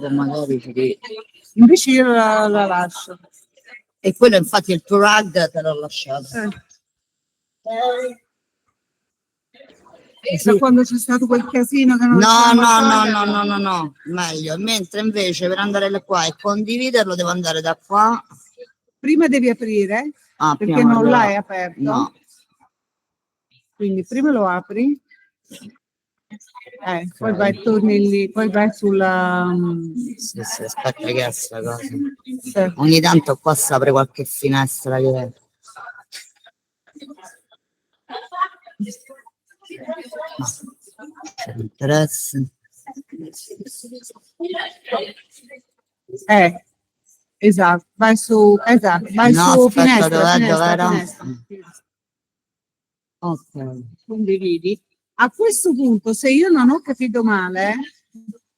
magari Invece io la lascio. E quello infatti il tuo rag te l'ho lasciato. Da quando c'è stato quel casino che non No, meglio. Mentre invece per andare qua e condividerlo devo andare da qua. Prima devi aprire, perché non l'hai aperto. No. Quindi prima lo apri. Poi vai, torni lì, poi vai sulla... Sì, aspetta che è sta cosa. Sì. Ogni tanto qua si apre qualche finestra che... C'è interesse. Esatto, vai su, vai su finestra. Ok. Condividi. A questo punto, se io non ho capito male,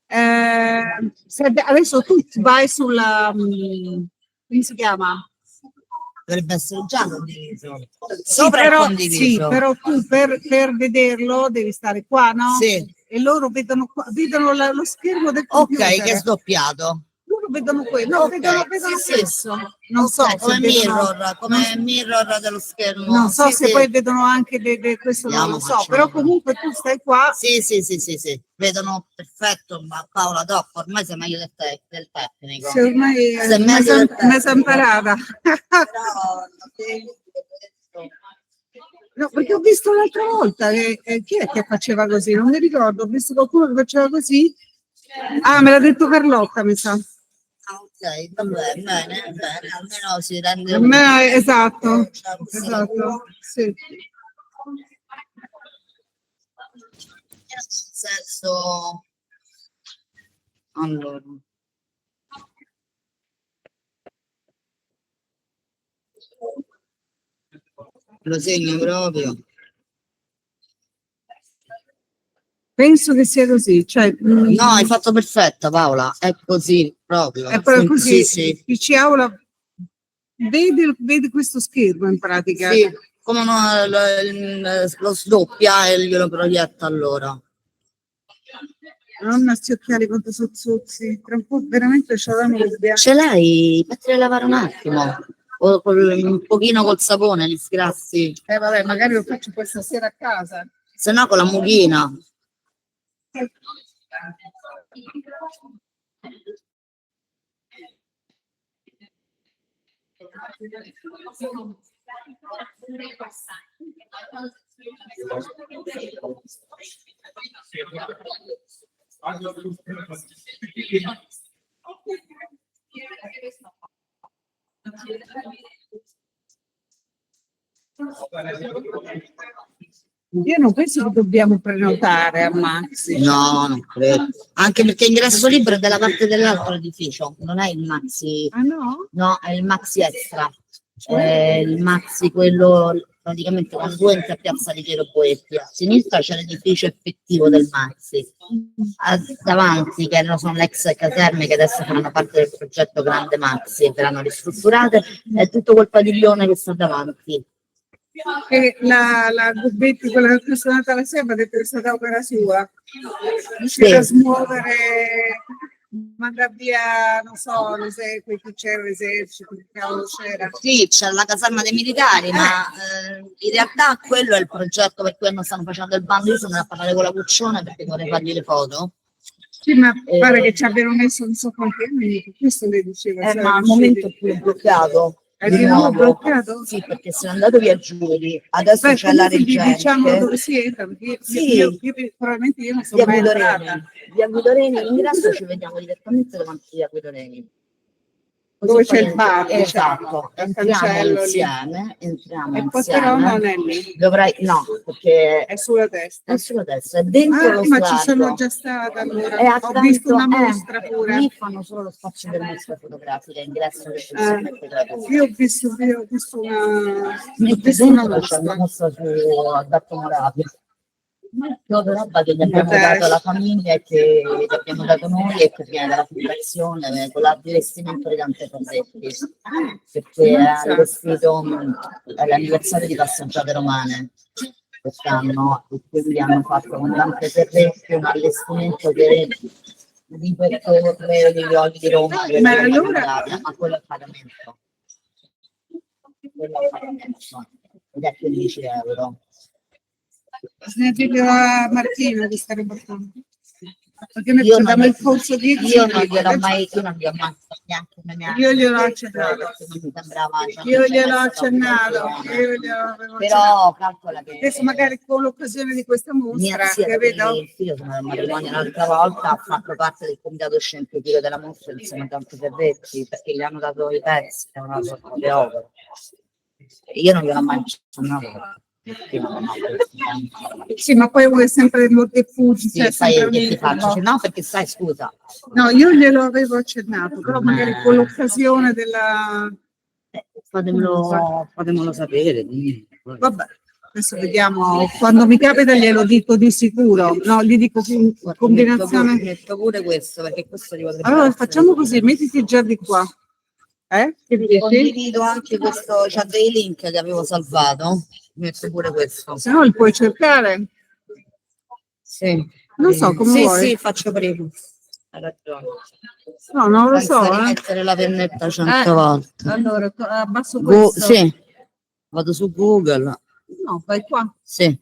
adesso tu vai sulla, come si chiama? Dovrebbe essere già condiviso. Sì, però tu per vederlo devi stare qua, no? Sì. E loro vedono lo schermo del computer. Ok, che è sdoppiato. Loro vedono quello, vedono questo. Non so come mirror dello schermo. Non so se poi vedono anche questo, non lo so, però comunque tu stai qua. Sì. Vedono perfetto, ma Paola, dopo ormai sei meglio del tecnico. Sì, ormai mi sono imparata. No, perché ho visto l'altra volta chi è che faceva così? Non mi ricordo, ho visto qualcuno che faceva così. Ah, me l'ha detto Carlotta, mi sa. Ok, vabbè, bene, almeno si rende esatto, sì. Nel senso, allora, lo segno proprio. Penso che sia così, cioè, no, hai fatto perfetta Paola, è così proprio. È proprio così, sì. PC Aula vedi questo schermo in pratica. Sì, come lo sdoppia e glielo proietta allora. Non sti occhiali quanto sozzuzzi, tra un po' veramente ce l'hanno. Ce l'hai? Mettili a lavare un attimo. O un pochino col sapone, li sgrassi. Vabbè, magari lo faccio questa sera a casa. Se no con la mughina. Io non penso che dobbiamo prenotare a Maxi. No, non credo. Anche perché ingresso libero è dalla parte dell'altro edificio, non è il Maxi. Ah no? No, è il Maxi Extra. È il Maxi, quello praticamente quando tu entri a Piazza di Piero Boetti, a sinistra c'è l'edificio effettivo del Maxi. Davanti, che sono le ex caserme che adesso fanno parte del progetto Grande Maxi e verranno ristrutturate, è tutto quel padiglione che sta davanti. E la Gubbetti, quella che è stata la sera, ha detto che è stata opera sua. Riuscire a smuovere, mandare via, non so, l'esercito, qui c'era l'esercito, che cavolo c'era. Sì, c'è la caserma dei militari, ma in realtà quello è il progetto per cui non stanno facendo il bando. Io sono andata a parlare con la Cuccione perché vorrei fargli le foto. Sì, ma pare che ci abbiano messo non so quanti anni, questo le diceva. Ma al momento è pure bloccato. È di nuovo bloccato? Sì, perché sono andato via Giuli, adesso c'è la Reggente. Diciamo dove si entra, perché probabilmente io non sono mai entrata. Via Guidoreni, l'ingresso ci vediamo direttamente davanti a Guidoreni. Dove c'è il bar, esatto, entriamo insieme, e poi però non è lì. No, perché è sulla destra. È sulla destra, è dentro lo ma slargo. ci sono già stata allora. Ho visto una mostra pure. Lì fanno solo lo spazio per mostre fotografiche, ingresso io ho visto una mostra. Una mostra su Alberto Moravia. Roba che gli abbiamo dato alla famiglia e che gli abbiamo dato noi e che viene dalla fondazione con l'allestimento di Dante Ferretti, perché ha allestito l'anniversario di Passeggiate Romane quest'anno e quindi hanno fatto con Dante Ferretti un allestimento che di questo torneo degli olio di Roma, che Ma è allora, ma quello è a pagamento. Quello è a pagamento. Ed è 15 euro. se ne chiede a Martina questa roba qua. Perché noi Io non, prendiamo il corso di io non gliel'ho mai, io non gli ho mai fatto neanche io gliel'ho accennato. perché non mi sembrava, cioè, Io non c'è gliel'ho mai stata accennato, occasione. io gliel'ho avevo accennato. Però calcola che Adesso magari con l'occasione di questa mia mostra, zia, capito? il figlio sono al matrimonio l'altra volta, ha fatto parte del comitato scientifico della mostra insieme a Dante Ferretti, perché gli hanno dato i pezzi, gli hanno dato le opere. E io non gliel'ho mai accennato. Sì, ma poi uno è sempre molto diffuso, Sì, cioè sai sempre che un ti faccio? incubo. Cioè, no, perché sai, scusa. No, io glielo avevo accennato, però magari con l'occasione della... Fatemelo sapere. Vabbè, adesso vediamo, quando mi capita glielo dico di sicuro, no, gli dico più combinazione. Metto pure questo perché questo ti potrebbe Allora essere facciamo utile. così, mettiti già di qua. Che dici? Condivido anche questo, c'ha dei link che avevo salvato. Metto pure questo. Se no li puoi cercare. Sì. Non so come Sì, vuoi. sì, faccio prima. Hai ragione. No, non lo so. Senza rimettere la pennetta 100 volte. Allora, abbasso questo. Sì, vado su Google. No, vai qua. Sì.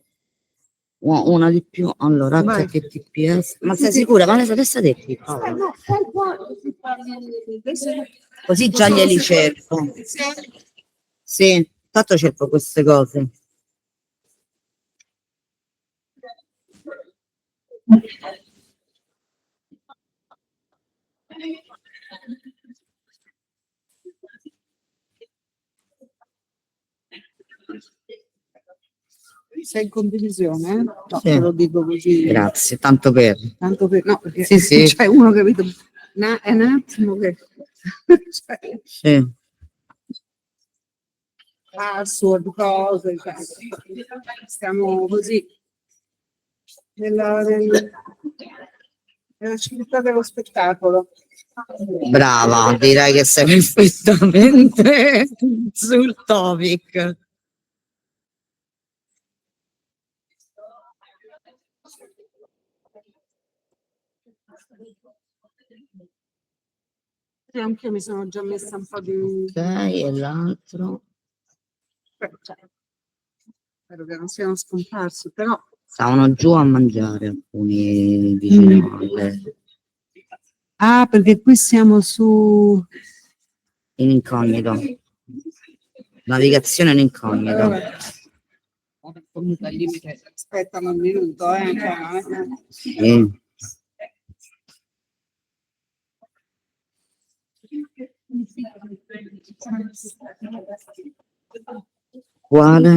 Una di più. Allora, Vai. HTTPS. Ma sei sicura? Ma ne sapessi te? No, fai qua. Così già glieli cerco. Sì, tanto cerco queste cose. Sei in condivisione? No, Sì. te lo dico così. Grazie, tanto per. Tanto per... No, perché Sì, sì. c'è uno capito. È un attimo che... cioè, Sì. password, cose, cioè, stiamo così nella civiltà dello spettacolo. Brava, direi che sei perfettamente sul topic. Sì, anche io mi sono già messa un po' di... Ok, e l'altro? Cioè, spero che non siano scomparsi, però... Stavano giù a mangiare alcuni vicino alle... Ah, perché qui siamo su... in incognito. Navigazione in incognito. Comunque al limite aspettano un minuto, cioè, Sì. Quale?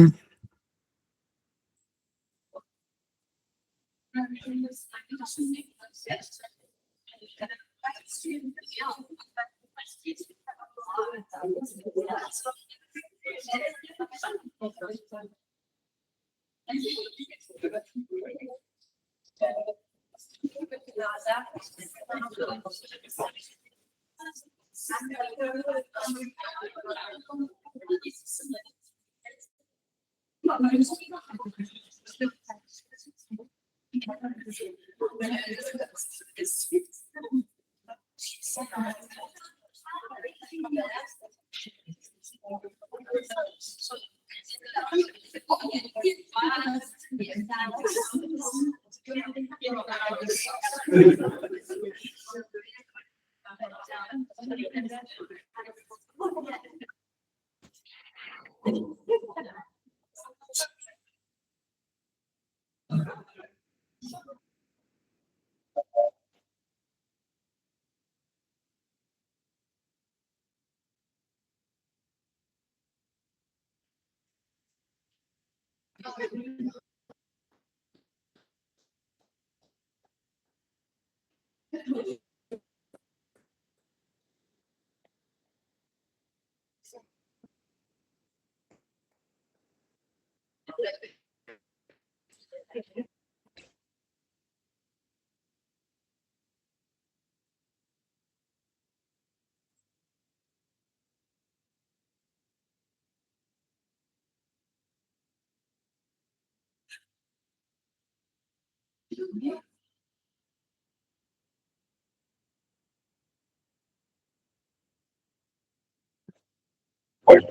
Vuoi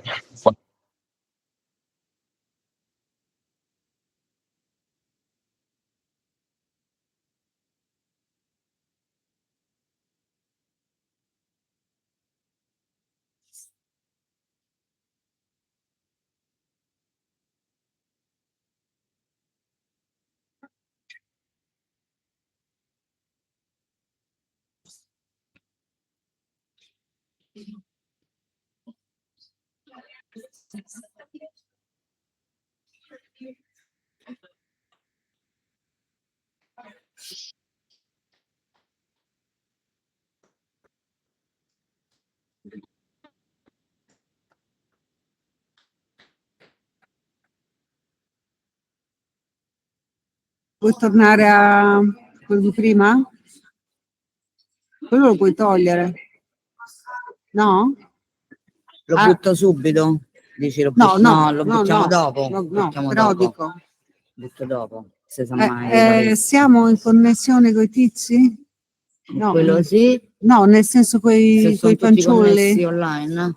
tornare a quello di prima? Quello lo puoi togliere. No? Lo Ah. butto subito? Dici lo No, no, lo no, buttiamo no, dopo? no, no, Buttiamo però dopo. dico, Butto dopo, se sa mai la siamo in connessione con i tizi? No, quello sì, no, nel senso se coi sono tutti connessi fanciulli. online,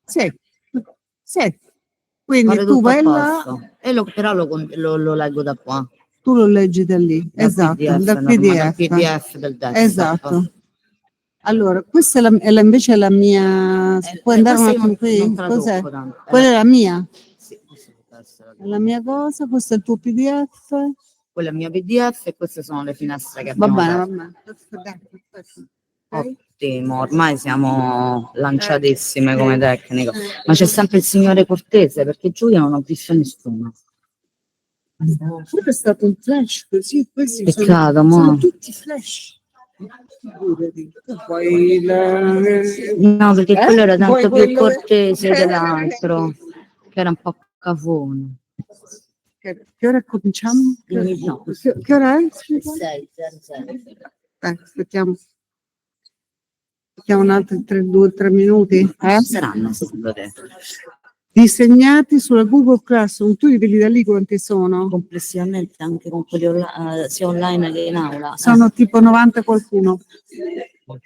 Sì, sì. Quindi pare tu tutto a vai là, posto. E però lo leggo da qua, tu lo leggi da lì, dal esatto, PDF, dal normale, dal PDF. PDF del desktop. Esatto. Allora, questa invece è la mia. Puoi andare un questa io attimo qui? non te la Cos'è? tocco tanto. Quella è la mia. Sì, questa potrebbe essere È la mia cosa, questo è il tuo PDF. quella è il mio PDF e queste sono le finestre che Va abbiamo bene, va aperto. bene. Perfetto. Ok? Ottimo, ormai siamo lanciatissime come tecnico, ma c'è sempre il signore cortese perché giù io non ho visto nessuno. È stato un flash così, questi Peccato, sono tutti flash. Poi no, perché quello era tanto più quello- cortese dell'altro, che era un po' cafone. Che ora cominciamo? No. Che ora è? 6, 0, 0. Aspettiamo. Aspettiamo un altro 3 minuti. Saranno secondo te? Disegnati sulla Google Classroom, tu li vedi da lì quanti sono? Complessivamente anche con quelli sia online che in aula. Sono tipo 90 qualcuno.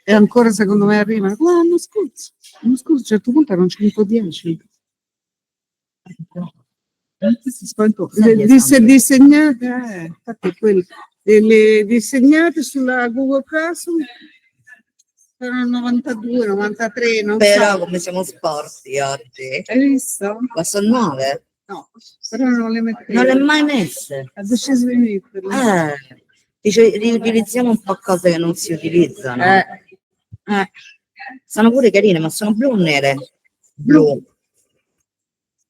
E ancora secondo me arrivano. L'anno scorso a un certo punto erano 110. Disegnate, infatti le disegnate sulla Google Classroom sono 92, 93, non Però so. come siamo sporti oggi? Hai visto? Ma sono 9? No, però non le mettevo. Non le hai mai messe? Ha deciso di metterle. Dice, riutilizziamo un po' cose che non si utilizzano. Eh. Sono pure carine, ma sono blu o nere? Blu.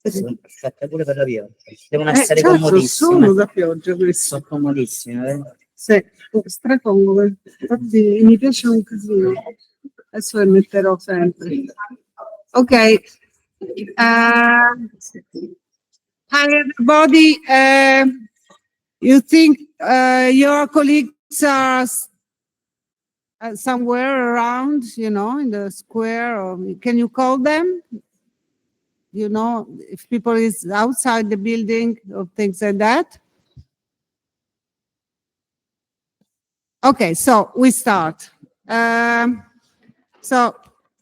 Queste sono perfette pure per la pioggia. Devono essere Certo, comodissime. sono da pioggia queste. Sono comodissime, vero? Sì, stracomode. Infatti mi piace un casino. Adesso le metterò sempre. Ok. Hi everybody. You think your colleagues are somewhere around, you know, in the square, or can you call them? You know, if people is outside the building or things like that. Okay, so we start. So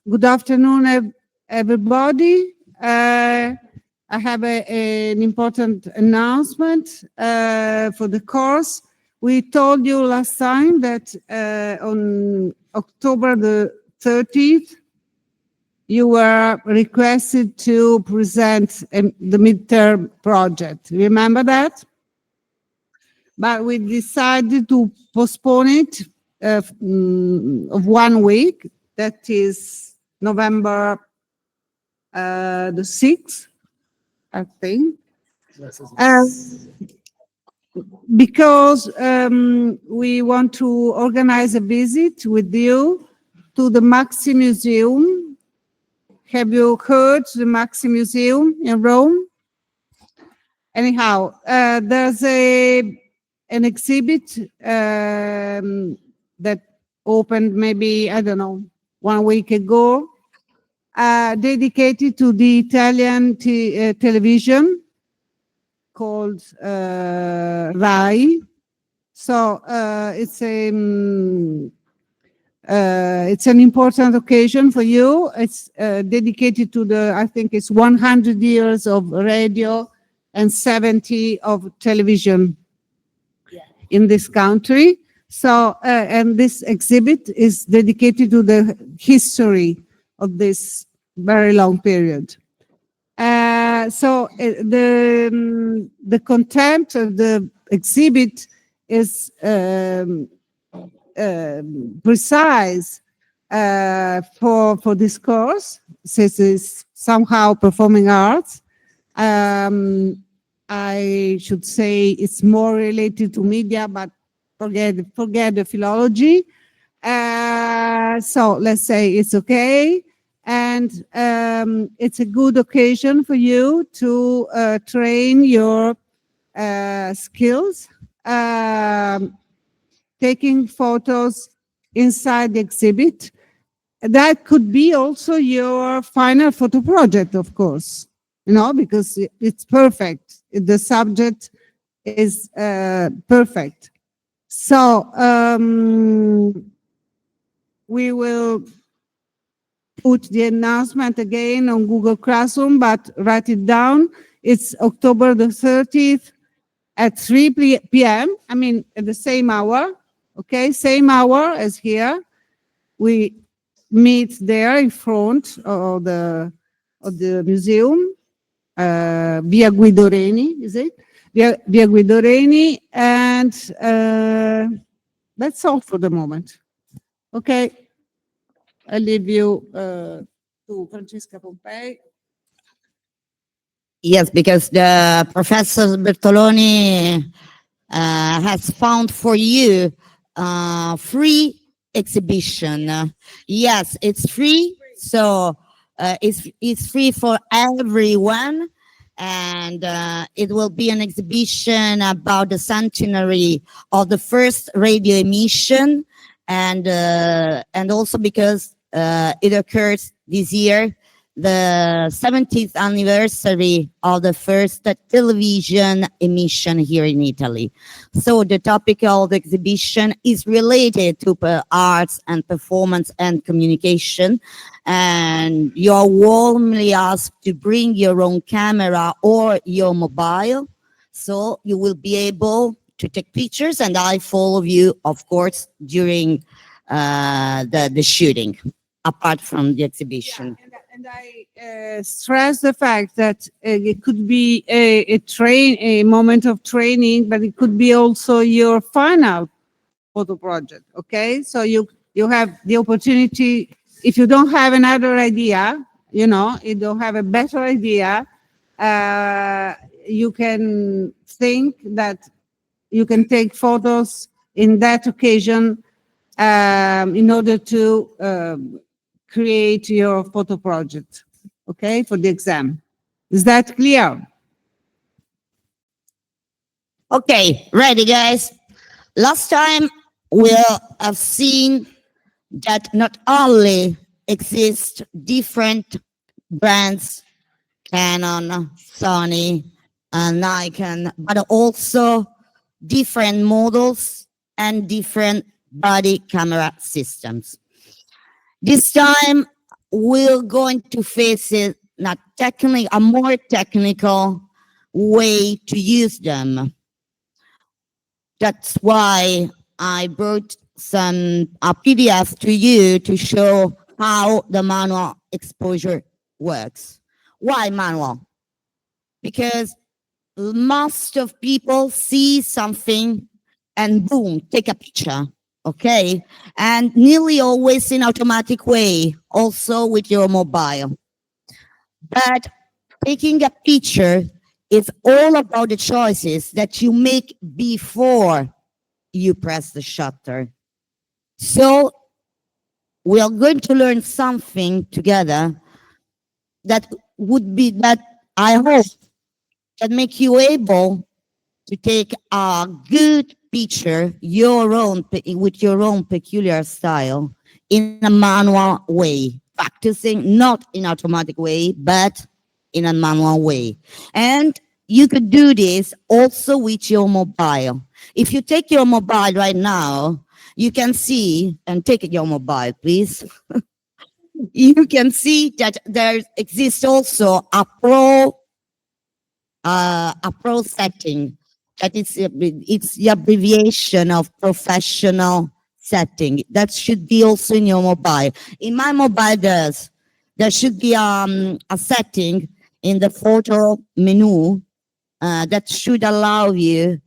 good afternoon, everybody. I have an important announcement for the course. We told you last time that on October the 30th, you were requested to present the midterm project. Remember that? But we decided to postpone it of 1 week. That is November the 6th, I think. Because we want to organize a visit with you to the Maxi Museum. Have you heard the Maxi Museum in Rome? Anyhow, there's an exhibit that opened maybe, I don't know, 1 week ago, dedicated to the Italian television called RAI. So it's a It's an important occasion for you. It's dedicated to I think it's 100 years of radio and 70 of television in this country. So, and this exhibit is dedicated to the history of this very long period. The content of the exhibit is precise for this course. This is somehow performing arts. I should say it's more related to media, but forget the philology. So let's say it's okay. And it's a good occasion for you to train your skills, taking photos inside the exhibit. That could be also your final photo project, of course, because it's perfect. The subject is perfect. So we will put the announcement again on Google Classroom, but write it down. It's October the 30th at 3 p.m. I mean, at the same hour, okay? Same hour as here. We meet there in front of the museum, Via Guido Reni, is it? Via Guido Reni, and that's all for the moment. Okay. I leave you to Francesca Pompei. Yes, because the Professor Bertoloni has found for you free exhibition. Yes, it's free. So it's free for everyone. And it will be an exhibition about the centenary of the first radio emission. And also because it occurs this year, the 70th anniversary of the first television emission here in Italy. So the topic of the exhibition is related to arts and performance and communication. And you're warmly asked to bring your own camera or your mobile. So you will be able to take pictures, and I follow you, of course, during the shooting, apart from the exhibition. Yeah, and I stress the fact that it could be a moment of training, but it could be also your final photo project. Okay, so you have the opportunity. If you don't have another idea, you don't have a better idea, you can think that you can take photos in that occasion in order to create your photo project, okay, for the exam. Is that clear? Okay, ready, guys? Last time we have seen that not only exist different brands, Canon, Sony, and Nikon, but also different models and different body camera systems. This time, we're going to face it not technically, a more technical way to use them. That's why I brought some PDF to you to show how the manual exposure works. Why manual? Because most of people see something and boom, take a picture, okay? And nearly always in automatic way, also with your mobile. But taking a picture is all about the choices that you make before you press the shutter. So we are going to learn something together that I hope that make you able to take a good picture with your own peculiar style in a manual way, practicing not in automatic way, but in a manual way. And you could do this also with your mobile. If you take your mobile right now you can see, and take your mobile, please. You can see that there exists also a pro setting. That it's the abbreviation of professional setting. That should be also in your mobile. In my mobile, there should be a setting in the photo menu that should allow you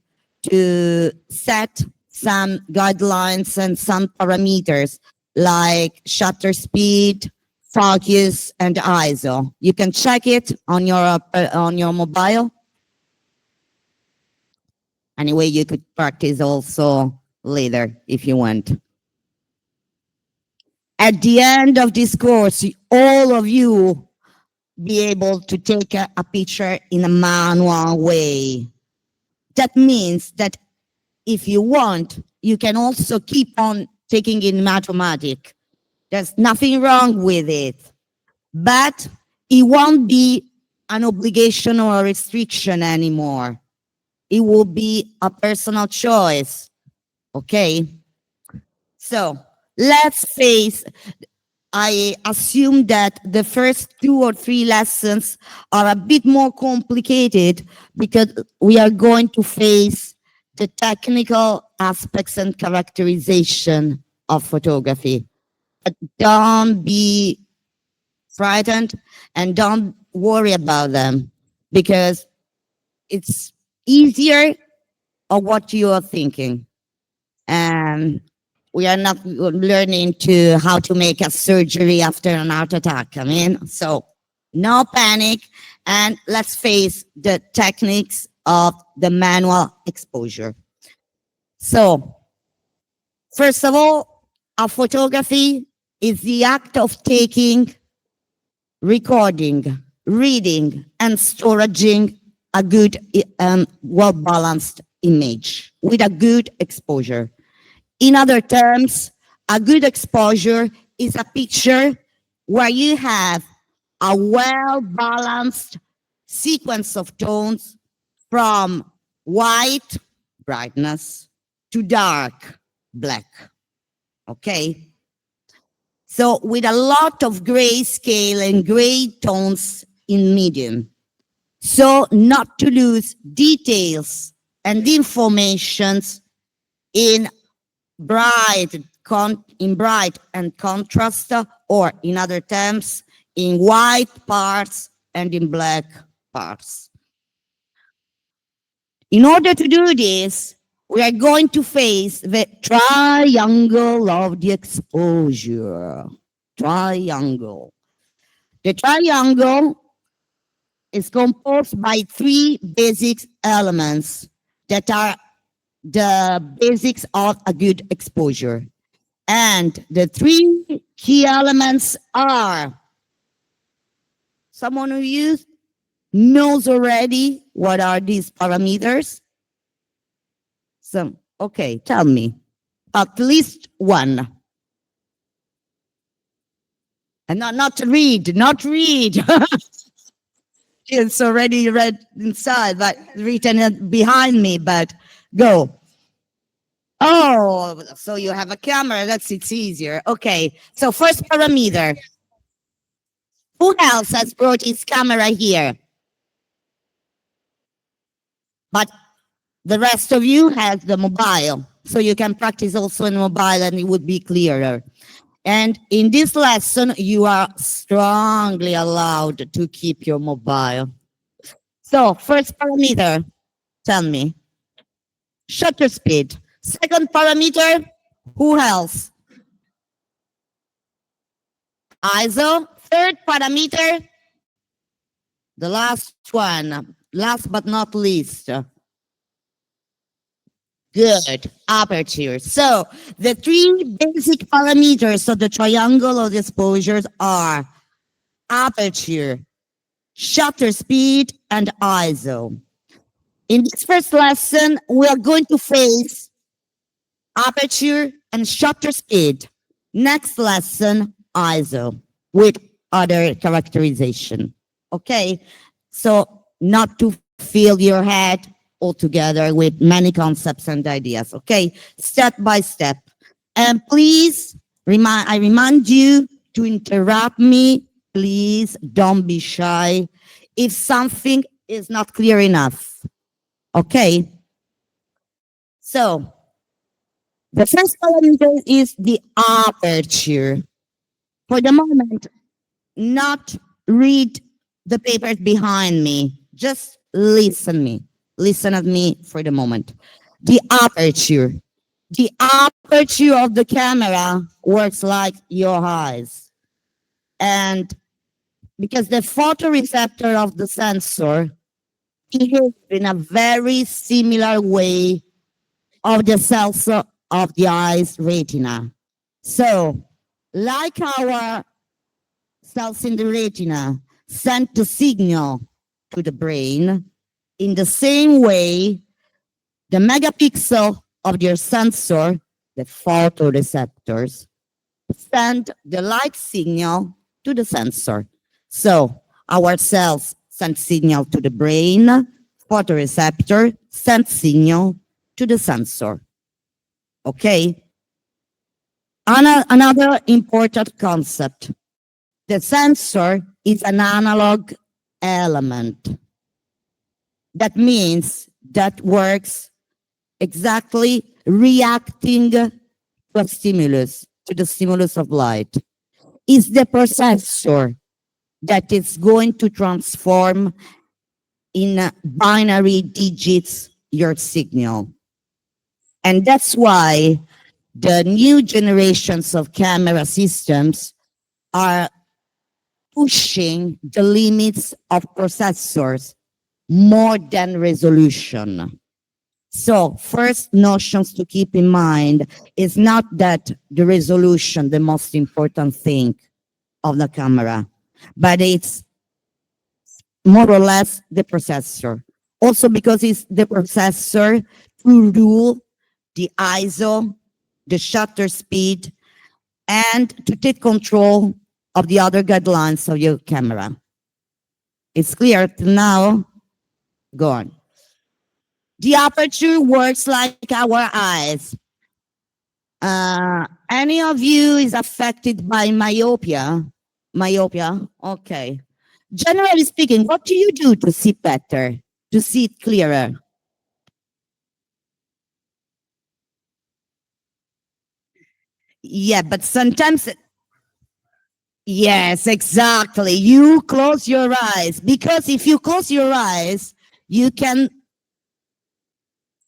to set some guidelines and some parameters like shutter speed, focus, and ISO. You can check it on your mobile. Anyway, you could practice also later if you want. At the end of this course, all of you be able to take a picture in a manual way. That means that if you want, you can also keep on taking in automatic. There's nothing wrong with it, but it won't be an obligation or a restriction anymore. It will be a personal choice. Okay? So let's face, I assume that the first 2 or 3 lessons are a bit more complicated because we are going to face the technical aspects and characterization of photography. But don't be frightened and don't worry about them because it's easier of what you are thinking. And we are not learning how to make a surgery after an heart attack. I mean, so no panic, and let's face the techniques of the manual exposure. So, first of all, a photography is the act of taking, recording, reading, and storaging a good, well-balanced image with a good exposure. In other terms, a good exposure is a picture where you have a well-balanced sequence of tones from white, brightness, to dark, black. Okay? So with a lot of grayscale and gray tones in medium. So not to lose details and informations in bright and contrast, or in other terms, in white parts and in black parts. In order to do this, we are going to face the triangle of the exposure. Triangle. The triangle is composed by 3 basic elements that are the basics of a good exposure. And the 3 key elements are, someone who knows already what are these parameters? So, okay, tell me. At least one. And not read. It's already read inside, but written behind me, but go. Oh, so you have a camera. It's easier. Okay. So first parameter. Who else has brought his camera here? But the rest of you has the mobile. So you can practice also in mobile and it would be clearer. And in this lesson, you are strongly allowed to keep your mobile. So first parameter, tell me. Shutter speed. Second parameter, who else? ISO. Third parameter, the last one, last but not least. Good, aperture. So the 3 basic parameters of the triangle of the exposures are aperture, shutter speed, and ISO. In this first lesson, we are going to face aperture and shutter speed. Next lesson, ISO with other characterization. Okay, so not to fill your head altogether with many concepts and ideas. Okay, step by step. And please, I remind you to interrupt me. Please don't be shy if something is not clear enough. Okay? So, the first parameter is the aperture. For the moment, not read the papers behind me. Just listen me. Listen at me for the moment. The aperture. The aperture of the camera works like your eyes. And because the photoreceptor of the sensor behaves in a very similar way of the cells of the eye's retina. So, like our cells in the retina send the signal to the brain, in the same way, the megapixel of your sensor, the photoreceptors, send the light signal to the sensor. So our cells send signal to the brain, photoreceptor send signal to the sensor. Okay? Another important concept. The sensor is an analog element. That means that works exactly reacting to a stimulus, to the stimulus of light. Is the processor that is going to transform in binary digits your signal. And that's why the new generations of camera systems are pushing the limits of processors more than resolution. So first notions to keep in mind is not that the resolution, the most important thing of the camera, but it's more or less the processor. Also because it's the processor to rule the ISO, the shutter speed, and to take control of the other guidelines of your camera. It's clear now? Go on. The aperture works like our eyes. Any of you is affected by myopia? Myopia? Okay. Generally speaking, what do you do to see better, to see it clearer? Yeah, but sometimes, yes, exactly. You close your eyes because if you close your eyes, you can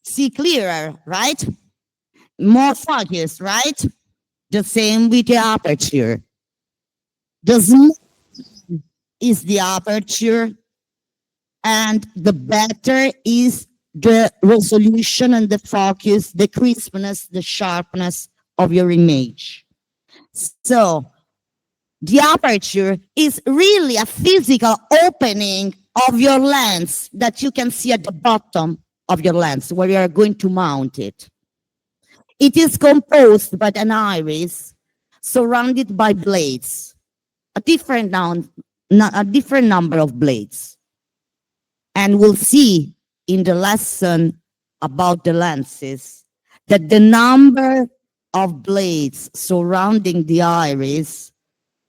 see clearer, right? More focus, right? The same with the aperture. The zoom is the aperture, and the better is the resolution and the focus, the crispness, the sharpness of your image. So the aperture is really a physical opening of your lens that you can see at the bottom of your lens where you are going to mount it. It is composed by an iris surrounded by blades, a different number of blades. And we'll see in the lesson about the lenses that the number of blades surrounding the iris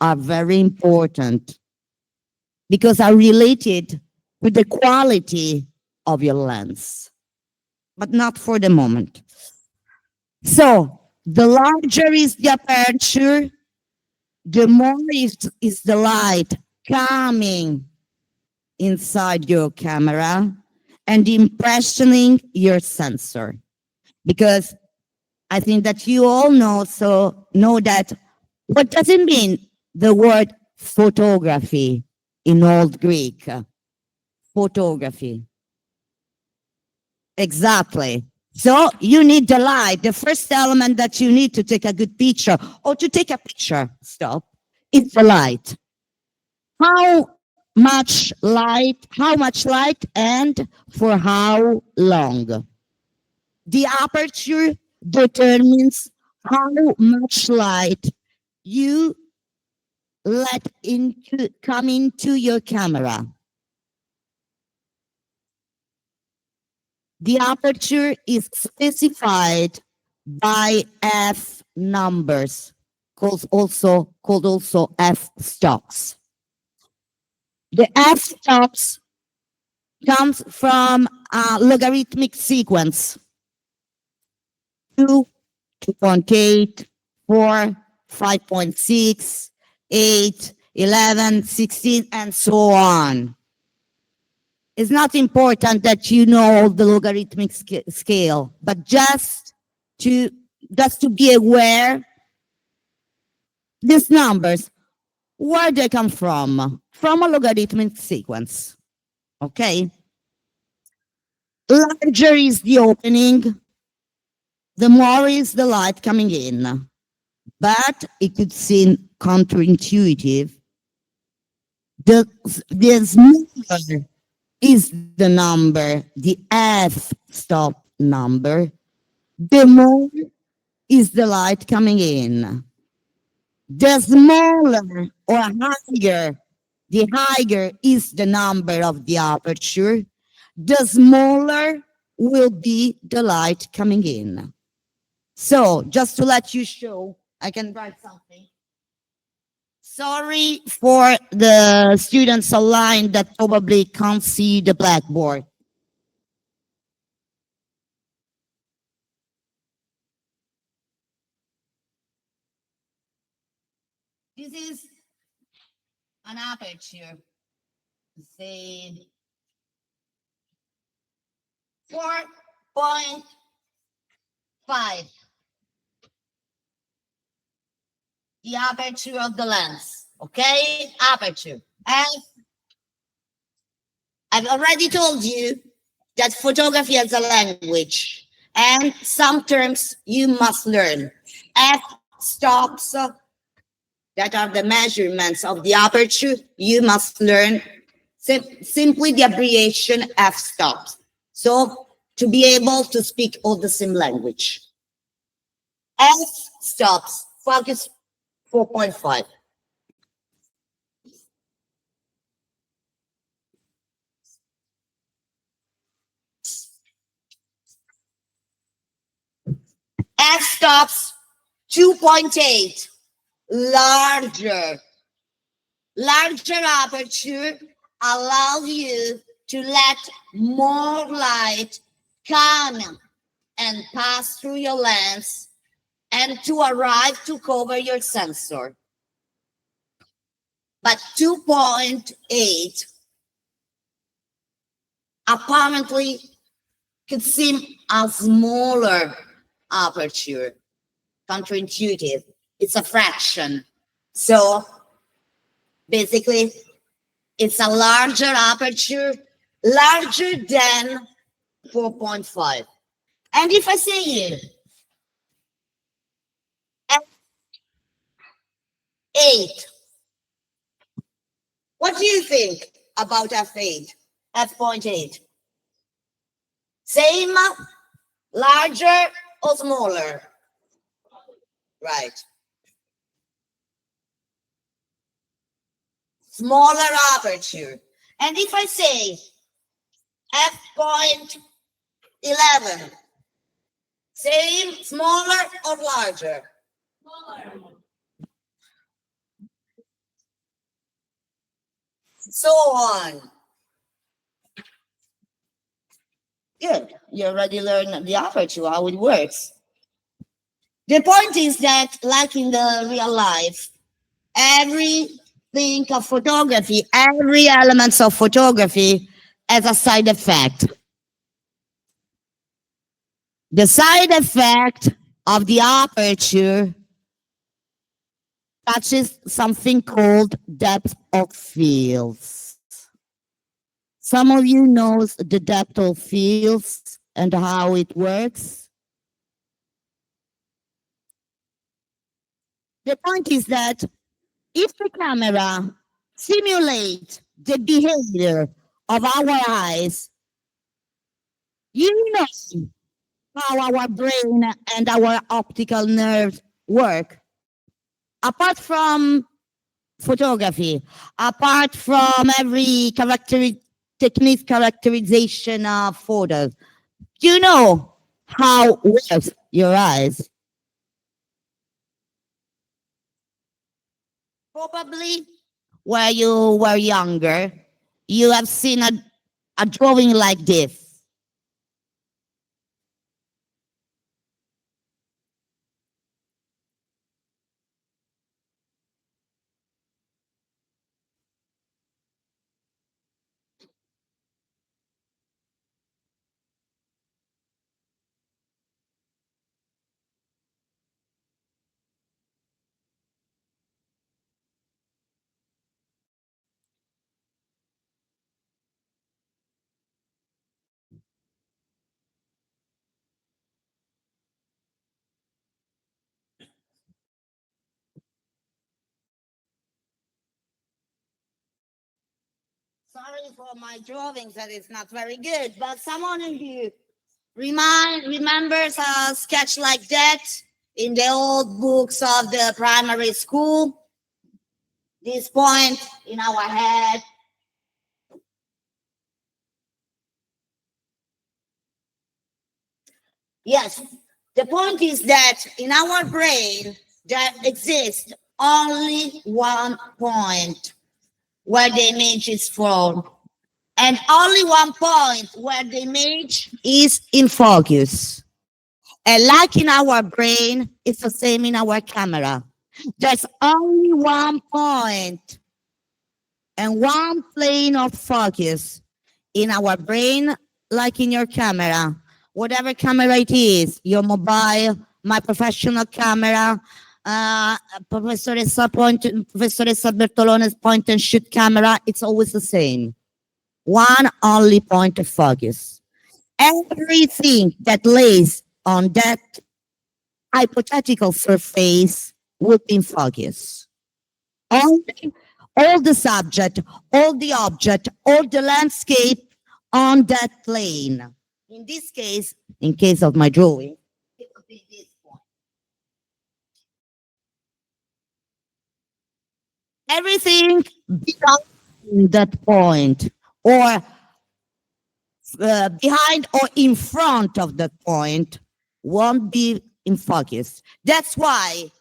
are very important because are related with the quality of your lens, but not for the moment. So the larger is the aperture, the more is the light coming inside your camera and impressioning your sensor. Because I think that you all know that what does it mean, the word photography in Old Greek? Photography. Exactly. So you need the light. The first element that you need to take a good picture or to take a picture, stop, is the light. How much light and for how long? The aperture determines how much light you let come into your camera. The aperture is specified by f numbers, called also f stops. The f stops comes from a logarithmic sequence: 2, 2.8, 4, 5.6, 8, 11, 16, and so on. It's not important that you know the logarithmic scale, but just to be aware, these numbers, where they come from a logarithmic sequence. Okay? Larger is the opening, the more is the light coming in. But it could seem counterintuitive. The smaller is the number, the f stop number, the more is the light coming in. The smaller or higher, the higher is the number of the aperture, the smaller will be the light coming in. So just to let you show, I can write something. Sorry for the students online that probably can't see the blackboard. This is an aperture, say 4.5. The aperture of the lens, okay? Aperture. And I've already told you that photography has a language, and some terms you must learn. F stops, that are the measurements of the aperture, you must learn simply the abbreviation f stops. So to be able to speak all the same language. F stops, focus 4.5. F stops 2.8, larger. Larger aperture allows you to let more light come and pass through your lens and to arrive to cover your sensor. But 2.8 apparently could seem a smaller aperture. Counterintuitive. It's a fraction. So basically, it's a larger aperture, larger than 4.5. And if I say here, F8, what do you think about F8? F.8? Same, larger, or smaller? Right. Smaller aperture. And if I say F.11, same, smaller, or larger? Smaller. So on. Good. You already learned the aperture, how it works. The point is that, like in the real life, everything of photography, every element of photography has a side effect. The side effect of the aperture touches something called depth of fields. Some of you knows the depth of fields and how it works. The point is that if the camera simulates the behavior of our eyes, you know how our brain and our optical nerves work. Apart from photography, apart from every technique characterization of photos, you know how works your eyes. Probably when you were younger, you have seen a drawing like this. Sorry for my drawings that is not very good, but someone of you remembers a sketch like that in the old books of the primary school. This point in our head. Yes, the point is that in our brain there exists only one point where the image is from, and only one point where the image is in focus. And like in our brain, it's the same in our camera. There's only one point and one plane of focus in our brain, like in your camera. Whatever camera it is, your mobile, my professional camera, Professoressa Bertolone's point and shoot camera, it's always the same. One only point of focus. Everything that lays on that hypothetical surface will be in focus. All the subject, all the object, all the landscape on that plane. In this case, in case of my drawing, it would be this point. Everything beyond that point, or behind or in front of that point, won't be in focus. That's why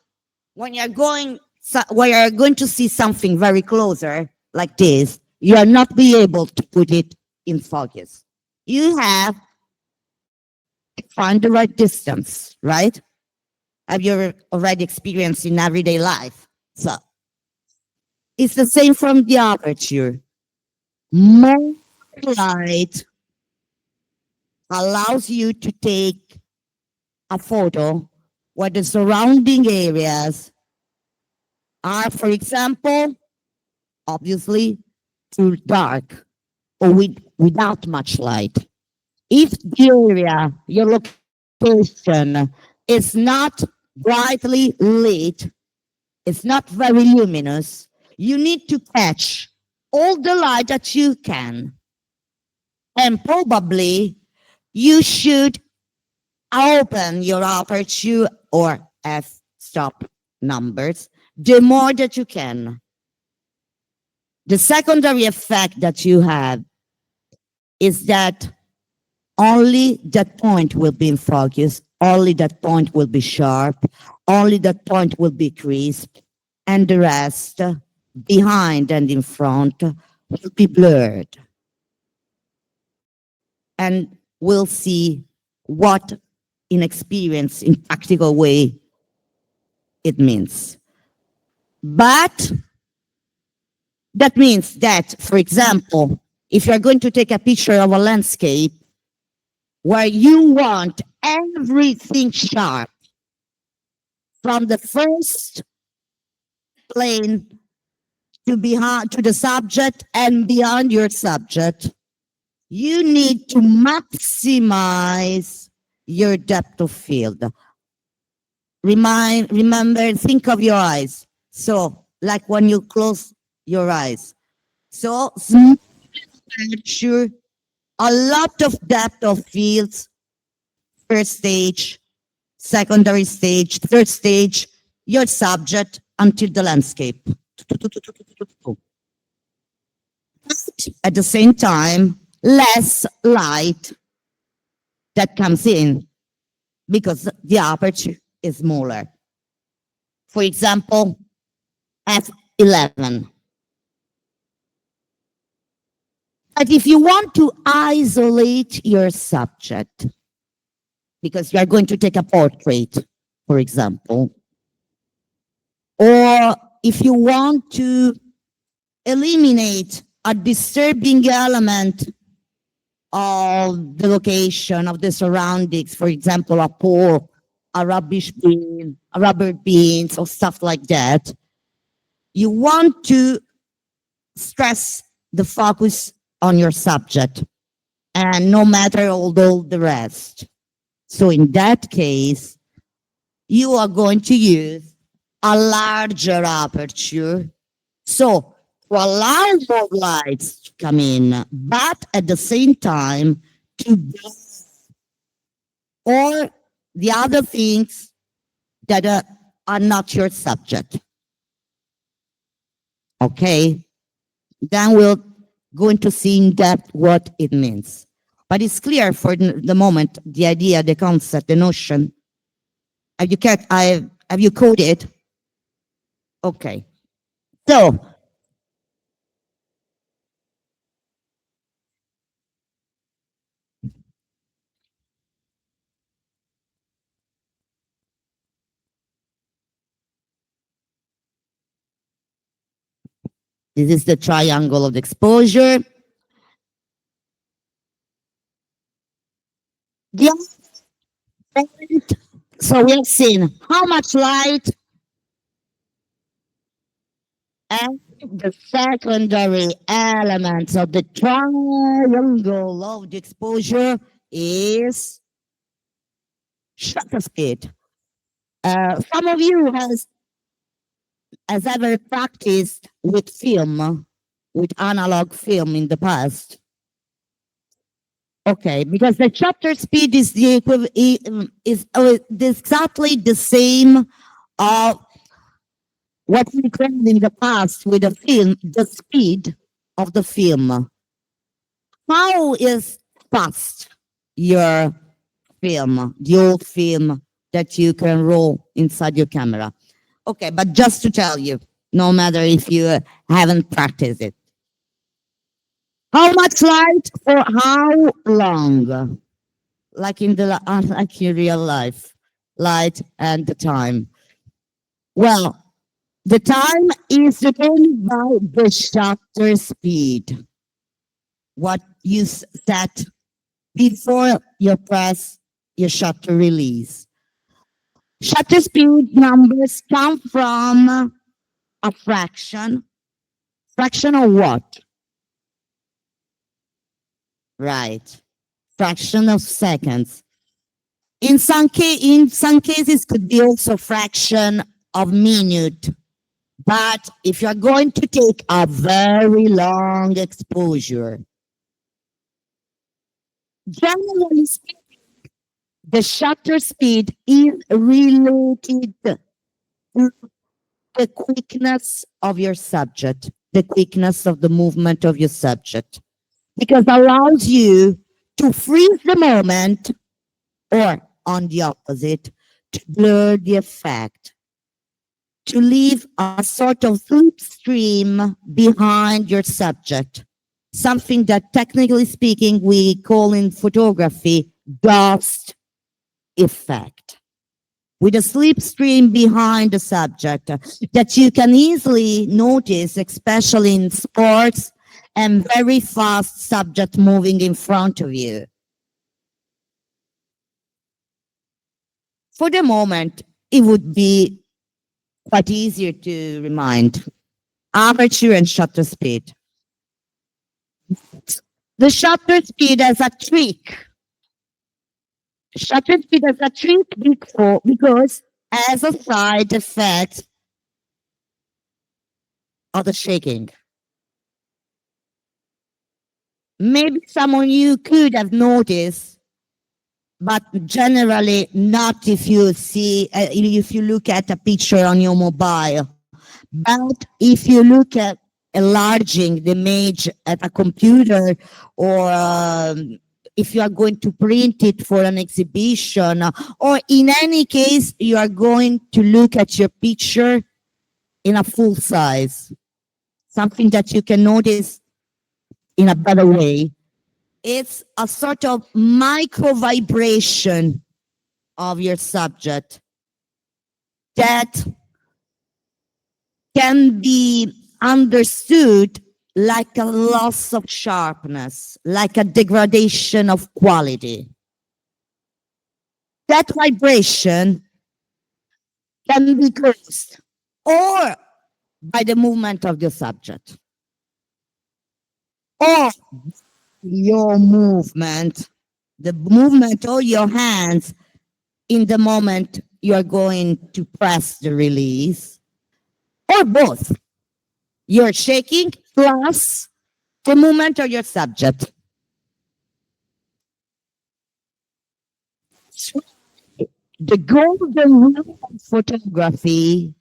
when you're going to see something very closer like this, you are not be able to put it in focus. You have to find the right distance, right? Have you already experienced in everyday life? So it's the same from the aperture. More light allows you to take a photo where the surrounding areas are, for example, obviously too dark or without much light. If the area, your location, is not brightly lit, it's not very luminous, you need to catch all the light that you can. And probably you should open your aperture or f-stop numbers the more that you can. The secondary effect that you have is that only that point will be in focus, only that point will be sharp, only that point will be crisp, and the rest, behind and in front, will be blurred. And we'll see what, in experience, in practical way, it means. But that means that, for example, if you're going to take a picture of a landscape where you want everything sharp from the first plane to the subject and beyond your subject, you need to maximize your depth of field. Remember, think of your eyes. So, like when you close your eyes. So, sure, a lot of depth of fields, first stage, secondary stage, third stage, your subject until the landscape. At the same time, less light that comes in. because the aperture is smaller. For example, f11. But if you want to isolate your subject, because you are going to take a portrait, for example, or if you want to eliminate a disturbing element of the location, of the surroundings, for example, a pole, a rubbish bin, a rubber beans, or stuff like that, you want to stress the focus on your subject, and no matter all the rest. So in that case, you are going to use a larger aperture. So to allow more lights to come in, but at the same time to or the other things that are not your subject. Okay? Then we'll go into see in depth what it means. But it's clear for the moment, the idea, the concept, the notion. Have you coded? Okay. So, this is the triangle of the exposure. So we have seen how much light and the secondary elements of the triangle of the exposure is shutter speed. Some of you has ever practiced with film, with analog film in the past. Okay, because the shutter speed is exactly the same of what we called in the past with the film, the speed of the film. How is fast your film, the old film that you can roll inside your camera? Okay, but just to tell you, no matter if you haven't practiced it. How much light for how long? Like in real life, light and the time. Well, the time is determined by the shutter speed. What you set before you press your shutter release. Shutter speed numbers come from a fraction. Fraction of what? Right. Fraction of seconds. In some cases, could be also fraction of minute. But if you're going to take a very long exposure, generally speaking, the shutter speed is related to the quickness of your subject, the quickness of the movement of your subject, because allows you to freeze the moment, or on the opposite, to blur the effect, to leave a sort of slipstream behind your subject, something that technically speaking we call in photography dust effect, with a slipstream behind the subject that you can easily notice, especially in sports and very fast subject moving in front of you. For the moment, it would be quite easier to remind aperture and shutter speed. The shutter speed has a trick. Shutter speed has a trick because as a side effect of the shaking. Maybe some of you could have noticed, but generally not if you see, if you look at a picture on your mobile. But if you look at enlarging the image at a computer or if you are going to print it for an exhibition, or in any case, you are going to look at your picture in a full size, something that you can notice in a better way. It's a sort of micro vibration of your subject that can be understood like a loss of sharpness, like a degradation of quality. That vibration can be caused or by the movement of the subject, or your movement, the movement of your hands in the moment you are going to press the release, or both. You're shaking plus the movement of your subject. The golden rule of photography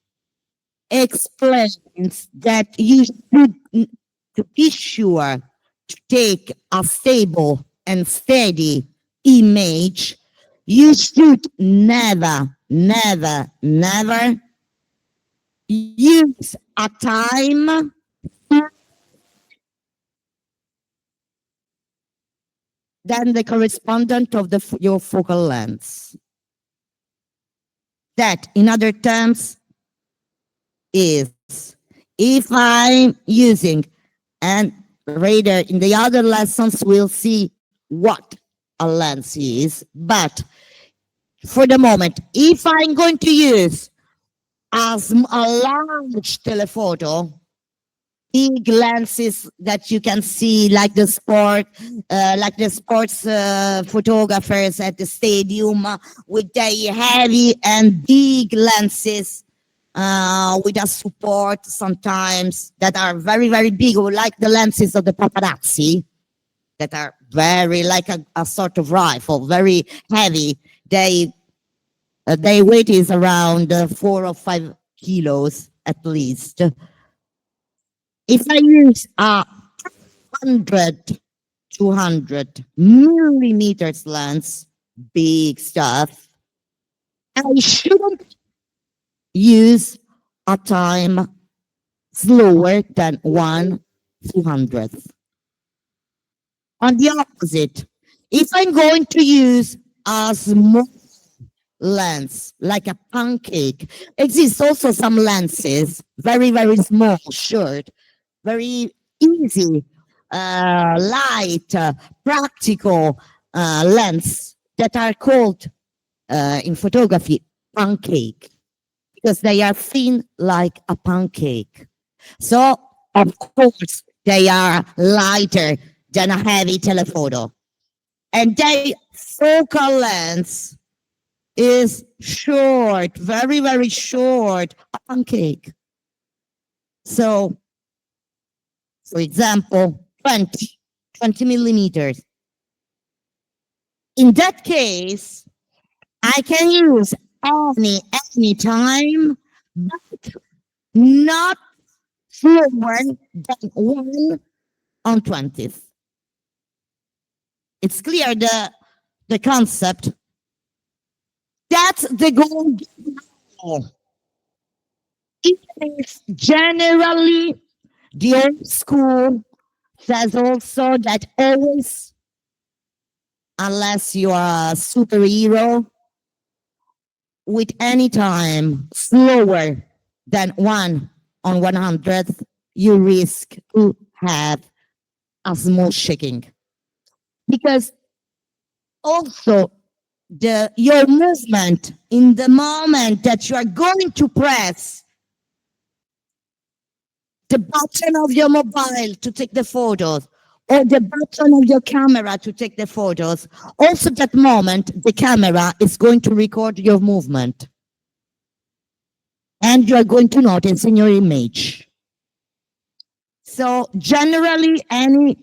explains that you should, to be sure to take a stable and steady image, you should never, never, never use a time than the correspondent of your focal length. That, in other terms, is if I'm using, and later in the other lessons we'll see what a lens is, but for the moment, if I'm going to use as a large telephoto, big lenses that you can see like the sports photographers at the stadium with their heavy and big lenses with a support sometimes that are very, very big, or like the lenses of the paparazzi that are very like a sort of rifle, very heavy. Their weight is around 4 or 5 kilos at least. If I use a 100, 200 millimeters lens, big stuff, I shouldn't use a time slower than 1/200th. On the opposite, if I'm going to use a small lens, like a pancake, exists also some lenses, very, very small, short, very easy, light, practical lens that are called in photography pancake, because they are thin like a pancake. So, of course, they are lighter than a heavy telephoto. And their focal length is short, very, very short, a pancake. So, for example, 20 millimeters. In that case, I can use any time, but not slower than 1/20th. It's clear the concept. That's the goal. It is generally the old school says also that always, unless you are a superhero, with any time slower than 1/100th, you risk to have a small shaking. Because also your movement in the moment that you are going to press the button of your mobile to take the photos, or the button of your camera to take the photos, also that moment the camera is going to record your movement. And you are going to notice in your image. So generally any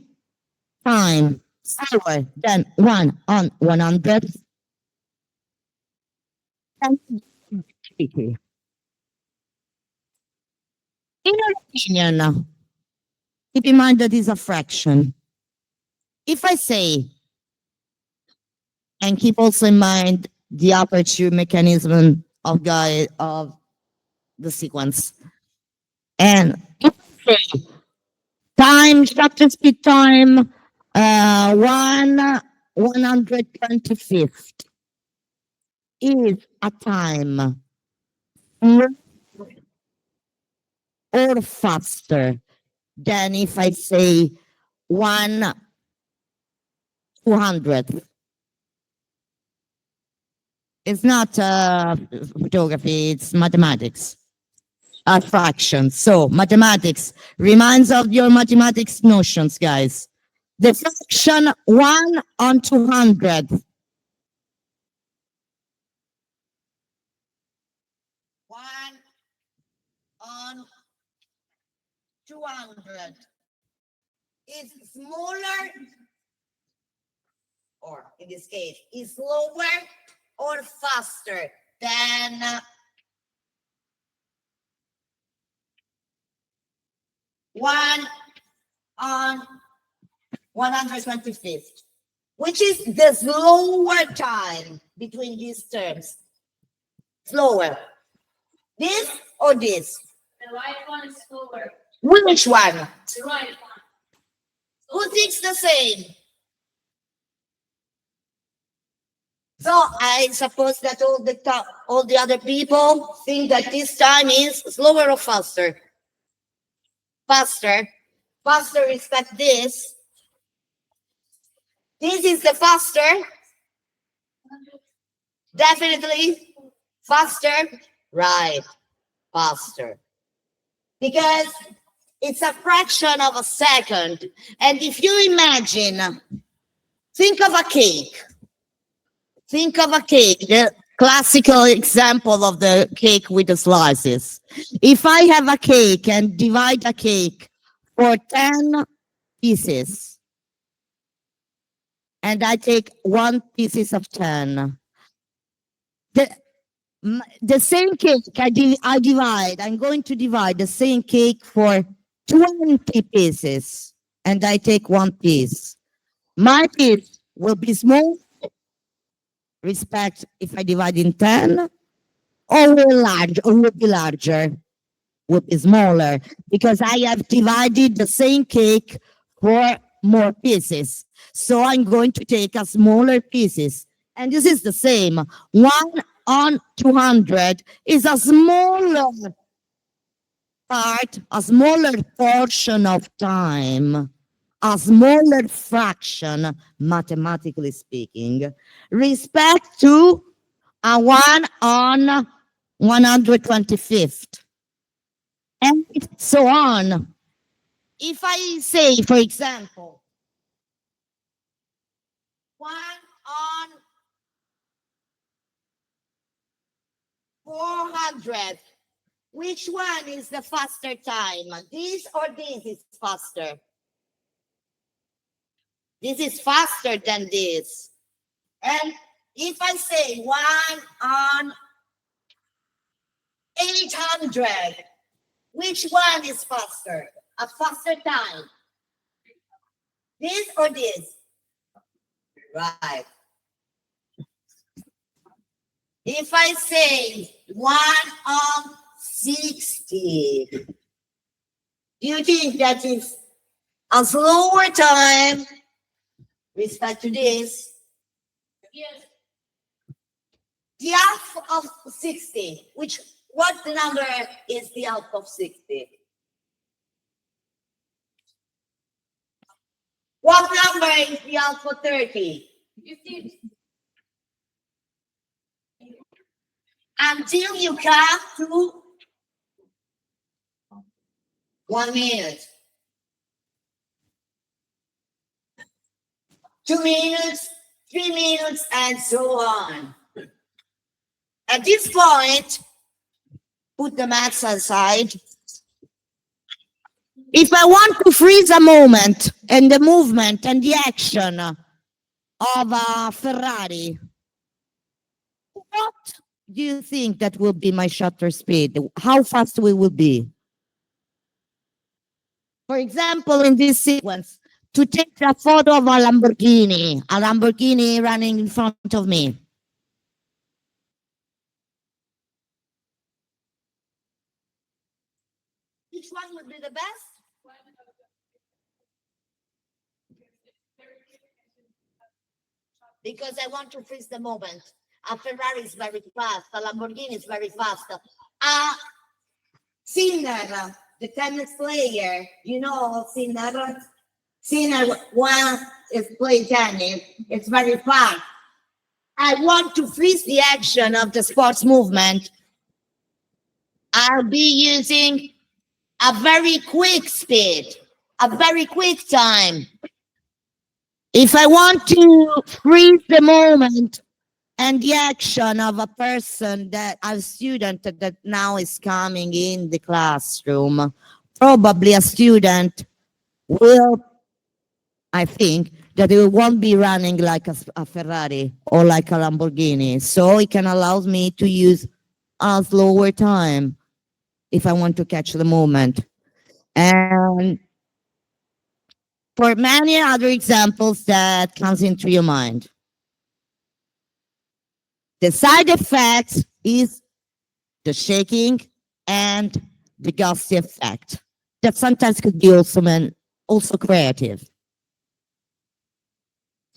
time slower than 1/100th can be tricky. In your opinion, keep in mind that is a fraction. If I say And keep also in mind the aperture mechanism of the sequence. And time, shutter speed time, 125th is a time more or faster than if I say 1/200th. It's not photography, it's mathematics. A fraction. So mathematics reminds of your mathematics notions, guys. The fraction 1/200. 1/200 is smaller, or in this case, is slower or faster than 1/125th, which is the slower time between these terms. Slower. This or this? The right one is slower. Which one? The right one. Who thinks the same? So I suppose that all the other people think that this time is slower or faster. Faster. Faster is like this. This is the faster. Definitely faster. Right. Faster. Because it's a fraction of a second. And if you imagine, think of a cake. Think of a cake, the classical example of the cake with the slices. If I have a cake and divide a cake for 10 pieces, and I take 1 piece of 10, the same cake I'm going to divide the same cake for 20 pieces, and I take 1 piece. My piece will be small, respect if I divide in 10, or will be larger, will be smaller, because I have divided the same cake for more pieces. So I'm going to take a smaller pieces. And this is the same. 1/200 is a smaller part, a smaller portion of time, a smaller fraction, mathematically speaking, respect to a 1/125th, and so on. If I say, for example, 1/400, which one is the faster time? This or this is faster? This is faster than this. And if I say 1/800, which one is faster? A faster time? This or this? Right. If I say 1/60, do you think that is a slower time respect to this? Yes. The half of 60, what number is the half of 60? What number is the half of 30? 15. Until you come to 1 minute. 2 minutes, 3 minutes, and so on. At this point, put the maths aside. If I want to freeze a moment and the movement and the action of a Ferrari, what do you think that will be my shutter speed? How fast we will be? For example, in this sequence, to take a photo of a Lamborghini running in front of me. Which one would be the best? Because I want to freeze the moment. A Ferrari is very fast, a Lamborghini is very fast. Sinner, the tennis player, you know Sinner? Sinner, one is playing tennis, it's very fast. I want to freeze the action of the sports movement. I'll be using a very quick speed, a very quick time. If I want to freeze the moment and the action of a person a student that now is coming in the classroom, probably a student will, I think, that it won't be running like a Ferrari or like a Lamborghini. So it can allow me to use a slower time if I want to catch the moment. And for many other examples that comes into your mind. The side effect is the shaking and the gusty effect that sometimes could be also creative.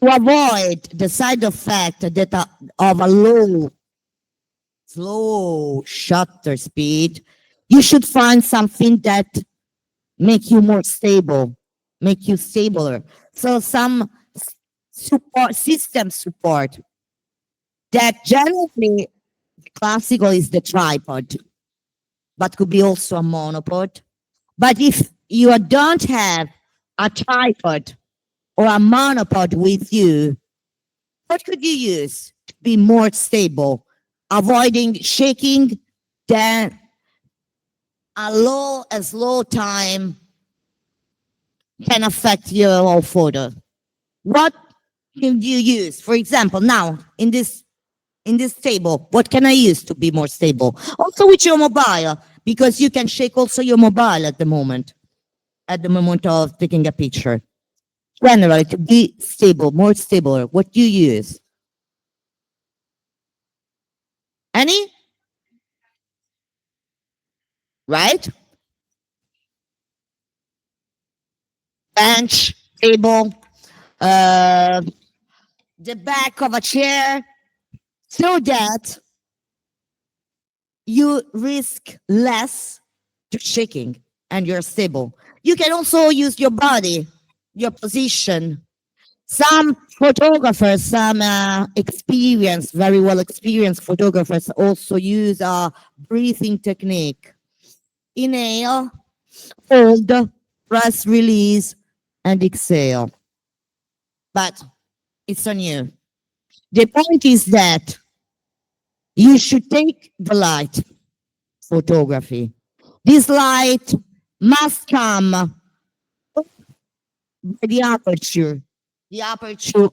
To avoid the side effect that of a slow shutter speed, you should find something that make you more stable, make you stabler. So some system support that generally classical is the tripod, but could be also a monopod. But if you don't have a tripod or a monopod with you, what could you use to be more stable, avoiding shaking? Then a slow time can affect your whole photo. What can you use? For example, now in this table, what can I use to be more stable? Also with your mobile, because you can shake also your mobile at the moment of taking a picture. Generally, to be stable, more stable, what do you use? Any? Right? Bench, table, the back of a chair, so that you risk less to shaking and you're stable. You can also use your body, your position. Some photographers, some very well experienced photographers also use a breathing technique. Inhale, hold, press, release, and exhale. But it's on you. The point is that you should take the light photography. This light must come by the aperture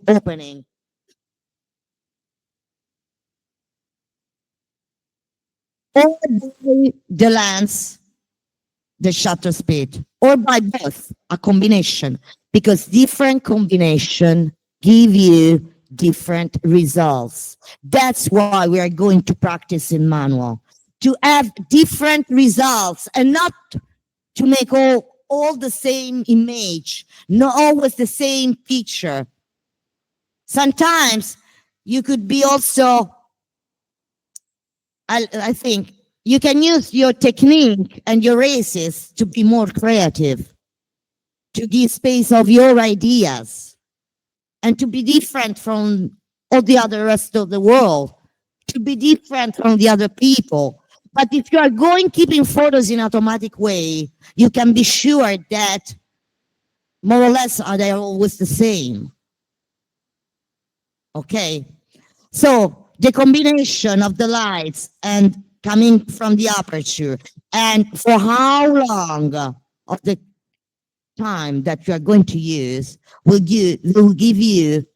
opening. Or by the lens, the shutter speed, or by both, a combination, because different combination give you different results. That's why we are going to practice in manual, to have different results and not to make all the same image, not always the same picture. Sometimes you could be also, I think, you can use your technique and your races to be more creative, to give space of your ideas, and to be different from all the other rest of the world, to be different from the other people. But if you are keeping photos in automatic way, you can be sure that more or less they are always the same. Okay, so the combination of the lights and coming from the aperture, and for how long of the time that you are going to use will give you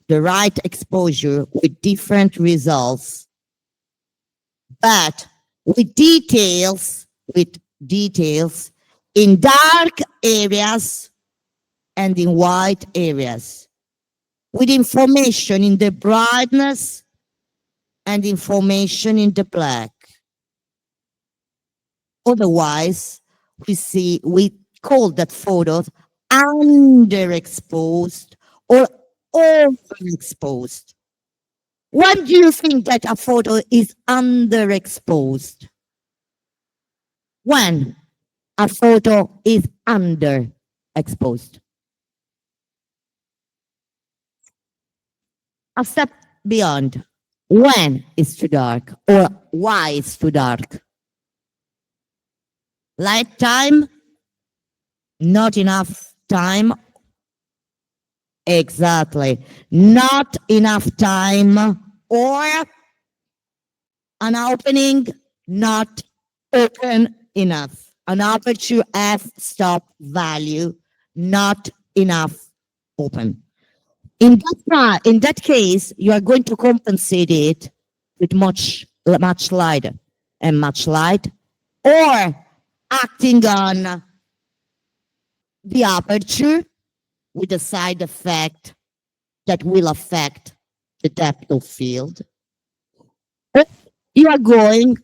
the right exposure with different results, but with details in dark areas and in white areas, with information in the brightness and information in the black. Otherwise, we call that photo underexposed or overexposed. When do you think that a photo is underexposed? When a photo is underexposed. A step beyond. When it's too dark or why it's too dark. Light time, not enough time. Exactly. Not enough time or an opening not open enough. An aperture f-stop value not enough open. In that case, you are going to compensate it with much light and much light, or acting on the aperture with a side effect that will affect the depth of field. You are going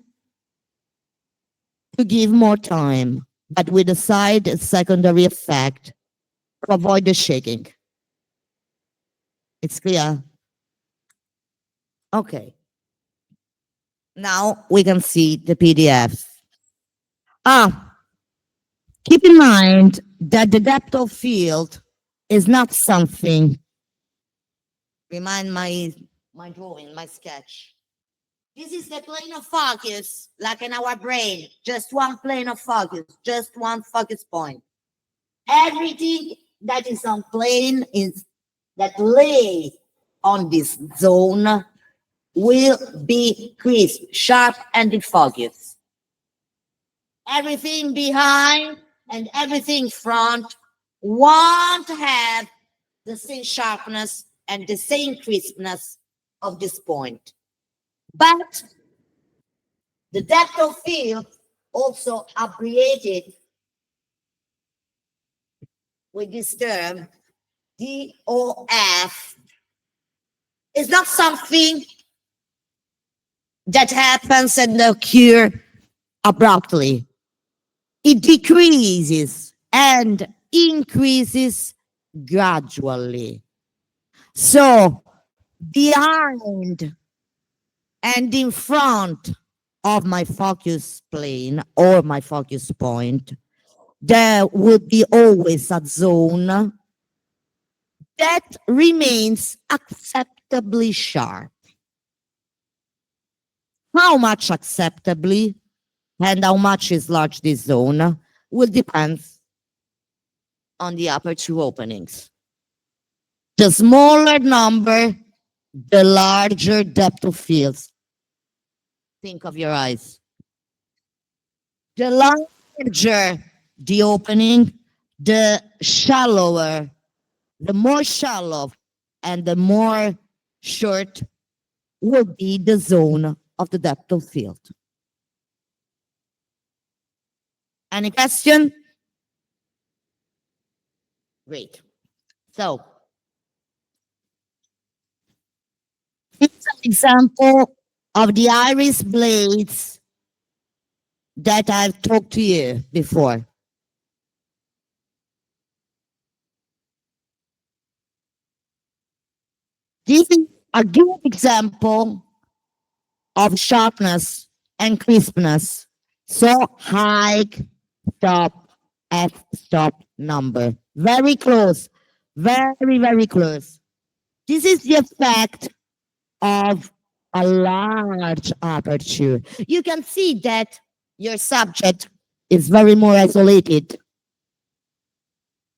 to give more time, but with a secondary effect to avoid the shaking. It's clear? Okay. Now we can see the PDF. Keep in mind that the depth of field is not something. Remind my drawing, my sketch. This is the plane of focus, like in our brain. Just one plane of focus, just one focus point. Everything that is on plane is that lay on this zone will be crisp, sharp, and in focus. Everything behind and everything front won't have the same sharpness and the same crispness of this point. But the depth of field, also abbreviated with this term, DOF, is not something that happens and occurs abruptly. It decreases and increases gradually. So behind and in front of my focus plane or my focus point, there will be always a zone that remains acceptably sharp. How much acceptably and how much is large this zone will depend on the aperture openings. The smaller number, the larger depth of fields. Think of your eyes. The larger the opening, the shallower, the more shallow and the more short will be the zone of the depth of field. Any question? Great. So, here's an example of the iris blades that I've talked to you before. This is a good example of sharpness and crispness. So height, stop, f-stop number. Very close. Very, very close. This is the effect of a large aperture. You can see that your subject is very more isolated.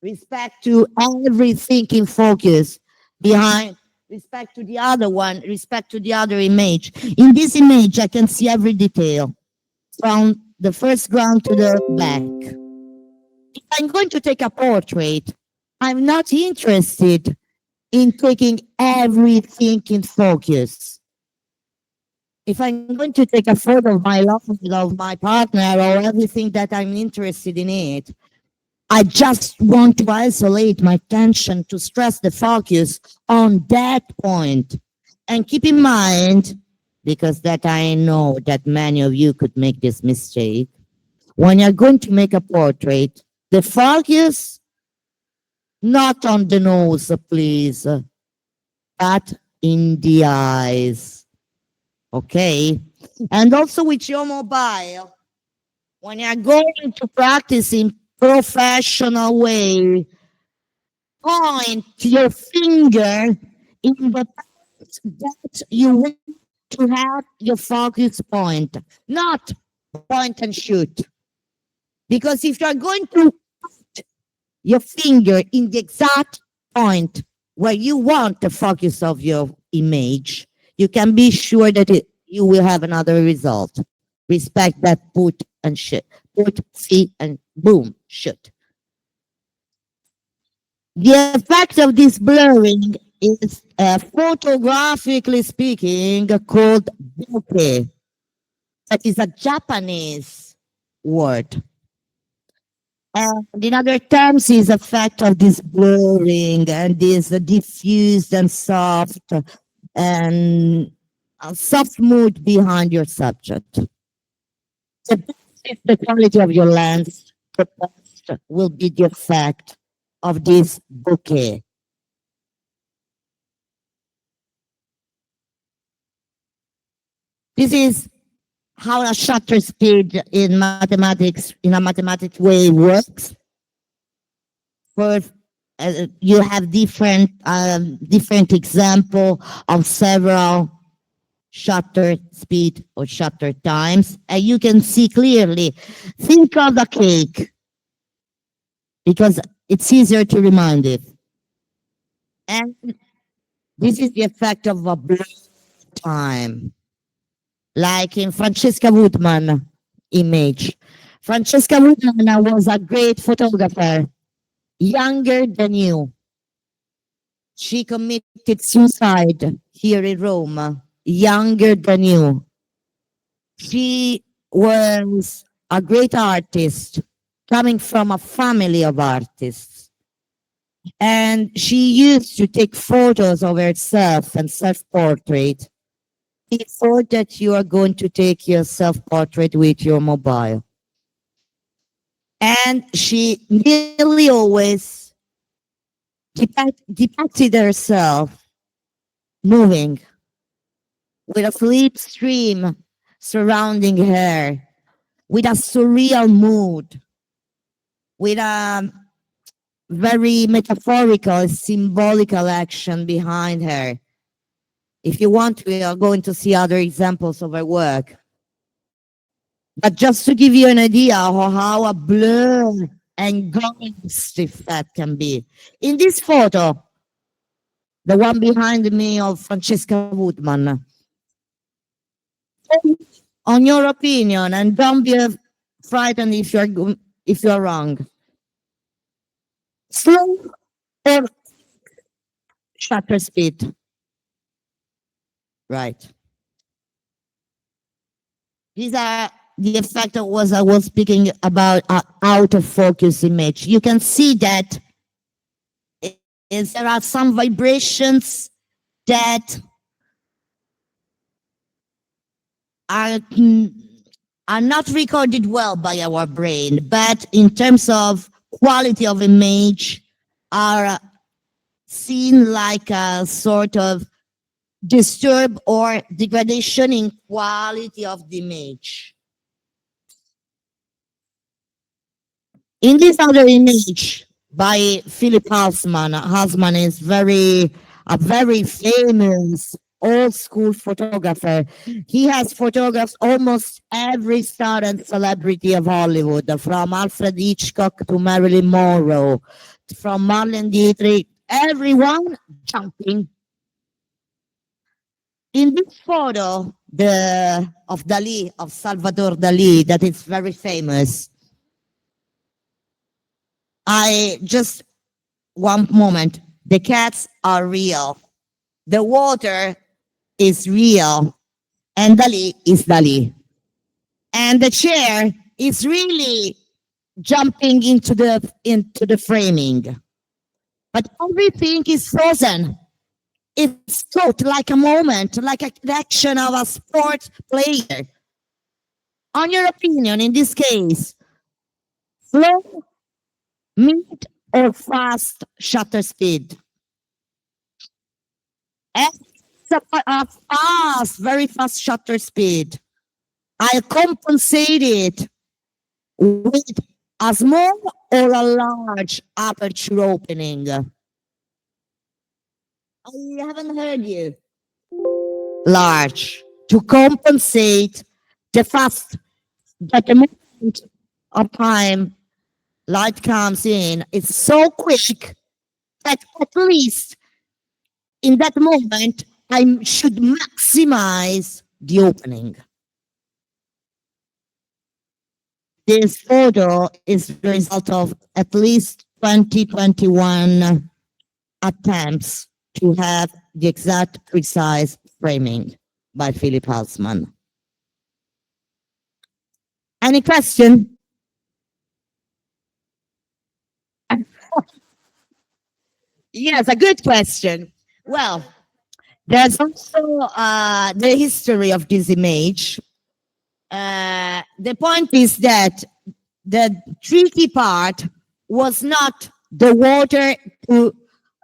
Respect to everything in focus behind, respect to the other one, respect to the other image. In this image, I can see every detail from the first ground to the back. If I'm going to take a portrait, I'm not interested in taking everything in focus. If I'm going to take a photo of my love, of my partner, or everything that I'm interested in it, I just want to isolate my attention to stress the focus on that point. And keep in mind, because that I know that many of you could make this mistake, when you're going to make a portrait, the focus not on the nose, please, but in the eyes. Okay? And also with your mobile, when you're going to practice in professional way, point your finger in the place that you want to have your focus point, not point and shoot. Because if you're going to put your finger in the exact point where you want the focus of your image, you can be sure that you will have another result. Respect that put and shoot. Put, see, and boom, shoot. The effect of this blurring is photographically speaking called bokeh. That is a Japanese word. And in other terms, is effect of this blurring and this diffused and soft mood behind your subject. The best is the quality of your lens, the best will be the effect of this bouquet. This is how a shutter speed in mathematics, in a mathematic way, works. First, you have different example of several shutter speed or shutter times, and you can see clearly. Think of a cake, because it's easier to remind it. And this is the effect of a blur time, like in Francesca Woodman image. Francesca Woodman was a great photographer, younger than you. She committed suicide here in Rome, younger than you. She was a great artist, coming from a family of artists. And she used to take photos of herself and self-portrait before that you are going to take your self-portrait with your mobile. And she nearly always depicted herself moving with a sleep stream surrounding her, with a surreal mood, with a very metaphorical, symbolical action behind her. If you want, we are going to see other examples of her work. But just to give you an idea of how a blur and ghost effect can be. In this photo, the one behind me of Francesca Woodman, on your opinion, and don't be frightened if you're wrong. Slow or shutter speed? Right. These are the effect I was speaking about, out of focus image. You can see that there are some vibrations that are not recorded well by our brain, but in terms of quality of image are seen like a sort of disturb or degradation in quality of the image. In this other image by Philip Halsman, Halsman is a very famous old school photographer. He has photographed almost every star and celebrity of Hollywood, from Alfred Hitchcock to Marilyn Monroe, from Marlene Dietrich, everyone jumping. In this photo, of Dali, of Salvador Dali, that is very famous, one moment, the cats are real, the water is real, and Dali is Dali. And the chair is really jumping into the framing, but everything is frozen. It's caught like a moment, like a action of a sport player. On your opinion, in this case, slow, mid, or fast shutter speed? It's a fast, very fast shutter speed. I compensated with a small or a large aperture opening. I haven't heard you. Large, to compensate the fast, that the moment of time light comes in, it's so quick that at least in that moment I should maximize the opening. This photo is the result of at least 2021 attempts to have the exact precise framing by Philip Halsman. Any question? Yes, a good question. Well, there's also the history of this image. The point is that the tricky part was not the water to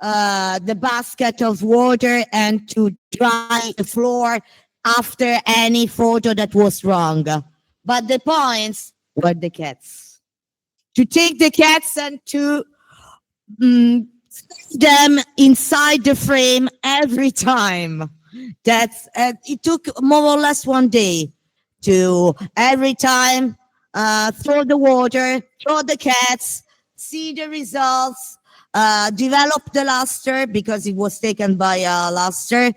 the basket of water and to dry the floor after any photo that was wrong. But the points were the cats. To take the cats and to them inside the frame every time. That's it took more or less 1 day to every time throw the water, throw the cats, see the results, develop the luster because it was taken by a luster,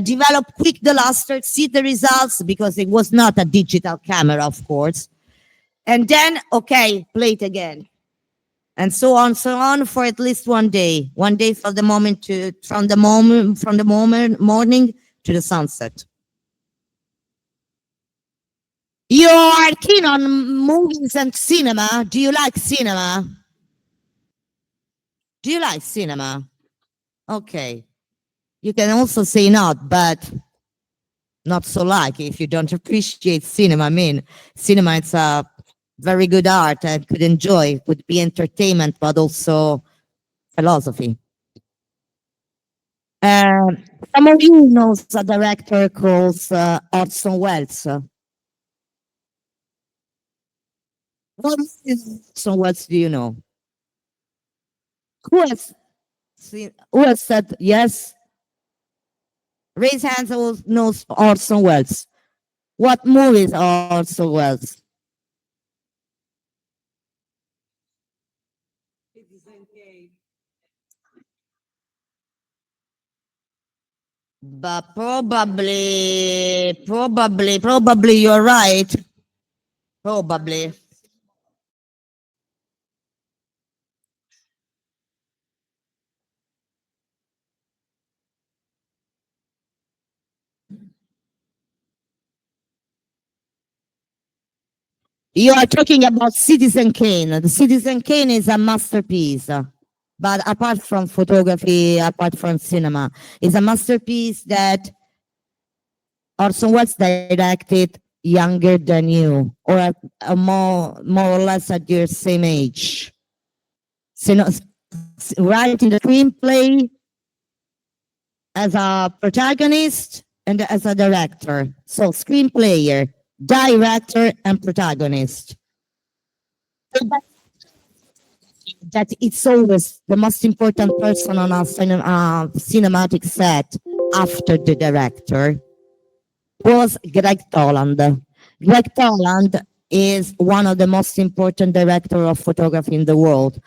develop quick the luster, see the results because it was not a digital camera, of course. And then, okay, play it again. And so on for at least 1 day. 1 day from the moment morning to the sunset. You are keen on movies and cinema. Do you like cinema? Do you like cinema? Okay. You can also say not, but not so like if you don't appreciate cinema. I mean, cinema, it's a very good art and could enjoy, would be entertainment, but also philosophy. Some of you knows a director called Orson Welles. What is Orson Welles? Do you know? Who has said yes? Raise hands who knows Orson Welles. What movies are Orson Welles? But probably you're right. Probably. You are talking about Citizen Kane. The Citizen Kane is a masterpiece. But apart from photography, apart from cinema, it's a masterpiece that Orson Welles directed younger than you, or more or less at your same age. So, writing the screenplay as a protagonist and as a director. So screenplayer, director, and protagonist. That it's always the most important person on a cinematic set after the director was Greg Toland. Greg Toland is one of the most important directors of photography in the world.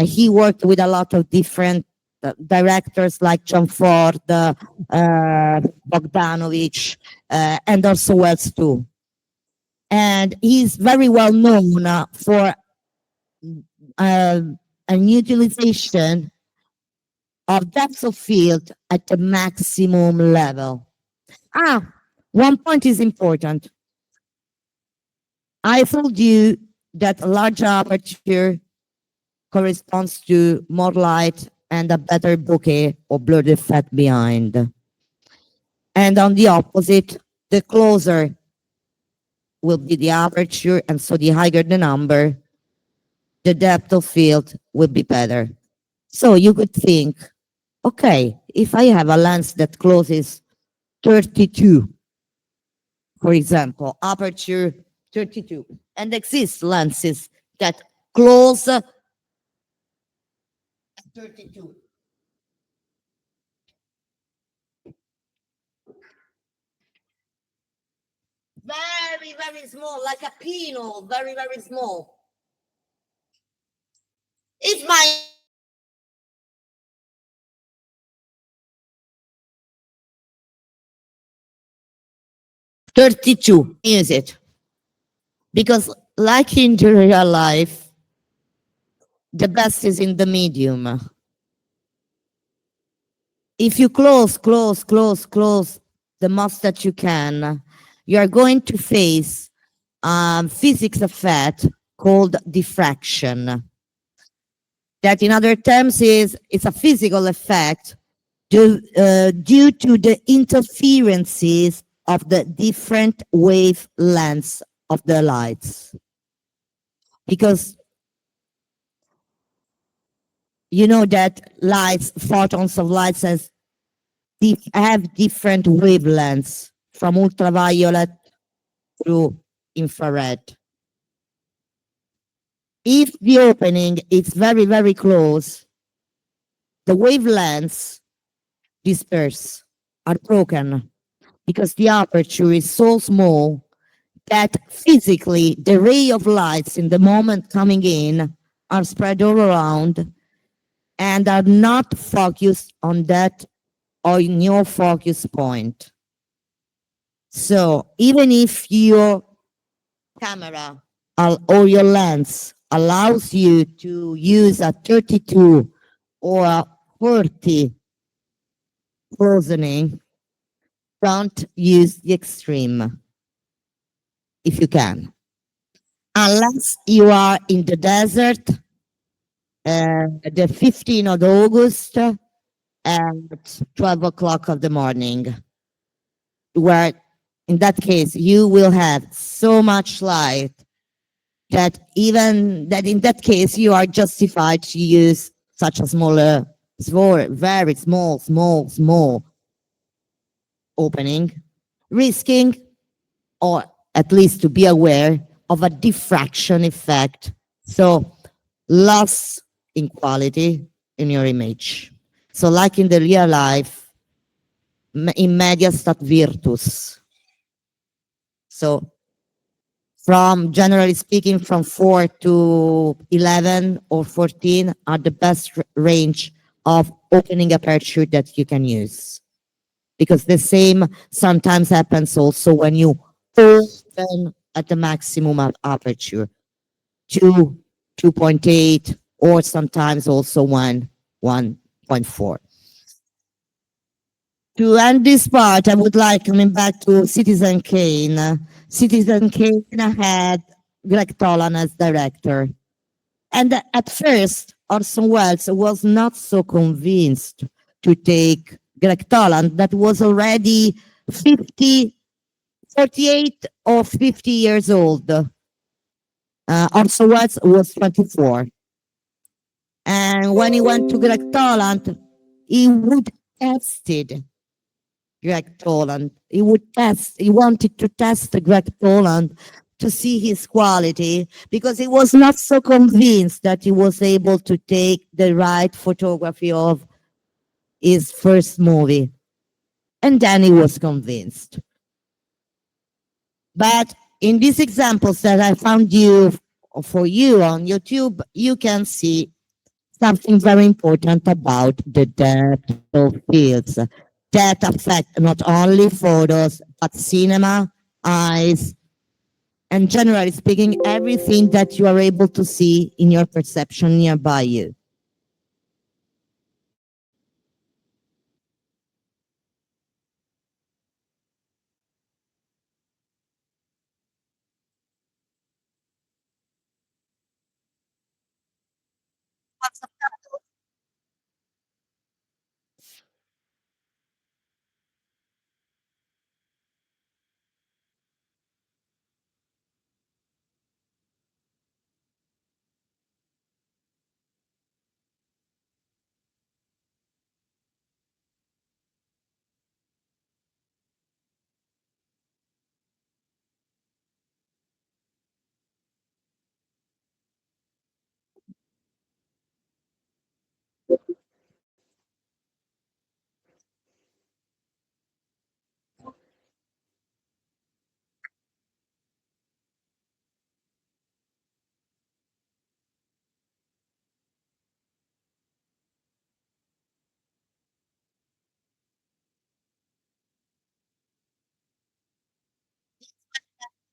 He worked with a lot of different directors like John Ford, Bogdanovich, and also Welles too. And he's very well known for an utilization of depth of field at the maximum level. One point is important. I told you that a larger aperture corresponds to more light and a better bokeh or blurred effect behind. And on the opposite, the closer will be the aperture, and so the higher the number, the depth of field will be better. So you could think, okay, if I have a lens that closes 32, for example, aperture 32, and exist lenses that close at 32. Very, very small, like a pinhole, very, very small. If my 32, use it. Because like in real life, the best is in the medium. If you close the most that you can, you are going to face physics effect called diffraction. That in other terms is it's a physical effect due to the interferences of the different wavelengths of the lights. Because you know that lights, photons of lights have different wavelengths from ultraviolet to infrared. If the opening is very, very close, the wavelengths disperse, are broken, because the aperture is so small that physically the ray of lights in the moment coming in are spread all around and are not focused on that or in your focus point. So even if your camera or your lens allows you to use a 32 or a 40 closening, don't use the extreme if you can. Unless you are in the desert, the 15th of August at 12 o'clock of the morning, where in that case you will have so much light that even that in that case you are justified to use such a smaller, very small opening, risking or at least to be aware of a diffraction effect. So loss in quality in your image. So like in the real life, in media stat virtus. So from generally speaking, from 4 to 11 or 14 are the best range of opening aperture that you can use. Because the same sometimes happens also when you open at the maximum aperture, 2, 2.8, or sometimes also 1.4. To end this part, I would like coming back to Citizen Kane. Citizen Kane had Greg Tolan as director. And at first, Orson Welles was not so convinced to take Greg Tolan, that was already 50, 48 or 50 years old. Orson Welles was 24. And when he went to Greg Toland, he would tested Greg Toland. He wanted to test Greg Toland to see his quality because he was not so convinced that he was able to take the right photography of his first movie. And then he was convinced. But in these examples that I found for you on YouTube, you can see something very important about the depth of fields that affect not only photos, but cinema, eyes, and generally speaking, everything that you are able to see in your perception nearby you.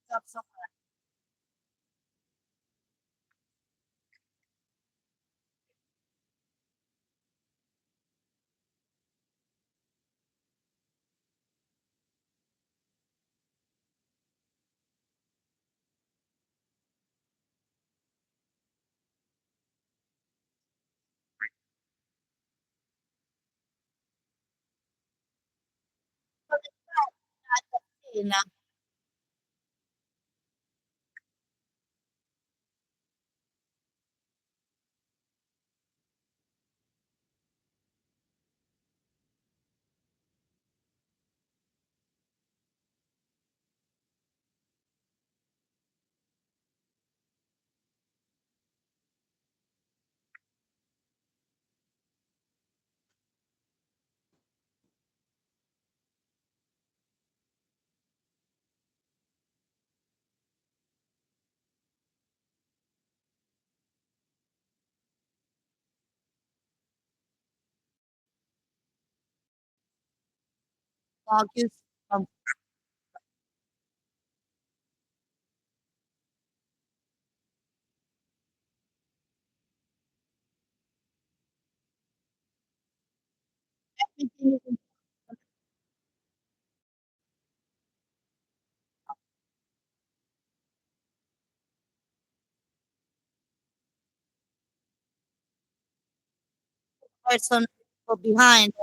Focus on everything is person go behind.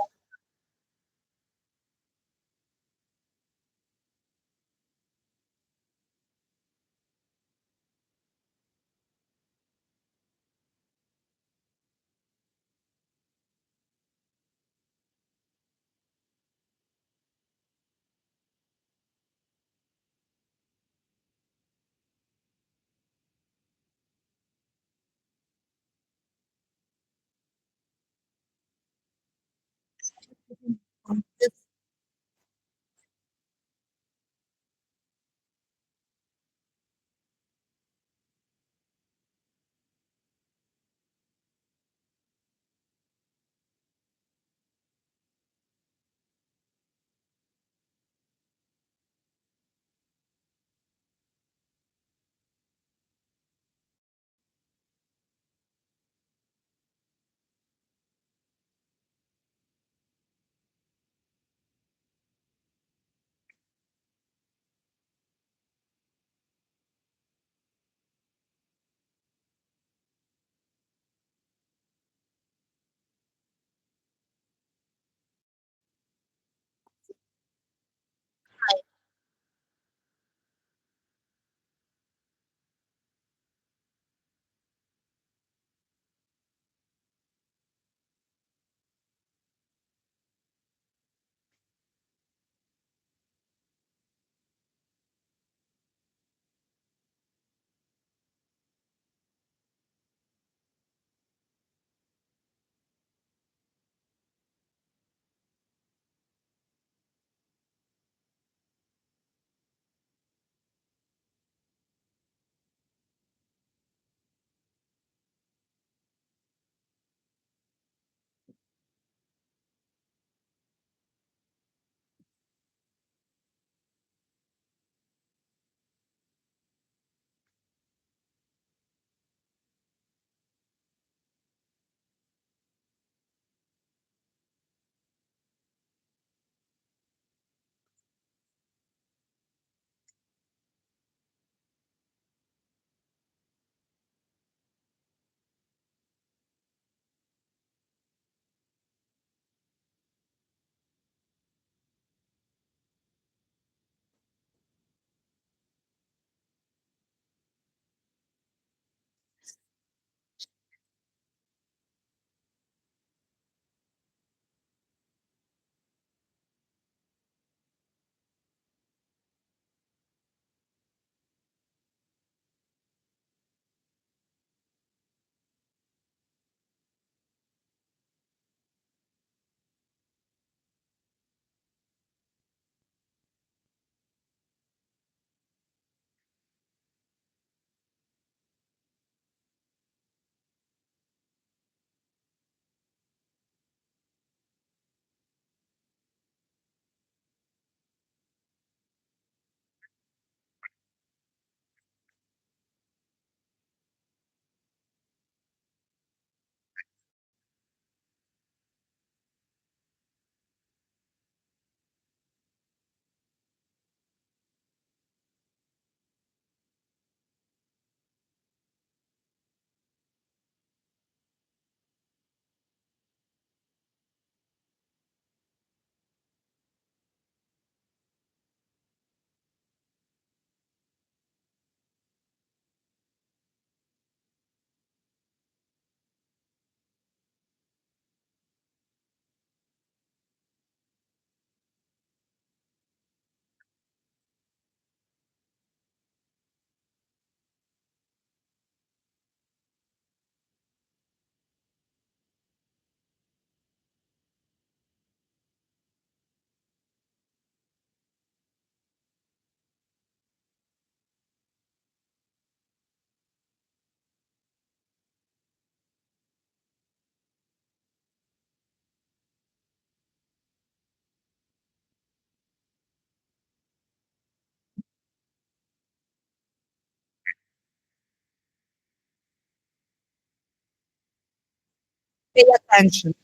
Pay attention.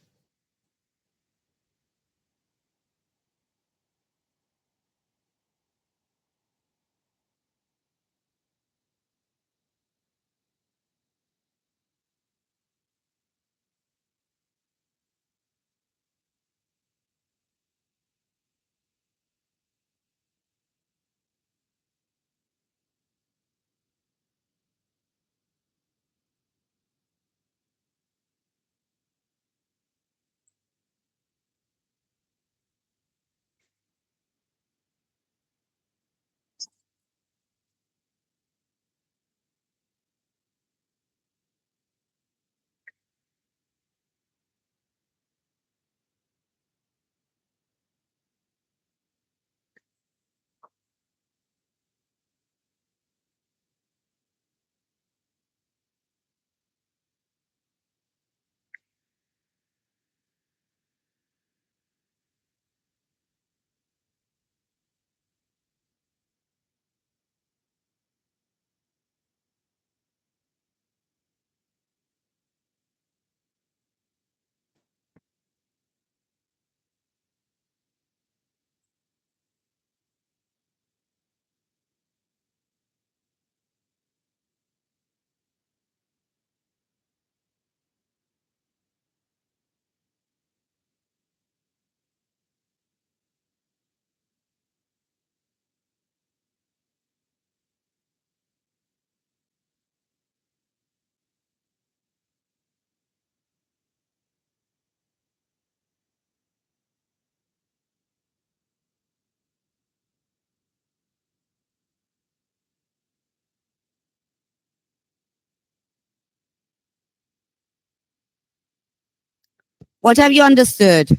What have you understood?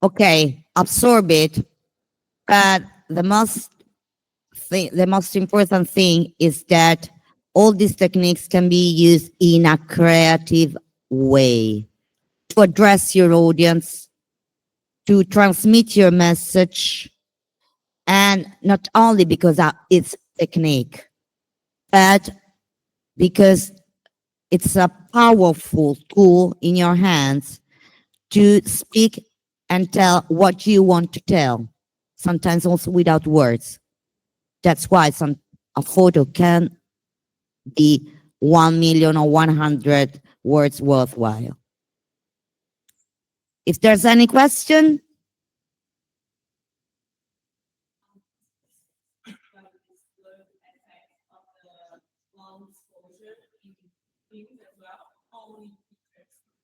Okay, absorb it. But the most important thing is that all these techniques can be used in a creative way to address your audience, to transmit your message, and not only because it's technique, but because it's a powerful tool in your hands to speak and tell what you want to tell, sometimes also without words. That's why a photo can be 1 million or 100 words worthwhile. If there's any question,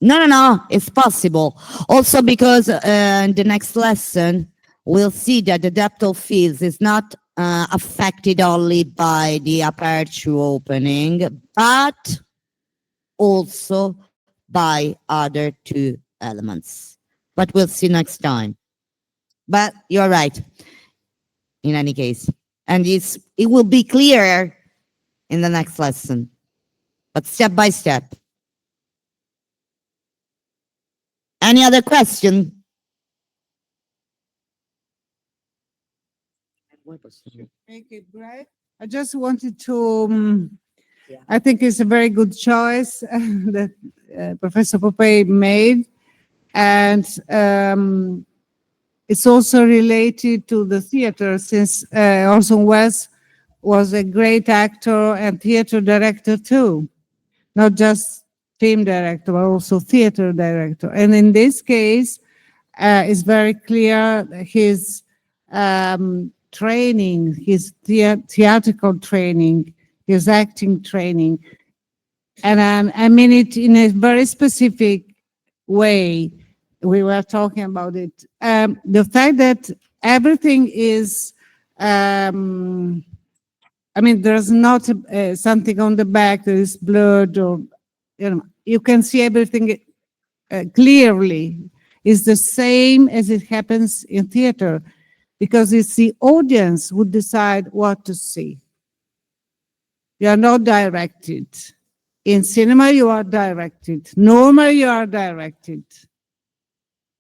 no, it's possible. Also because in the next lesson, we'll see that the depth of fields is not affected only by the aperture opening, but also by other two elements. But we'll see next time. But you're right, in any case. And it will be clearer in the next lesson, but step by step. Any other question? Make it right. I just wanted to, I think it's a very good choice that Professor Popey made. And it's also related to the theater, since Orson Welles was a great actor and theater director too, not just film director, but also theater director. And in this case, it's very clear his training, his theatrical training, his acting training. And I mean it in a very specific way. We were talking about it. The fact that everything is, I mean, there's not something on the back that is blurred, or, you can see everything clearly. Is the same as it happens in theater, because it's the audience who decide what to see. You are not directed. In cinema, you are directed. Normally, you are directed.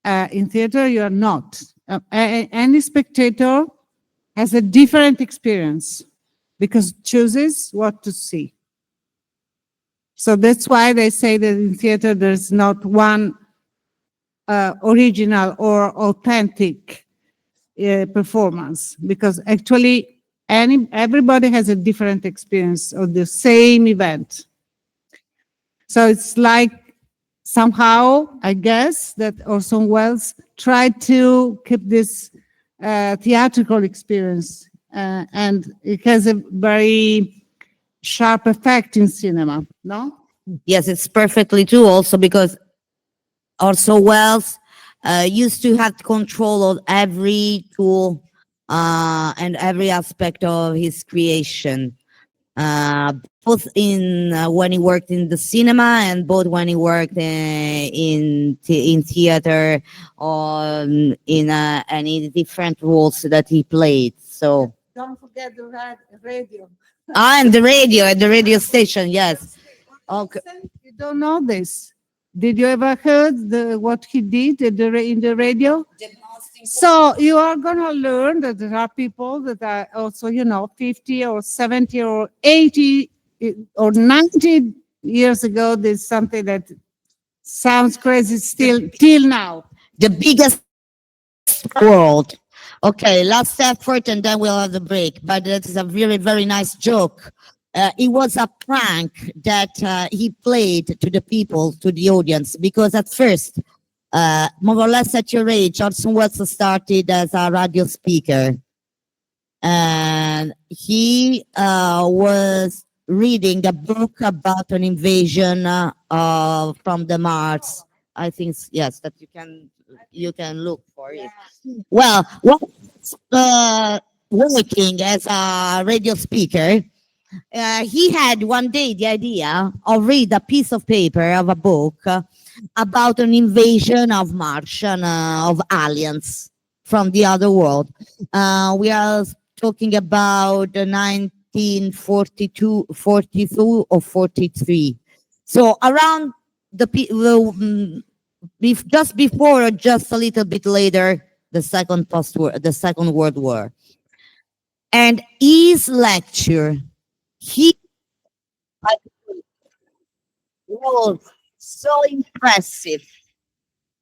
In theater, you are not. Any spectator has a different experience because chooses what to see. So that's why they say that in theater there's not one original or authentic performance, because actually everybody has a different experience of the same event. So it's like somehow, I guess, that Orson Welles tried to keep this theatrical experience, and it has a very sharp effect in cinema, no? Yes, it's perfectly true. Also, because also Wells used to have control of every tool and every aspect of his creation. Both in when he worked in the cinema and both when he worked in theater or in any different roles that he played. So Don't forget the radio. and the radio at the radio station, yes. Okay. You don't know this. Did you ever heard what he did in the radio? So you are gonna learn that there are people that are also, 50 or 70 or 80 or 90 years ago, there's something that sounds crazy still till now. The biggest world. Okay, last effort and then we'll have the break. But that is a very, very nice joke. It was a prank that he played to the people, to the audience, because at first, more or less at your age, Orson Welles started as a radio speaker. And he was reading a book about an invasion from the Mars. I think, yes, that you can look for it. Well, working as a radio speaker, he had one day the idea of read a piece of paper of a book about an invasion of Martian of aliens from the other world. We are talking about 1942, 42, or 43. So around just before or just a little bit later, the Second World War. And his lecture, he was so impressive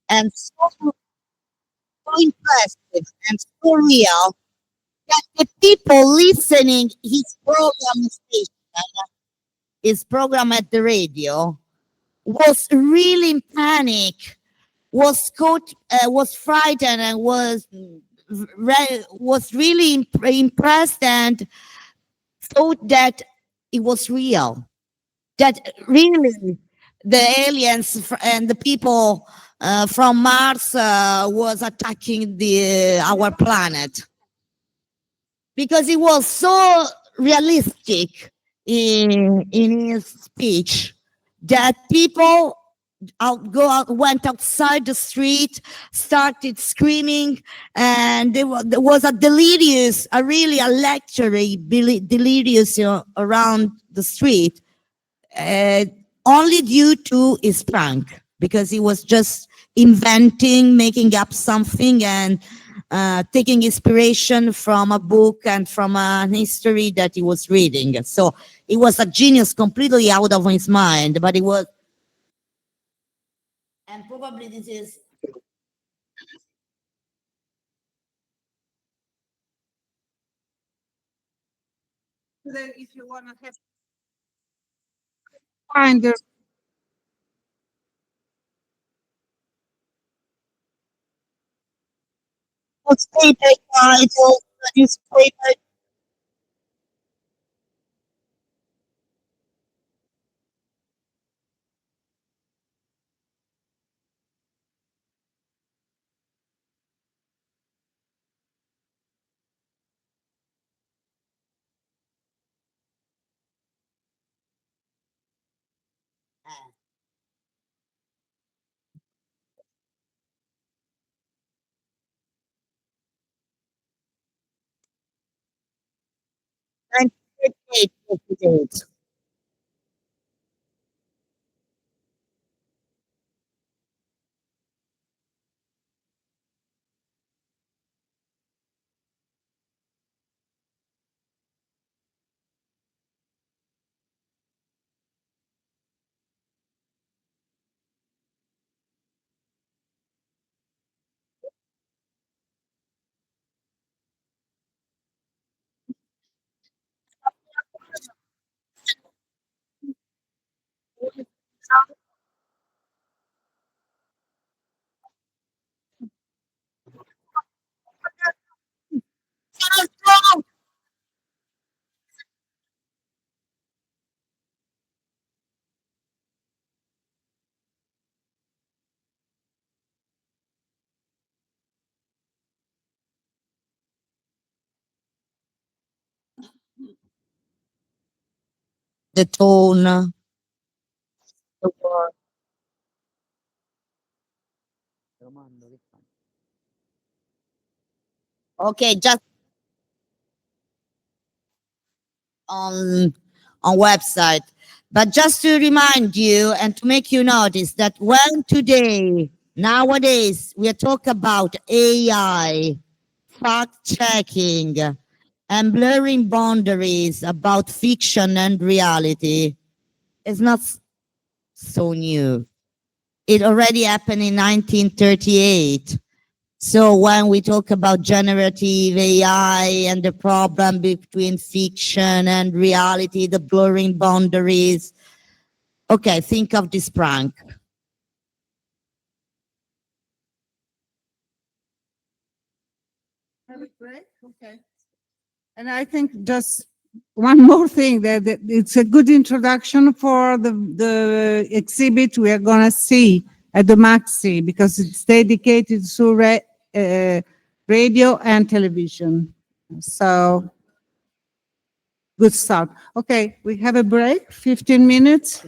and so impressive and so real that the people listening his program at the radio, was really in panic, was frightened, and was really impressed and thought that it was real. That really the aliens and the people from Mars was attacking our planet, because it was so realistic in his speech that people went outside the street, started screaming, and there was really a lecture, delirious around the street, uh, only due to his prank, because he was just making up something, and taking inspiration from a book and from an history that he was reading. So it was a genius completely out of his mind, but it was, and probably this is Then if you want to have find the newspaper title, newspaper. And The tone, the word. Okay, just on website. But just to remind you and to make you notice that when today, nowadays, we talk about AI, fact checking, and blurring boundaries about fiction and reality, it's not so new. It already happened in 1938. So when we talk about generative AI and the problem between fiction and reality, the blurring boundaries, okay, think of this prank. Have a break? Okay. And I think just one more thing that it's a good introduction for the exhibit we are gonna see at the Maxi because it's dedicated to radio and television. So good start. Okay, we have a break, 15 minutes.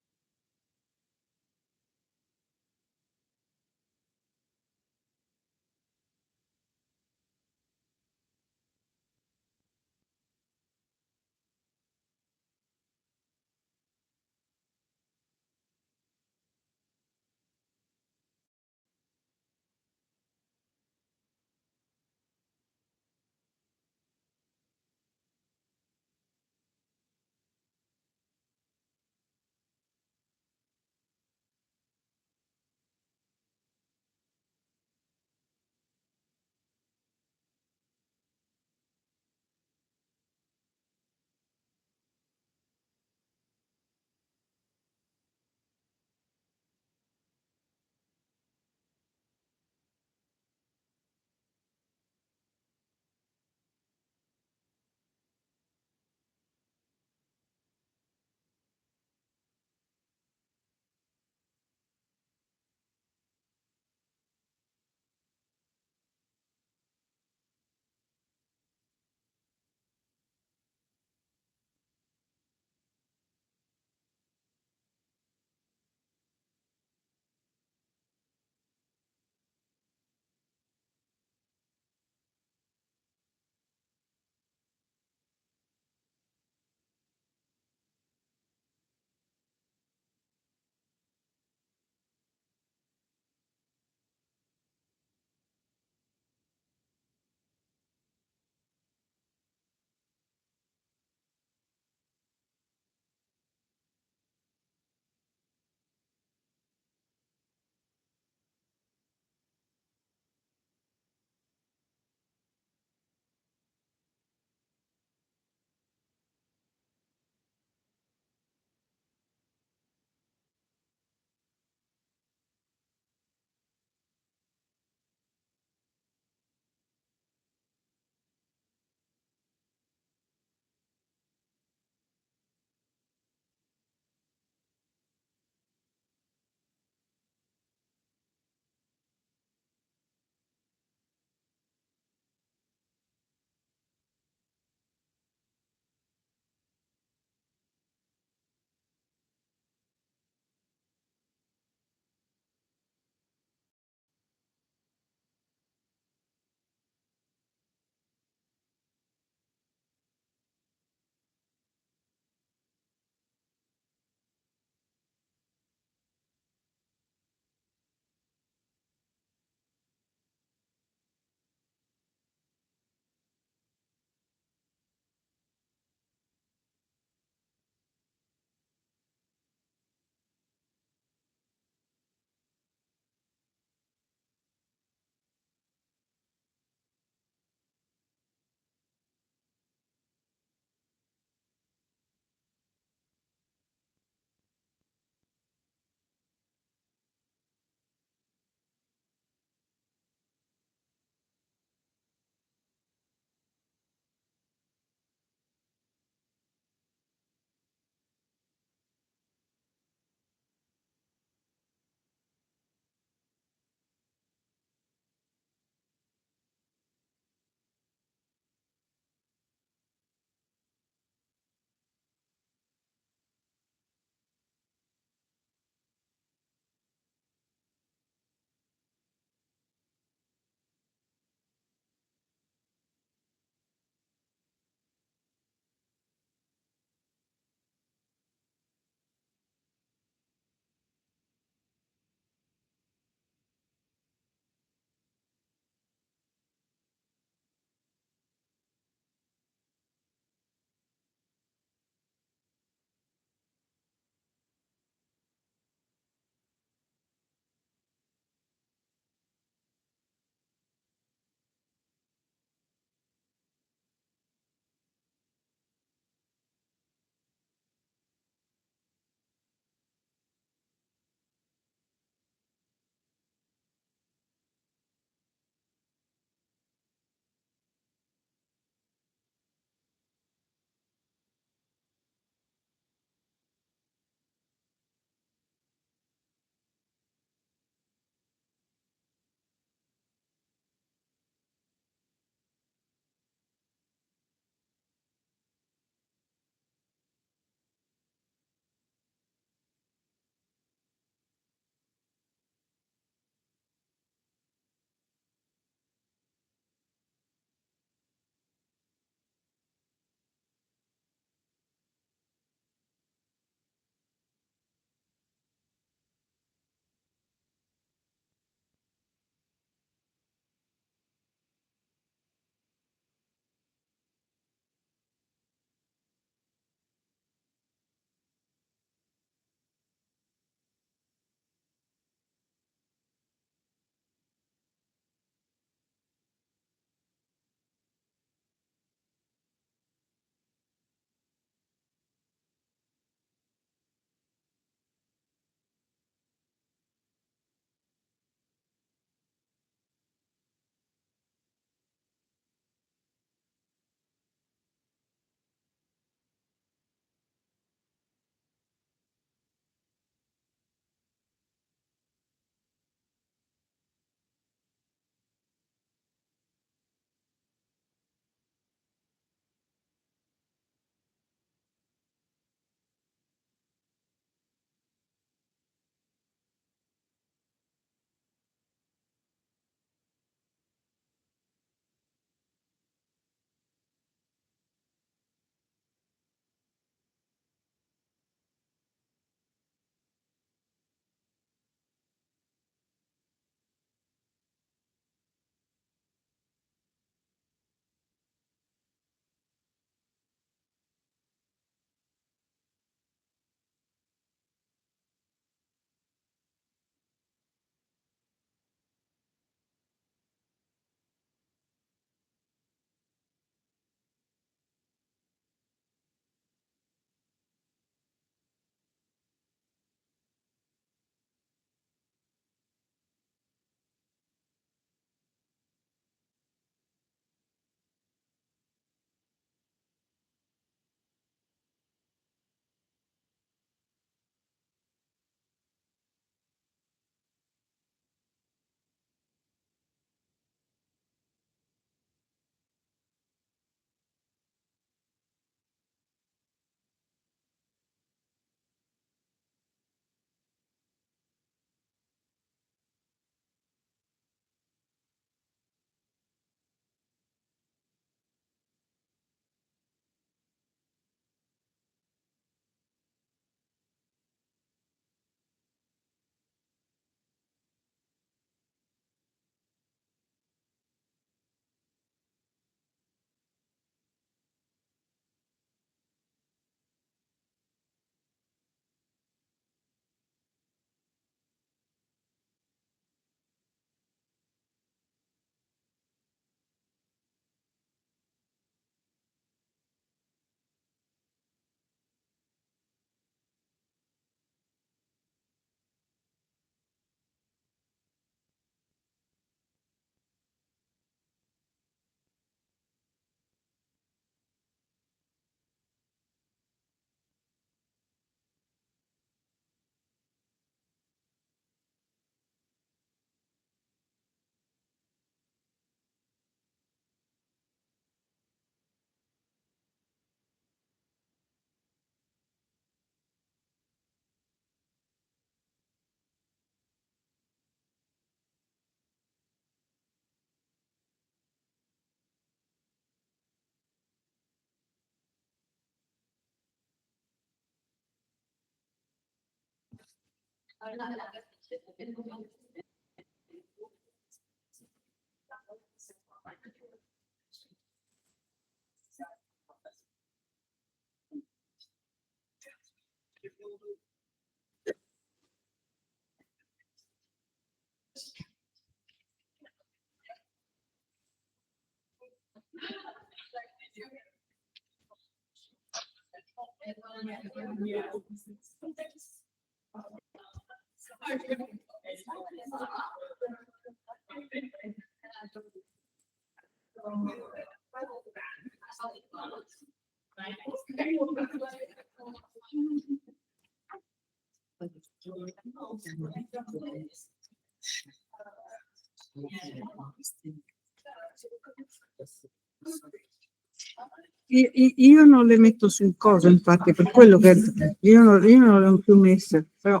Io non le metto sul coso, infatti, per quello che io non le ho più messe, però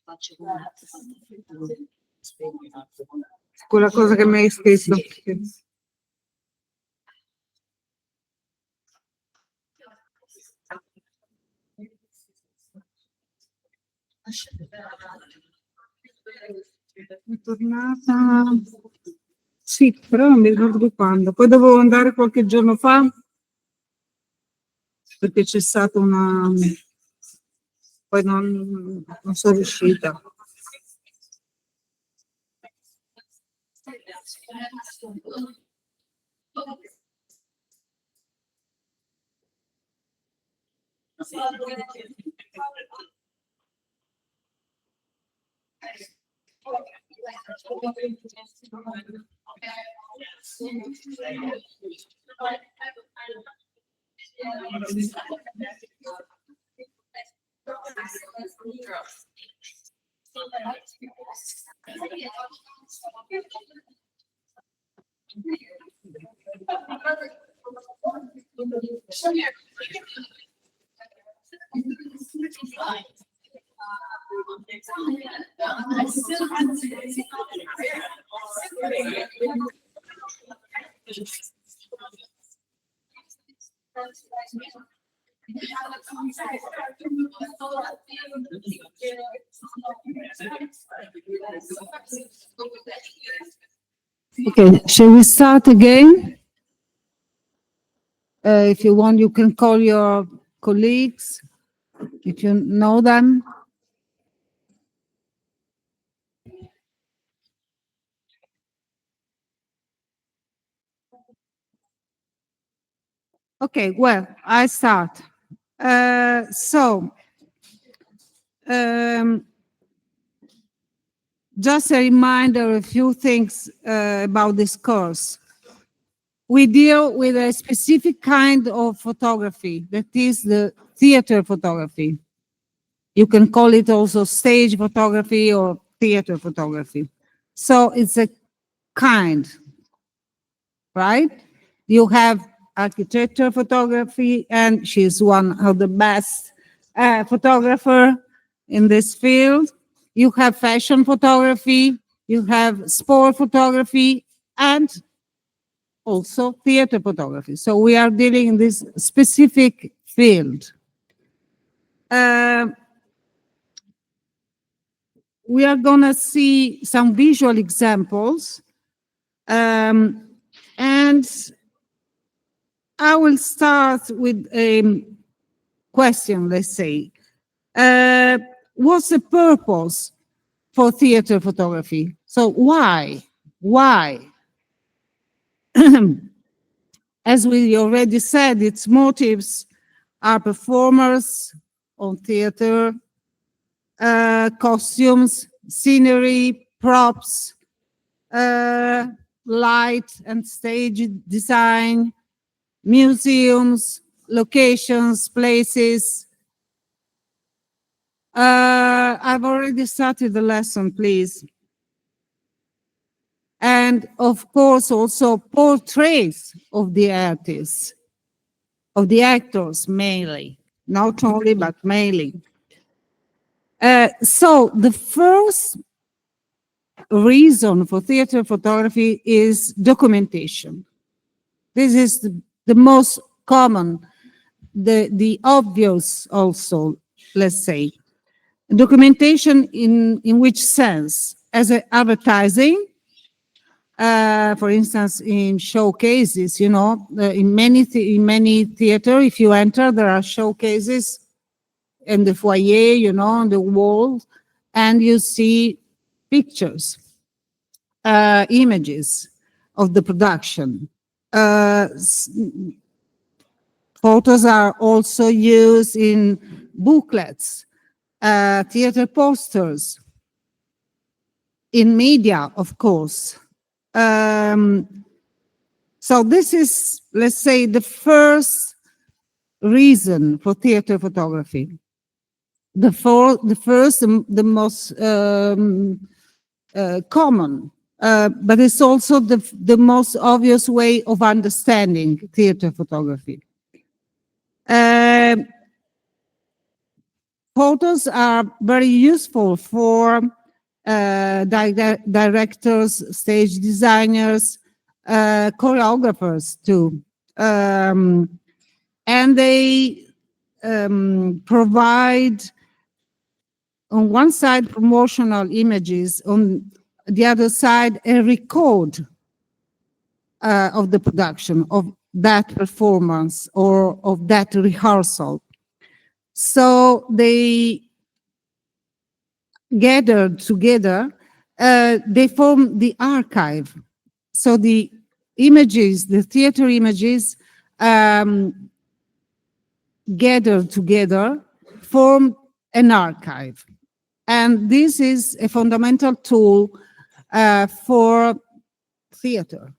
Faccio come quella cosa che mi hai scritto. È tornata. Sì, però non mi ricordo più quando. Poi dovevo andare qualche giorno fa perché c'è stata una. Poi non sono riuscita. Okay, shall we start again? If you want, you can call your colleagues, if you know them. Okay, well, I start. Just a reminder, a few things about this course. We deal with a specific kind of photography, that is the theater photography. You can call it also stage photography or theater photography. So it's a kind, right? You have architecture photography, and she's one of the best photographer in this field. You have fashion photography, you have sport photography, and also theater photography. So we are dealing in this specific field. We are gonna see some visual examples, and I will start with a question, let's say. What's the purpose for theater photography? So why? As we already said, its motives are performers on theater, costumes, scenery, props, light and stage design, museums, locations, places. I've already started the lesson, please. And of course, also portraits of the artists, of the actors mainly, not only, but mainly. So the first reason for theater photography is documentation. This is the most common, the obvious also, let's say. Documentation in which sense? As a advertising, for instance, in showcases, in many theater, if you enter, there are showcases in the foyer, on the walls, and you see pictures, images of the production. Photos are also used in booklets, theater posters, in media, of course. So this is, let's say, the first reason for theater photography. The most common, but it's also the most obvious way of understanding theater photography. Photos are very useful for directors, stage designers, choreographers too. And they provide, on one side, promotional images, on the other side, a record of the production, of that performance or of that rehearsal. So they gathered together, they form the archive. So the images, the theater images, gathered together, form an archive. And this is a fundamental tool for theater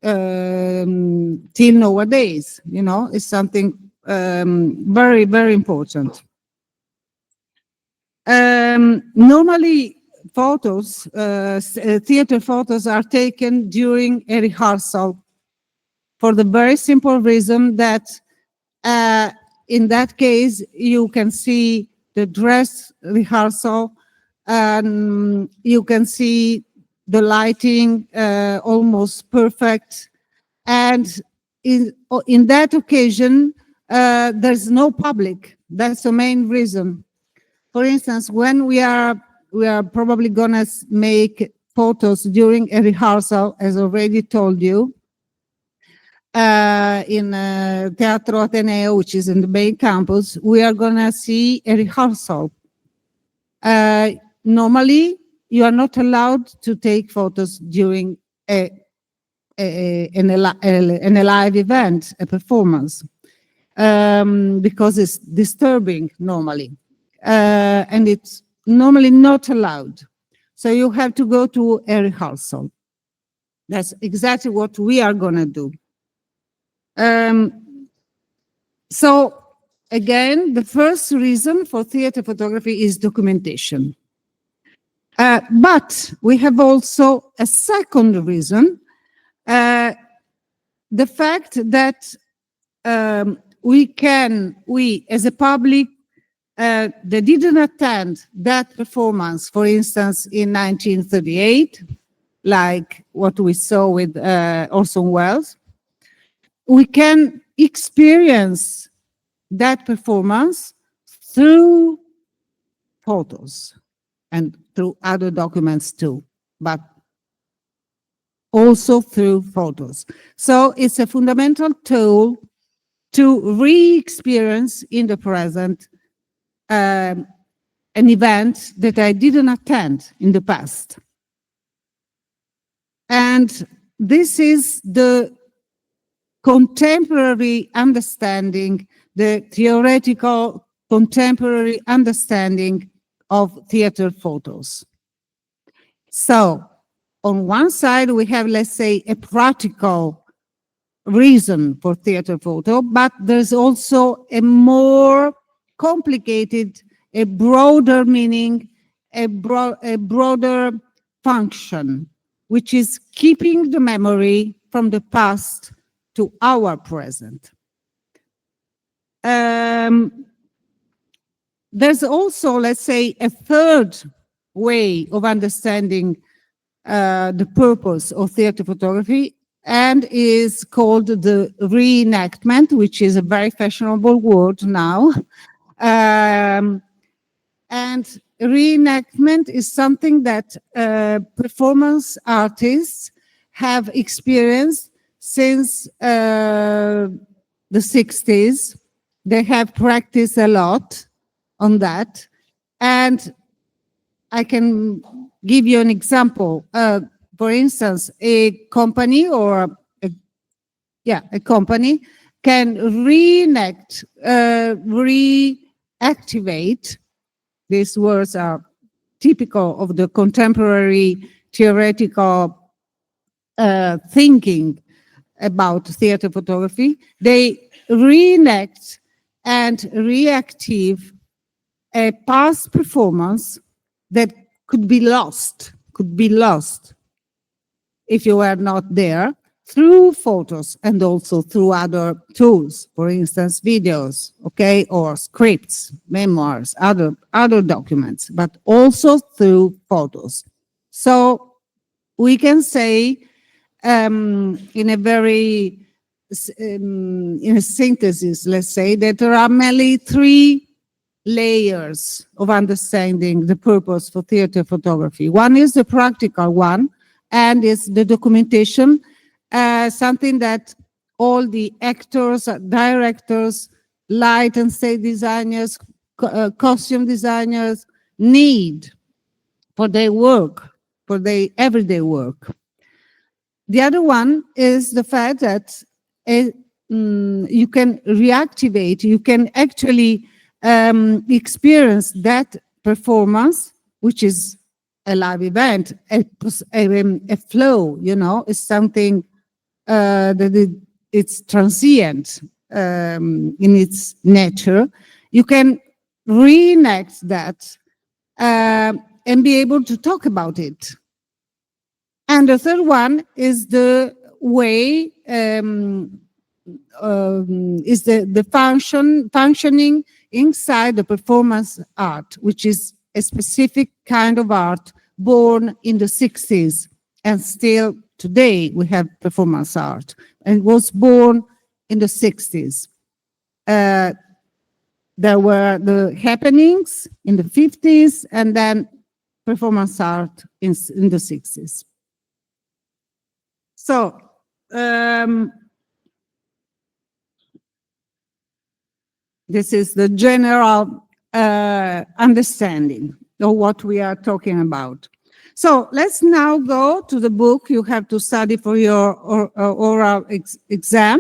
till nowadays. It's something very, very important. Normally, photos, theater photos are taken during a rehearsal for the very simple reason that in that case, you can see the dress rehearsal, and you can see the lighting almost perfect. And in that occasion, there's no public. That's the main reason. For instance, when we are probably gonna make photos during a rehearsal, as already told you, in Teatro Ateneo, which is in the main campus, we are gonna see a rehearsal. Normally, you are not allowed to take photos during in a live event, a performance, because it's disturbing normally. And it's normally not allowed. So you have to go to a rehearsal. That's exactly what we are going to do. So again, the first reason for theater photography is documentation. But we have also a second reason, the fact that we as a public, they didn't attend that performance, for instance, in 1938, like what we saw with Orson Welles. We can experience that performance through photos and through other documents too, but also through photos. So it's a fundamental tool to re-experience in the present an event that I didn't attend in the past. And this is the contemporary understanding, the theoretical contemporary understanding of theater photos. So on one side, we have, let's say, a practical reason for theater photo, but there's also a more complicated, a broader meaning, a broader function, which is keeping the memory from the past to our present. There's also, let's say, a third way of understanding the purpose of theater photography, and is called the reenactment, which is a very fashionable word now. And reenactment is something that performance artists have experienced since the 60s. They have practiced a lot on that. And I can give you an example. For instance, a company or a company can reenact, reactivate. These words are typical of the contemporary theoretical thinking about theater photography. They reenact and reactive a past performance that could be lost if you were not there, through photos and also through other tools, for instance, videos, okay, or scripts, memoirs, other documents, but also through photos. So we can say in a synthesis, let's say, that there are mainly three layers of understanding the purpose for theater photography. One is the practical one, and is the documentation, something that all the actors, directors, light and stage designers, costume designers need for their work, for their everyday work. The other one is the fact that you can reactivate, you can actually experience that performance, which is a live event, a flow, you know, is something that it's transient in its nature. You can reenact that and be able to talk about it. And the third one is the way, is the functioning inside the performance art, which is a specific kind of art born in the 60s. And still today we have performance art. And it was born in the 60s. There were the happenings in the 50s and then performance art in the 60s. So, this is the general understanding of what we are talking about. So let's now go to the book you have to study for your oral exam.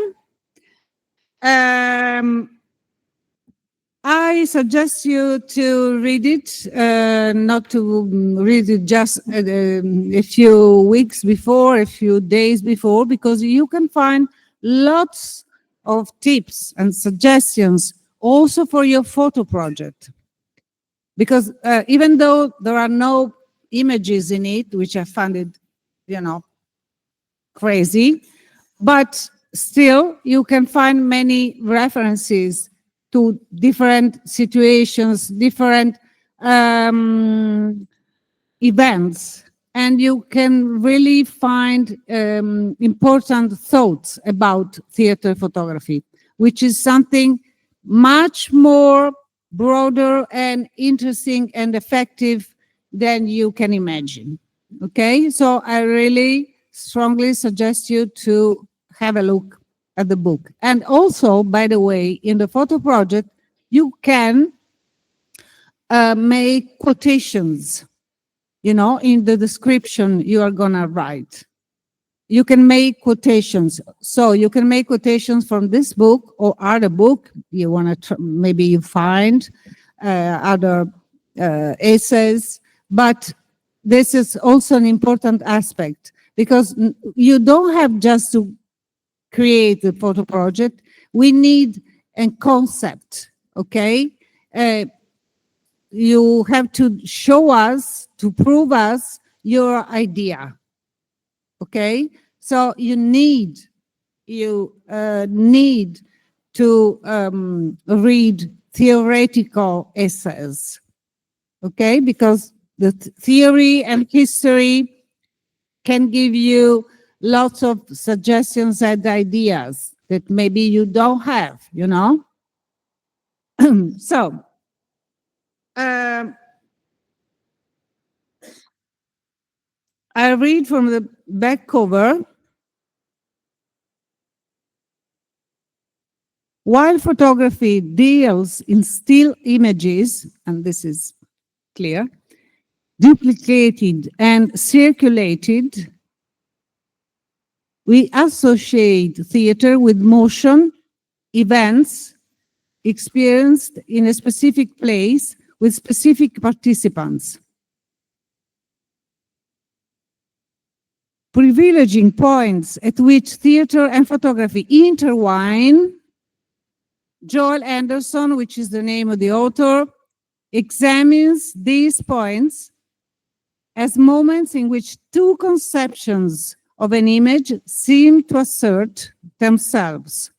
I suggest you to read it, not to read it just a few weeks before, a few days before, because you can find lots of tips and suggestions also for your photo project. Because even though there are no images in it, which I found it, you know, crazy, but still you can find many references to different situations, different events, and you can really find important thoughts about theater photography, which is something much more broader and interesting and effective than you can imagine. Okay, so I really strongly suggest you to have a look at the book. And also, by the way, in the photo project, you can make quotations, you know, in the description you are gonna write. You can make quotations. So you can make quotations from this book or other book. You wanna, maybe you find other essays, but this is also an important aspect because you don't have just to create a photo project. We need a concept, okay? You have to show us, to prove us your idea, okay? So you need to read theoretical essays, okay? Because the theory and history can give you lots of suggestions and ideas that maybe you don't have, you know? So, I read from the back cover. While photography deals in still images, and this is clear, duplicated and circulated, we associate theater with motion, events experienced in a specific place with specific participants. Privileging points at which theater and photography intertwine, Joel Anderson, which is the name of the author, examines these points as moments in which two conceptions of an image seem to assert themselves.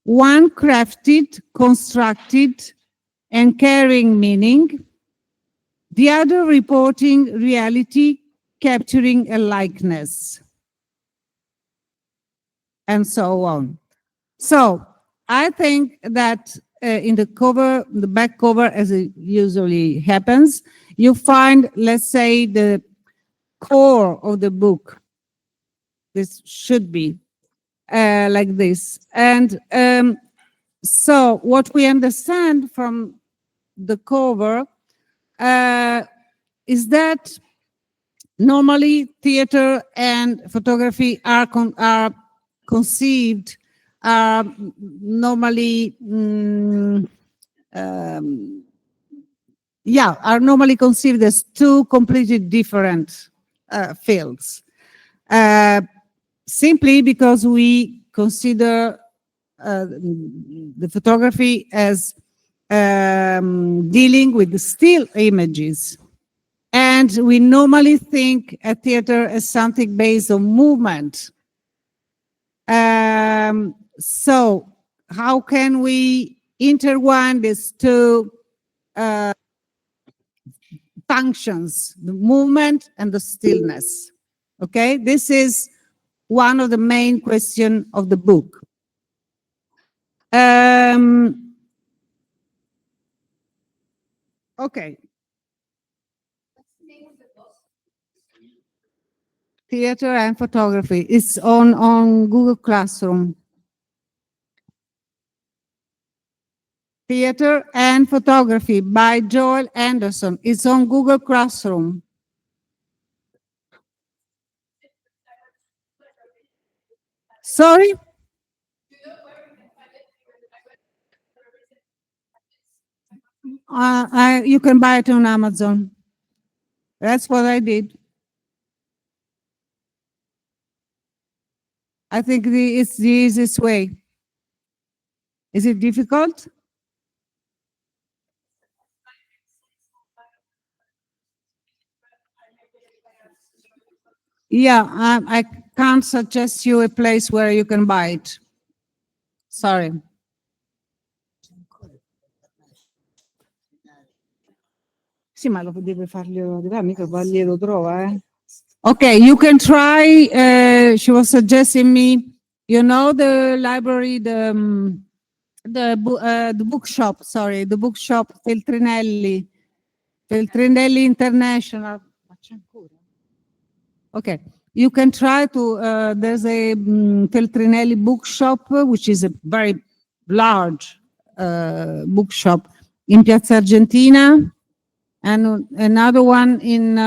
One crafted, constructed, and carrying meaning, the other reporting reality, capturing a likeness, and so on. So I think that in the cover, the back cover, as it usually happens, you find, let's say, the core of the book. This should be like this. And so what we understand from the cover is that normally theater and photography are conceived, normally are normally conceived as two completely different fields, simply because we consider the photography as dealing with the still images. And we normally think a theater as something based on movement. So how can we intertwine these two functions, the movement and the stillness? Okay, this is one of the main questions of the book. Okay. Theater and photography. It's on Google Classroom. Theater and Photography by Joel Anderson. It's on Google Classroom. Sorry? You can buy it on Amazon. That's what I did. I think it's the easiest way. Is it difficult? Yeah, I can't suggest you a place where you can buy it. Sorry. Sì, ma lo deve farglielo arrivare, mica glielo trova, eh. Okay, you can try. She was suggesting me, you know, the library, the bookshop. Sorry, the bookshop Feltrinelli International. Okay, you can try to. There's a Feltrinelli bookshop, which is a very large bookshop in Piazza Argentina, and another one in.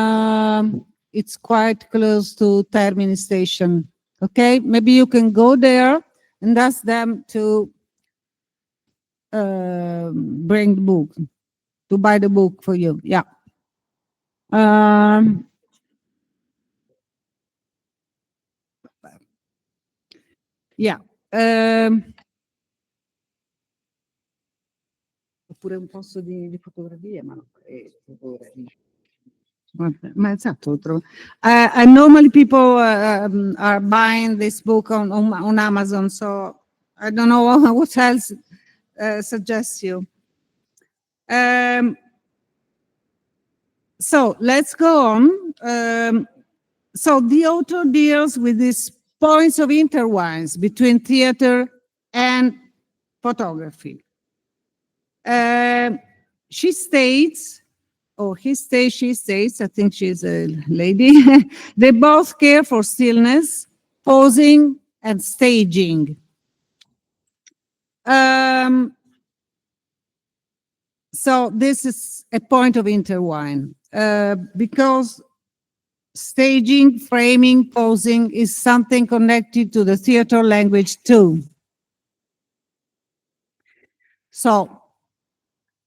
It's quite close to Termini Station. Okay, maybe you can go there and ask them to bring the book, to buy the book for you. Yeah. Yeah. Oppure un posto di fotografie, ma no. Ma esatto, normally people are buying this book on Amazon, so I don't know what else suggests you. So let's go on. So the author deals with these points of intertwines between theater and photography. She states or he stays, she stays, I think she's a lady. They both care for stillness, posing, and staging. So this is a point of intertwine, because staging, framing, posing is something connected to the theater language too. So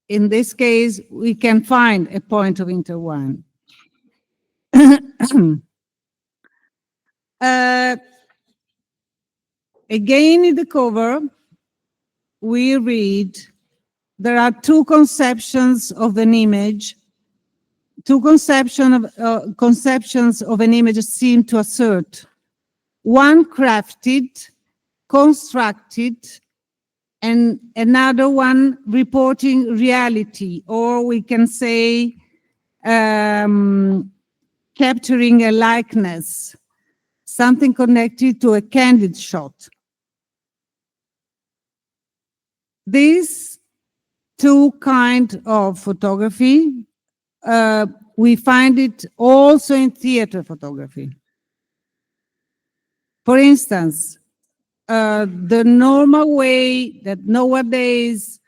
in this case, we can find a point of intertwine. Again, in the cover, we read, there are two conceptions of an image. Two conceptions of an image seem to assert. One crafted, constructed, and another one reporting reality, or we can say capturing a likeness, something connected to a candid shot. These two kinds of photography, we find it also in theater photography. For instance, the normal way that nowadays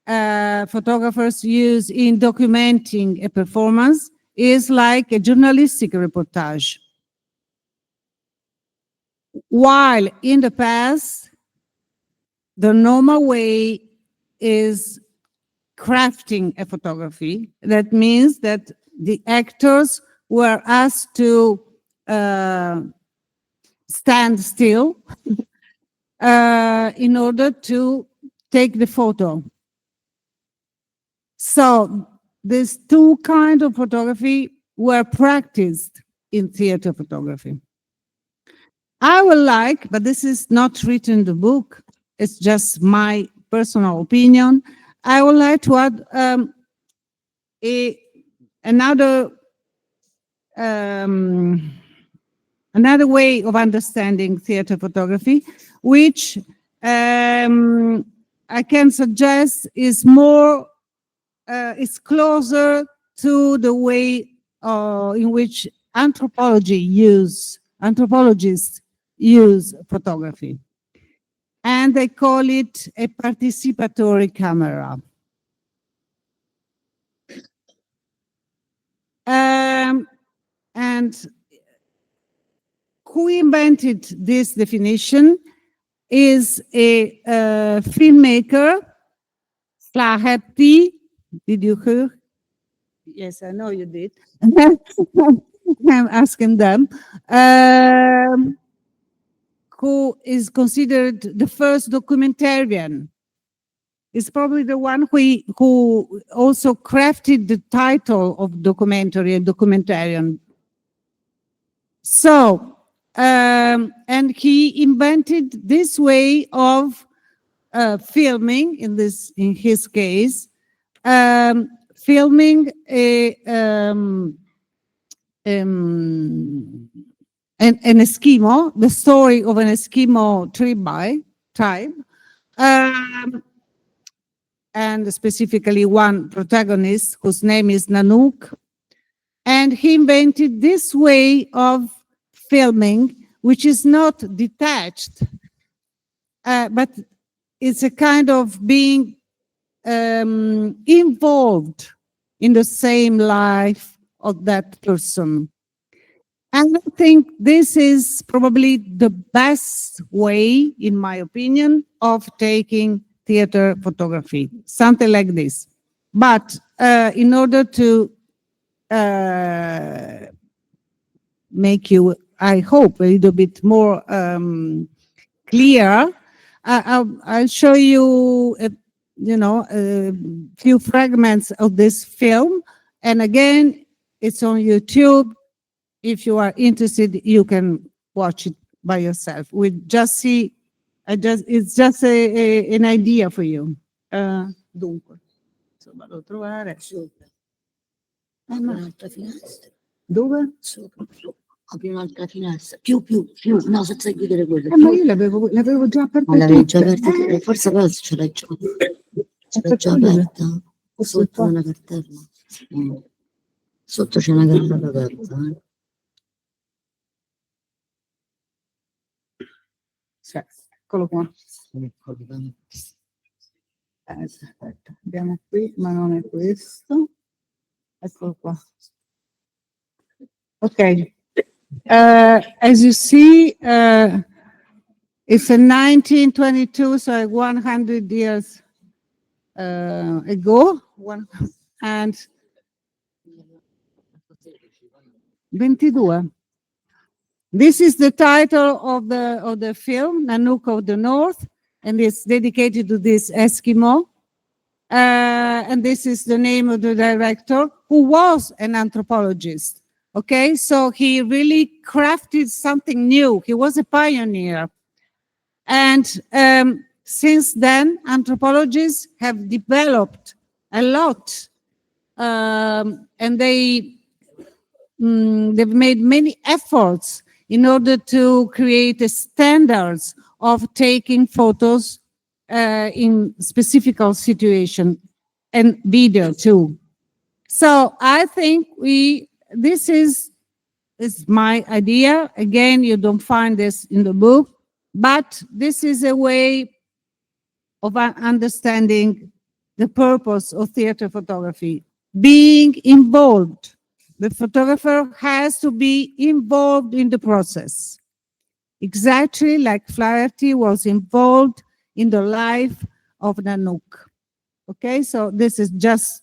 photographers use in documenting a performance is like a journalistic reportage. While in the past, the normal way is crafting a photography. That means that the actors were asked to stand still in order to take the photo. So these two kinds of photography were practiced in theater photography. I would like, but this is not written in the book, it's just my personal opinion, I would like to add another way of understanding theater photography, which I can suggest is more, is closer to the way in which anthropologists use photography. And they call it a participatory camera. And who invented this definition is a filmmaker, Flaherty. Did you hear? Yes, I know you did. I'm asking them. Who is considered the first documentarian. Is probably the one who also crafted the title of documentary and documentarian. So, and he invented this way of filming, in his case, filming an Eskimo, the story of an Eskimo tribe, and specifically one protagonist whose name is Nanook. And he invented this way of filming, which is not detached, but it's a kind of being involved in the same life of that person. And I think this is probably the best way, in my opinion, of taking theater photography, something like this. But in order to make you, I hope, a little bit more clear, I'll show you, a few fragments of this film. And again, it's on YouTube. If you are interested, you can watch it by yourself. We just see, it's just an idea for you. Dunque, insomma, devo trovare. Un'altra finestra. Dove? Sopra, apri un'altra finestra. Più, no, senza chiudere quella. Ma io l'avevo già aperta. Ma l'avevi già aperta tu? Forse però ce l'hai già. Ce l'hai già aperta. Sotto una cartella. Sotto c'è una gamba aperta. Cioè, eccolo qua. Eccolo. Aspetta, andiamo qui, ma non è questo. Eccolo qua. Ok. As you see, it's a 1922, so 100 years ago, and 22. This is the title of the film, Nanook of the North, and it's dedicated to this Eskimo. And this is the name of the director, who was an anthropologist. Okay, so he really crafted something new. He was a pioneer. And since then, anthropologists have developed a lot. And they've made many efforts in order to create a standards of taking photos in specific situation and video too. So I think this is my idea. Again, you don't find this in the book, but this is a way of understanding the purpose of theater photography, being involved. The photographer has to be involved in the process, exactly like Flaherty was involved in the life of Nanook. Okay, so this is just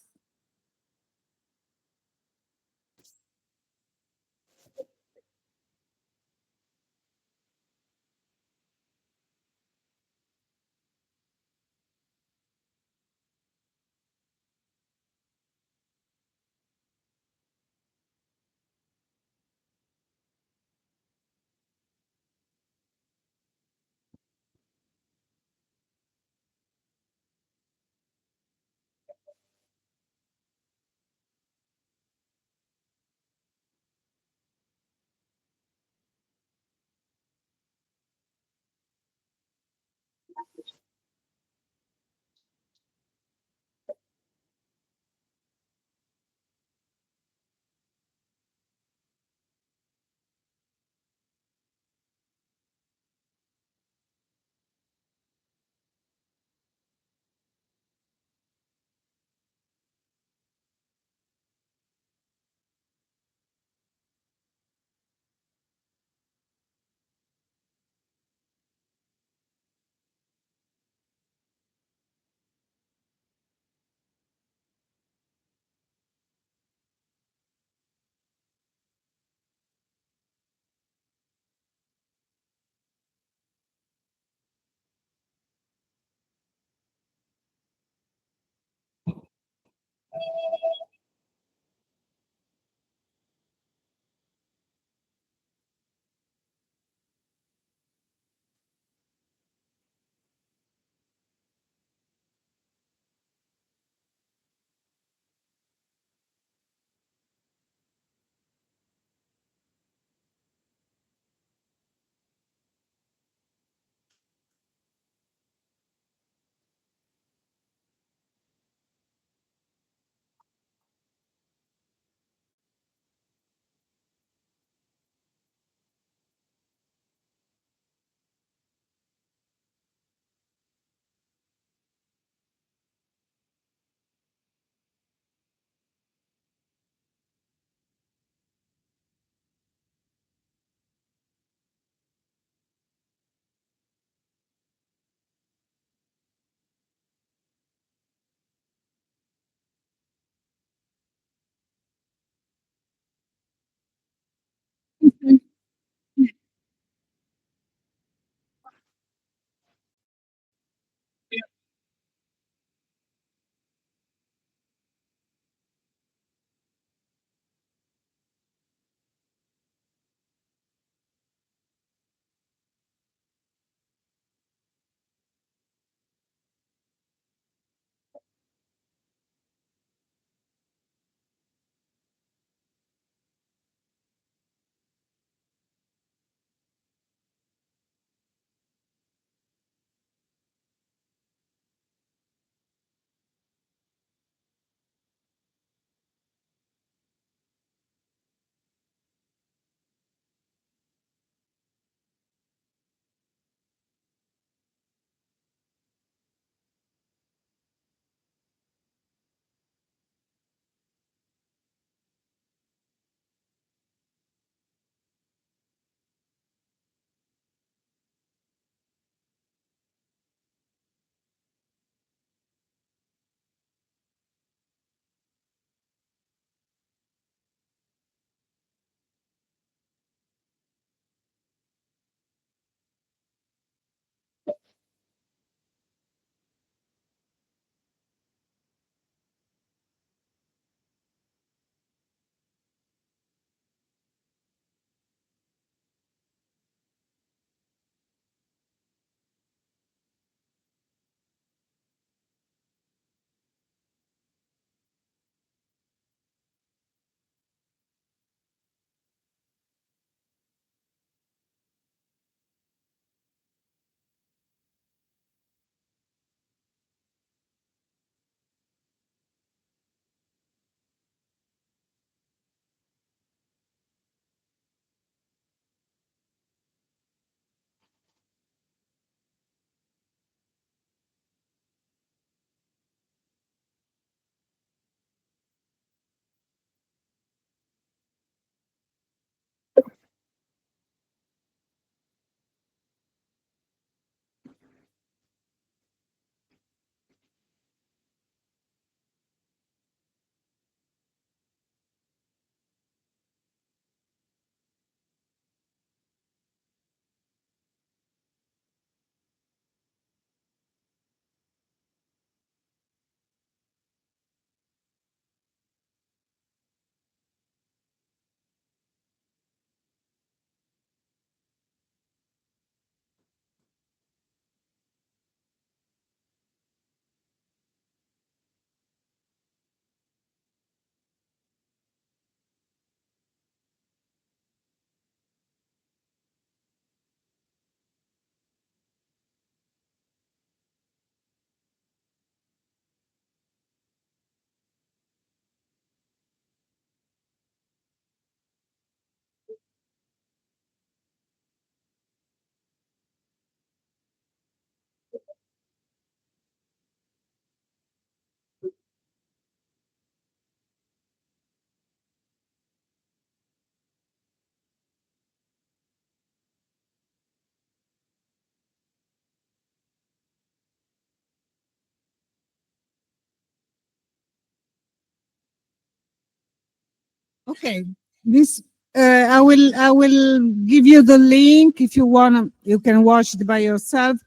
Okay, this I will give you the link if you wanna. You can watch it by yourself.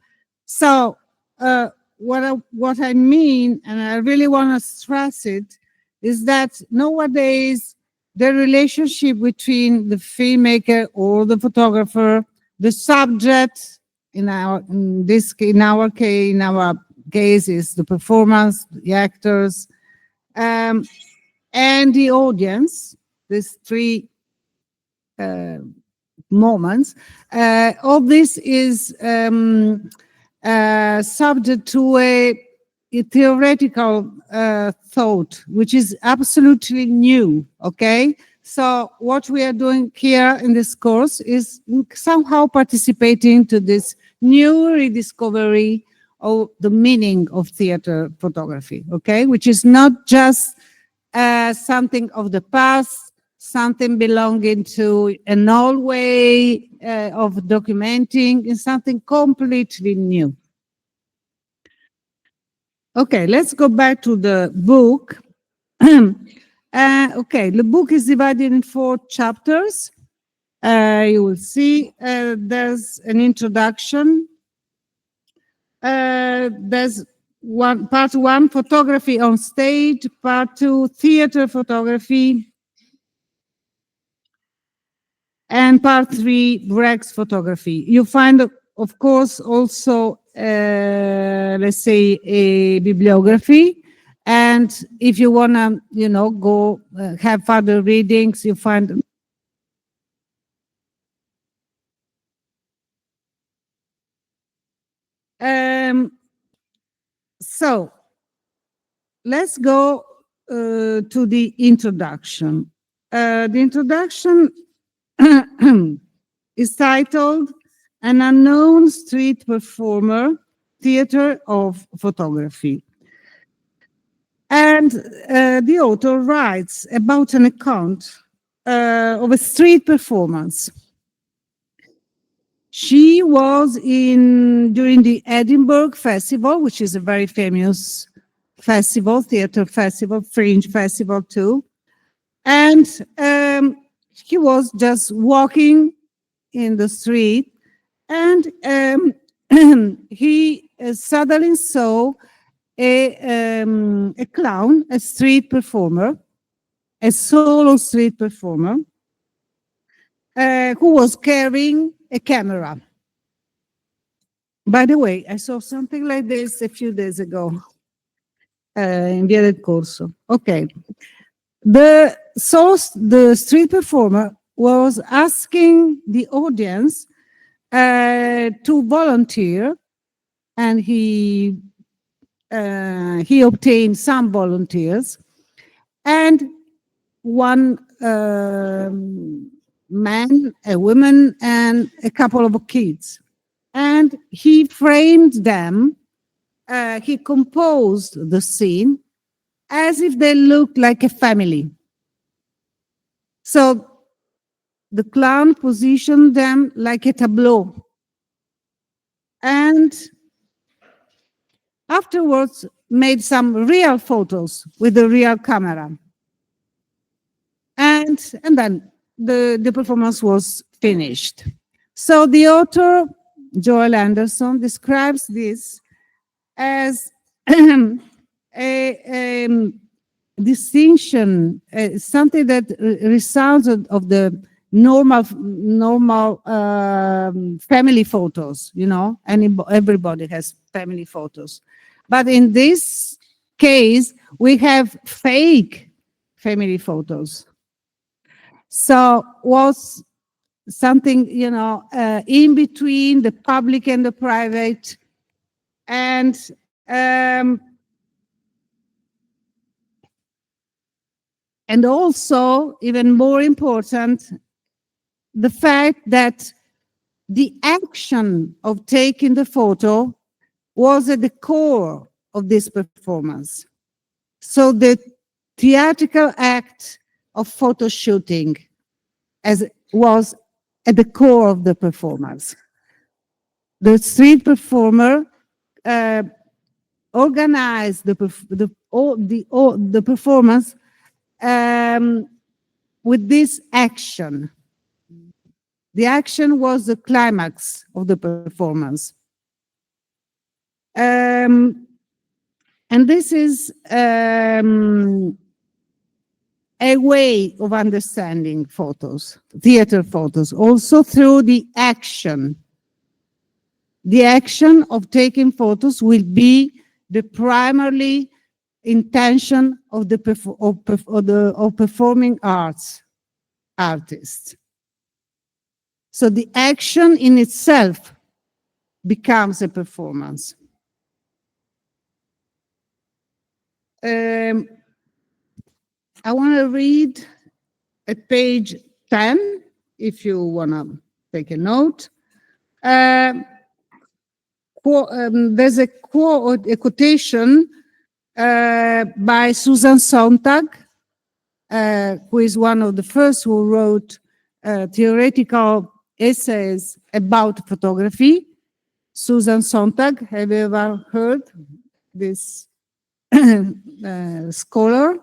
So what I mean, and I really want to stress it, is that nowadays the relationship between the filmmaker or the photographer, the subject in our case is the performance, the actors, and the audience. These three moments. All this is subject to a theoretical thought, which is absolutely new. Okay. So what we are doing here in this course is somehow participating to this new rediscovery of the meaning of theater photography. Okay. Which is not just something of the past, something belonging to an old way of documenting, is something completely new. Okay, let's go back to the book. Okay, the book is divided in 4 chapters. You will see there's an introduction. There's part 1, photography on stage, part 2, theater photography, and part 3, Brecht's photography. You find, of course, also, let's say, a bibliography. And if you want to, go have further readings, you find. So let's go to the introduction. The introduction is titled An Unknown Street Performer, Theater of Photography. And the author writes about an account of a street performance. She was during the Edinburgh Festival, which is a very famous festival, theater festival, fringe festival too. And he was just walking in the street, and he suddenly saw a clown, a street performer, a solo street performer, who was carrying a camera. By the way, I saw something like this a few days ago in Via del Corso. Okay. The street performer was asking the audience to volunteer, and he obtained some volunteers, and one man, a woman, and a couple of kids. And he framed them, he composed the scene as if they looked like a family. So the clown positioned them like a tableau. And afterwards made some real photos with the real camera. And then the performance was finished. So the author, Joel Anderson, describes this as a distinction, something that resulted of the normal family photos, and everybody has family photos. But in this case, we have fake family photos. So was something, in between the public and the private, and also, even more important, the fact that the action of taking the photo was at the core of this performance. So the theatrical act of photo shooting was at the core of the performance. The street performer organized the performance with this action. The action was the climax of the performance. And this is a way of understanding photos, theater photos, also through the action. The action of taking photos will be the primary intention of the performing artist. So the action in itself becomes a performance. I want to read at page 10, if you want to take a note. There's a quotation by Susan Sontag, who is one of the first who wrote theoretical essays about photography. Susan Sontag, have you ever heard this scholar?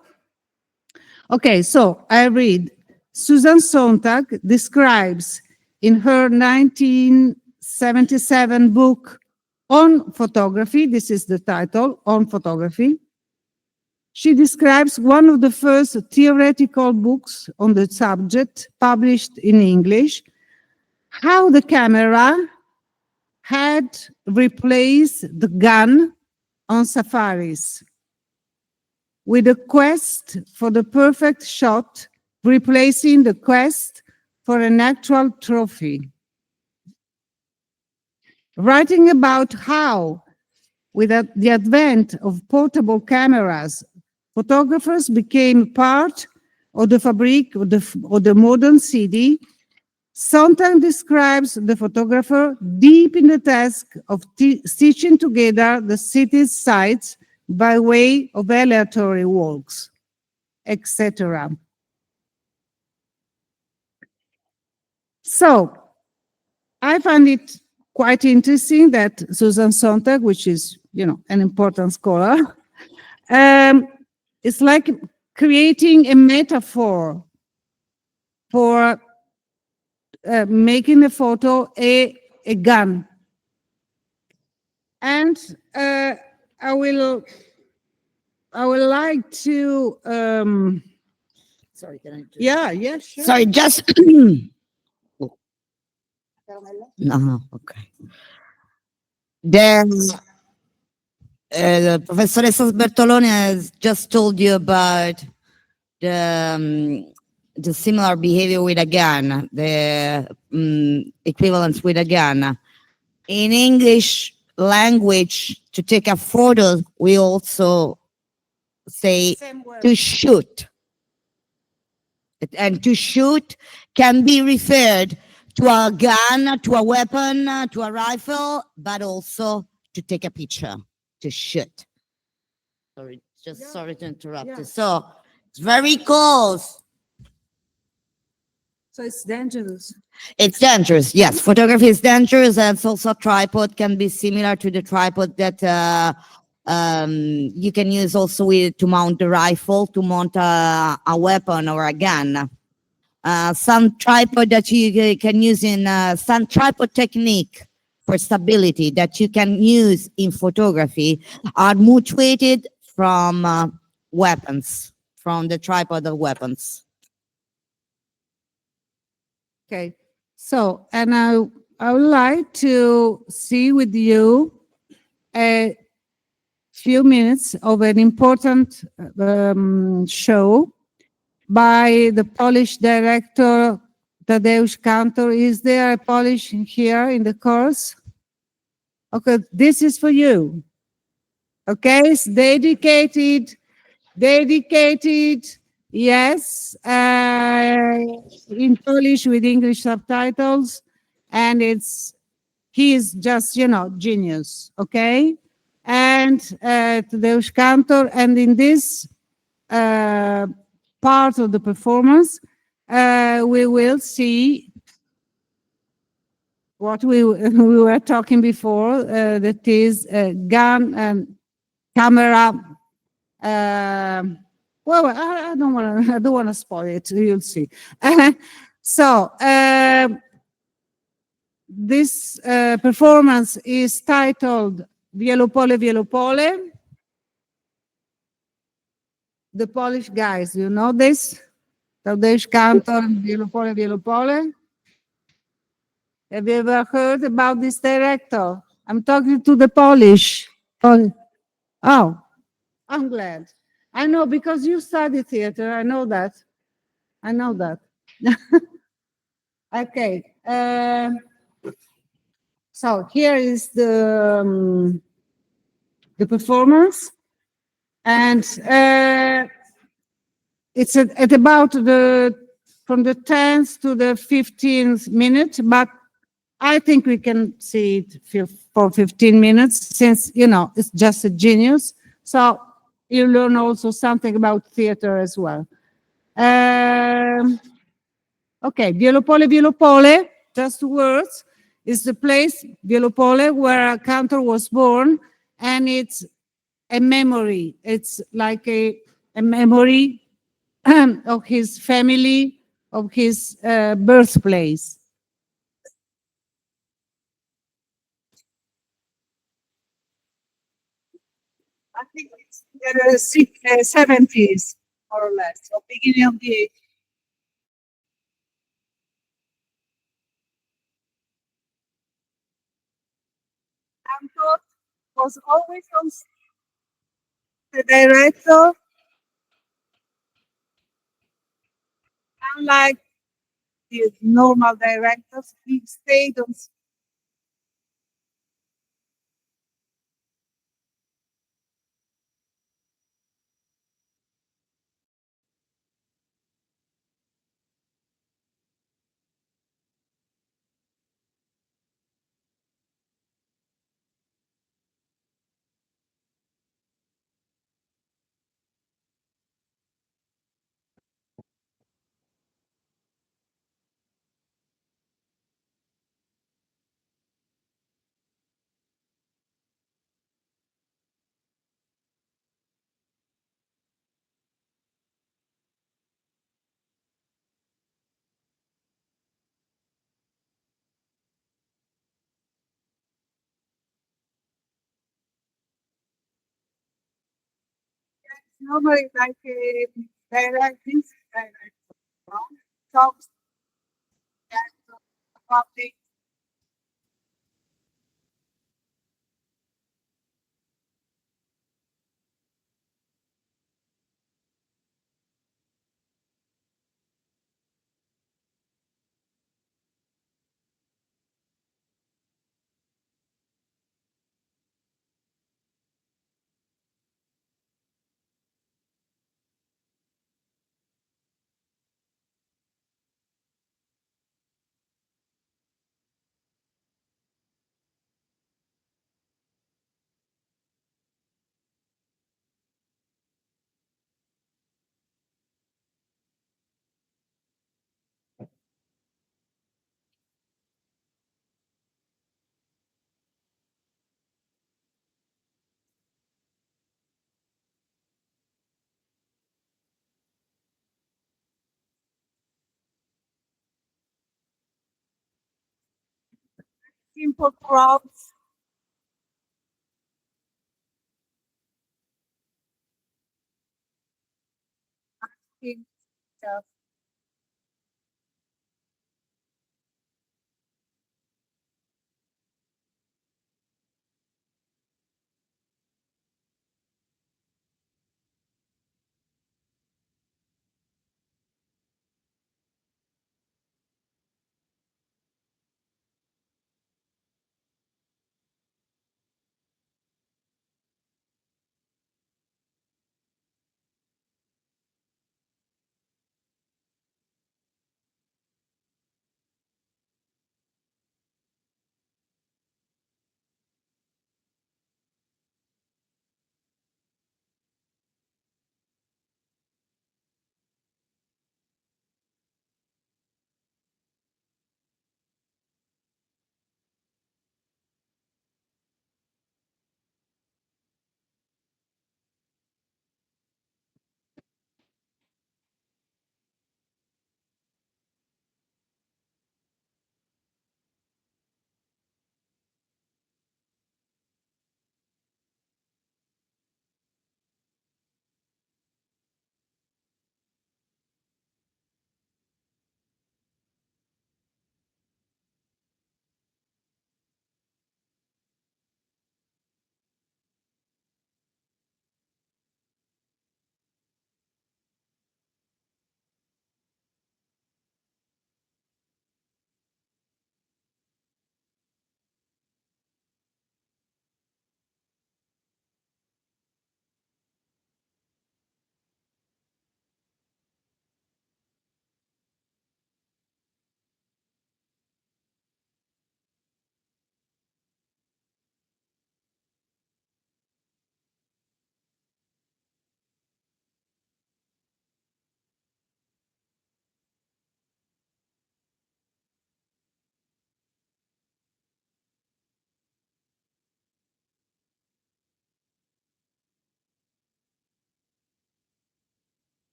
Okay, so I read. Susan Sontag describes in her 1977 book On Photography, this is the title, On Photography. She describes one of the first theoretical books on the subject published in English, how the camera had replaced the gun on safaris, with a quest for the perfect shot replacing the quest for an actual trophy. Writing about how, with the advent of portable cameras, photographers became part of the fabric of the modern city, Sontag describes the photographer deep in the task of stitching together the city's sights by way of aleatory walks, etc. So, I find it quite interesting that Susan Sontag, which is, an important scholar, it's like creating a metaphor for making a photo a gun. And I would like to Sorry, can I do yeah, sure. Sorry, just no, okay. Then Professoressa Bertoloni has just told you about the similar behavior with a gun, the equivalence with a gun. In English language, to take a photo, we also say Same word. to shoot. And to shoot can be referred to a gun, to a weapon, to a rifle, but also to take a picture, to shoot. Sorry, sorry to interrupt you. So it's very close. So it's dangerous. It's dangerous. Yes, photography is dangerous, and also a tripod can be similar to the tripod that you can use also to mount the rifle, to mount a weapon or a gun. Some tripod that you can use in some tripod technique for stability that you can use in photography are mutuated from weapons, from the tripod of weapons. Okay. So, and I would like to see with you a few minutes of an important show by the Polish director Tadeusz Kantor. Is there a Polish here in the course? Okay, this is for you. Okay, it's dedicated, yes, in Polish with English subtitles, and he is just, genius, okay? And Tadeusz Kantor, and in this part of the performance, we will see what we were talking before, that is gun and camera Well, I don't want to. I don't want to spoil it. You'll see. So this performance is titled Vielo Pole, Vielo Pole. The Polish guys, you know this? Tadeusz Kantor and Vielo Pole, Vielo Pole. Have you ever heard about this director? I'm talking to the Polish. Oh, I'm glad. I know because you study theater. I know that. I know that. Okay. So here is the performance, and it's at about the from the 10th to the 15th minute, but I think we can see it for 15 minutes since, you know, it's just a genius. So you learn also something about theater as well. Okay, Bielopole, Bielopole, just two words, is the place, Bielopole, where Cantor was born, and it's a memory. It's like a memory of his family, of his birthplace. I think it's the 70s, more or less, or beginning of the Cantor was always on the director, unlike the normal directors, he stayed on. Normally like a directing director, no? Talks about the simple crowds. In, uh,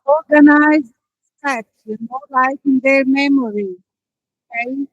organized steps, like in their memory. Okay?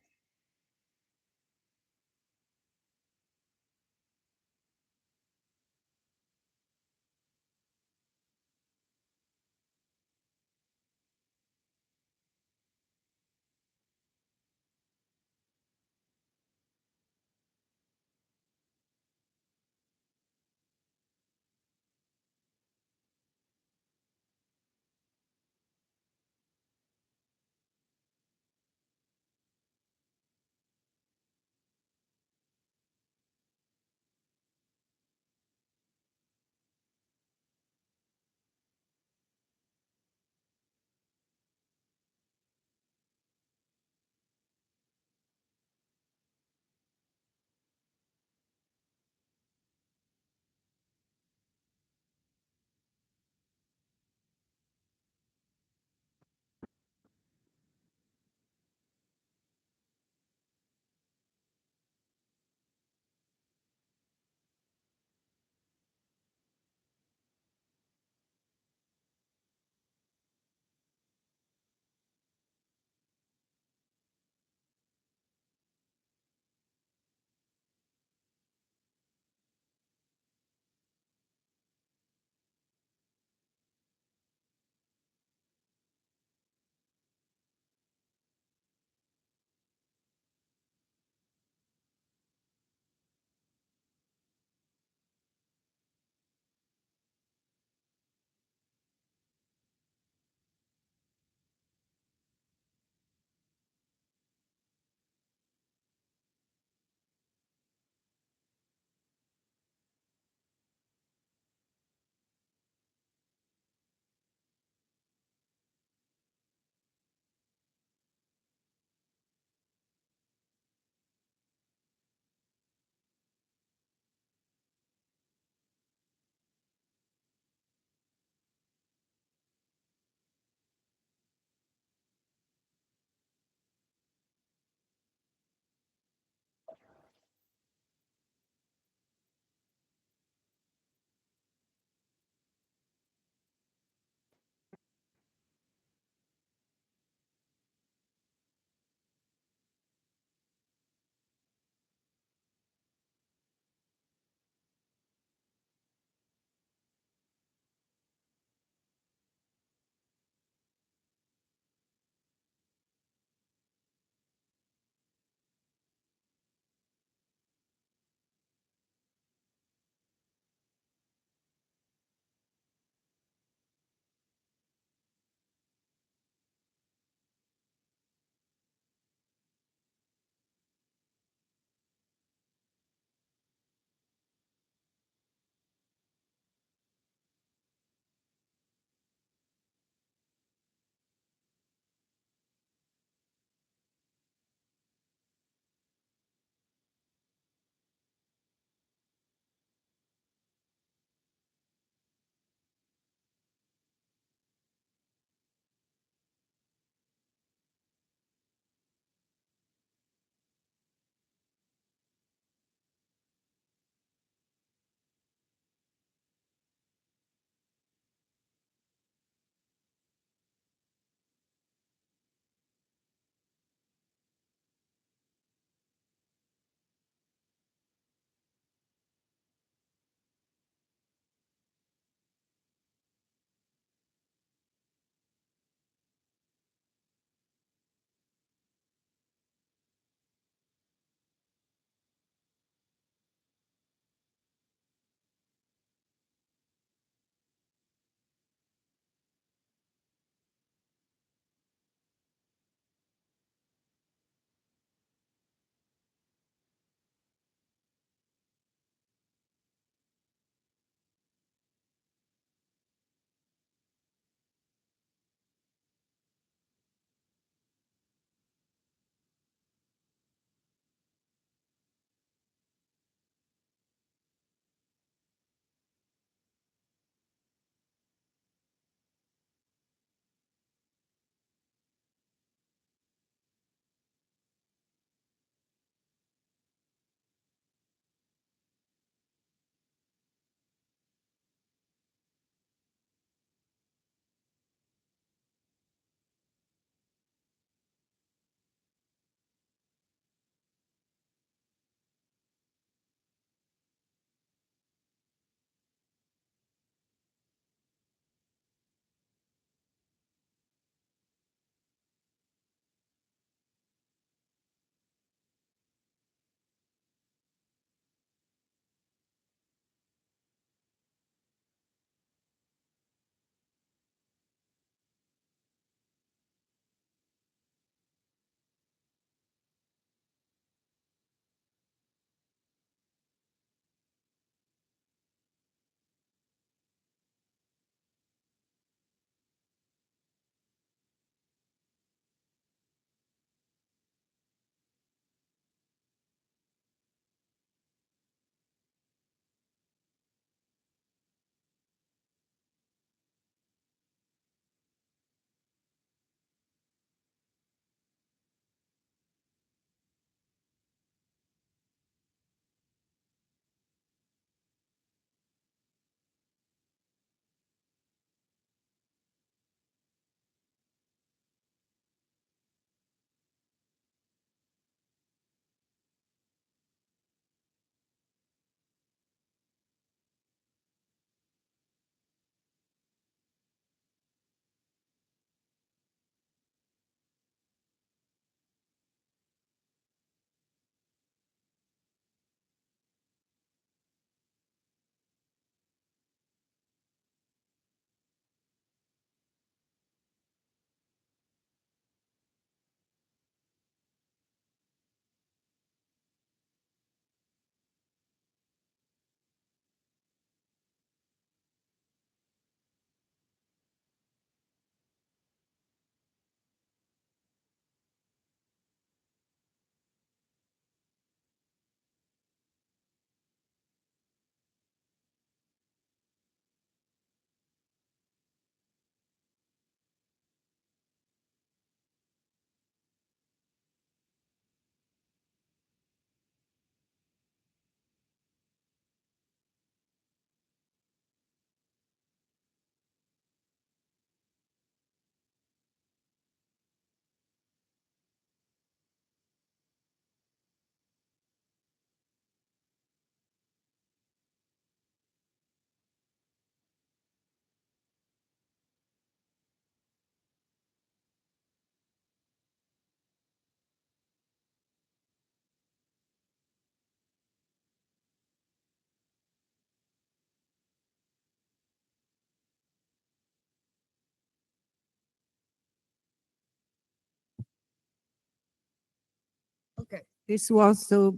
Okay, this was to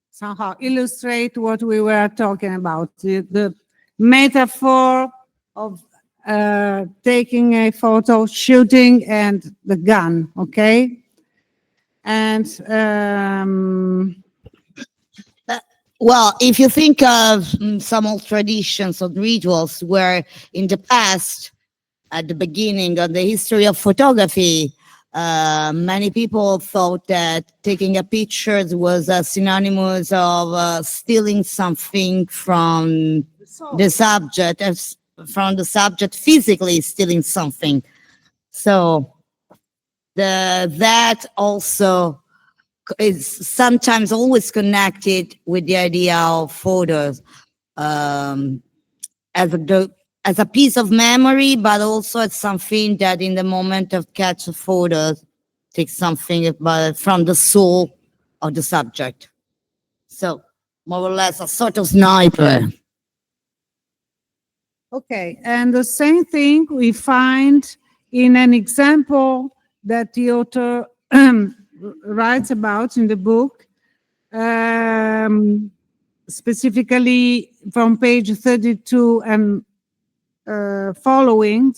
somehow illustrate what we were talking about, the metaphor of taking a photo, shooting, and the gun, okay? And Well, if you think of some old traditions or rituals where in the past, at the beginning of the history of photography, many people thought that taking a picture was synonymous of stealing something from the subject, from the subject physically stealing something. So that also is sometimes always connected with the idea of photos um, as a piece of memory, but also as something that in the moment of catch a photo takes something from the soul of the subject. So more or less a sort of sniper. okay, and the same thing we find in an example that the author writes about in the book, specifically from page 32 and following.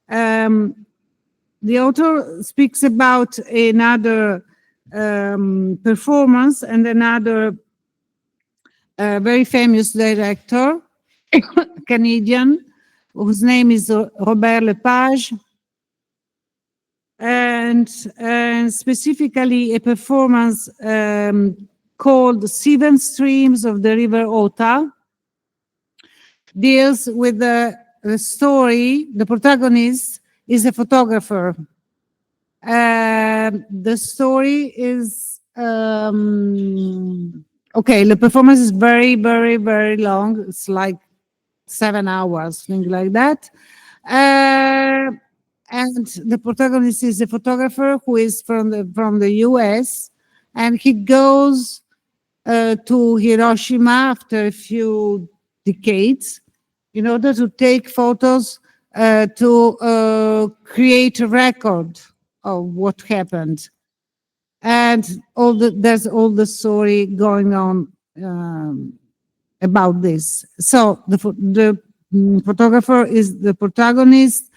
The author speaks about another performance and another very famous director, Canadian, whose name is Robert Lepage, and specifically a performance called Seven Streams of the River Ota, deals with the story. The protagonist is a photographer. The story is okay. The performance is very, very, very long. It's like 7 hours, things like that. And the protagonist is a photographer who is from the U.S. and he goes to Hiroshima after a few decades in order to take photos to create a record of what happened. And there's all the story going on about this. So the photographer is the protagonist.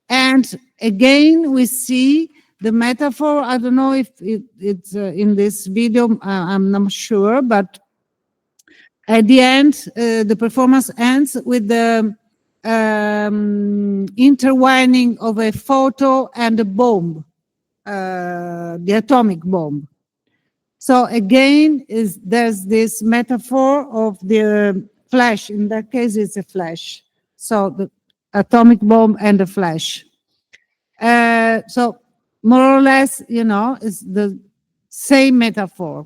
And again, we see the metaphor. I don't know if it's in this video, I'm not sure, but at the end, the performance ends with the intertwining of a photo and a bomb, the atomic bomb. So again, there's this metaphor of the flash. In that case, it's a flash. So the atomic bomb and the flash. So more or less, it's the same metaphor.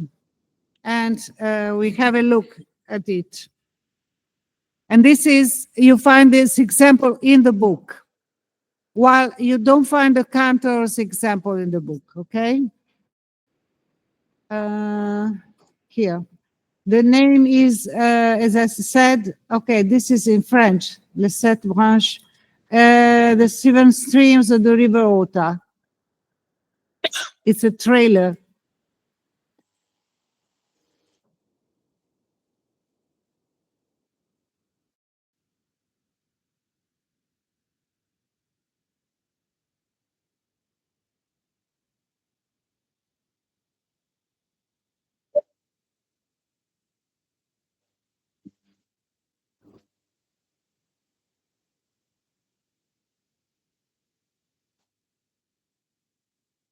And we have a look at it. And you find this example in the book, while you don't find the Cantor's example in the book, okay? Here. The name is, as I said, okay, this is in French, Les Sept Branches, the Seven Streams of the River Ota. It's a trailer.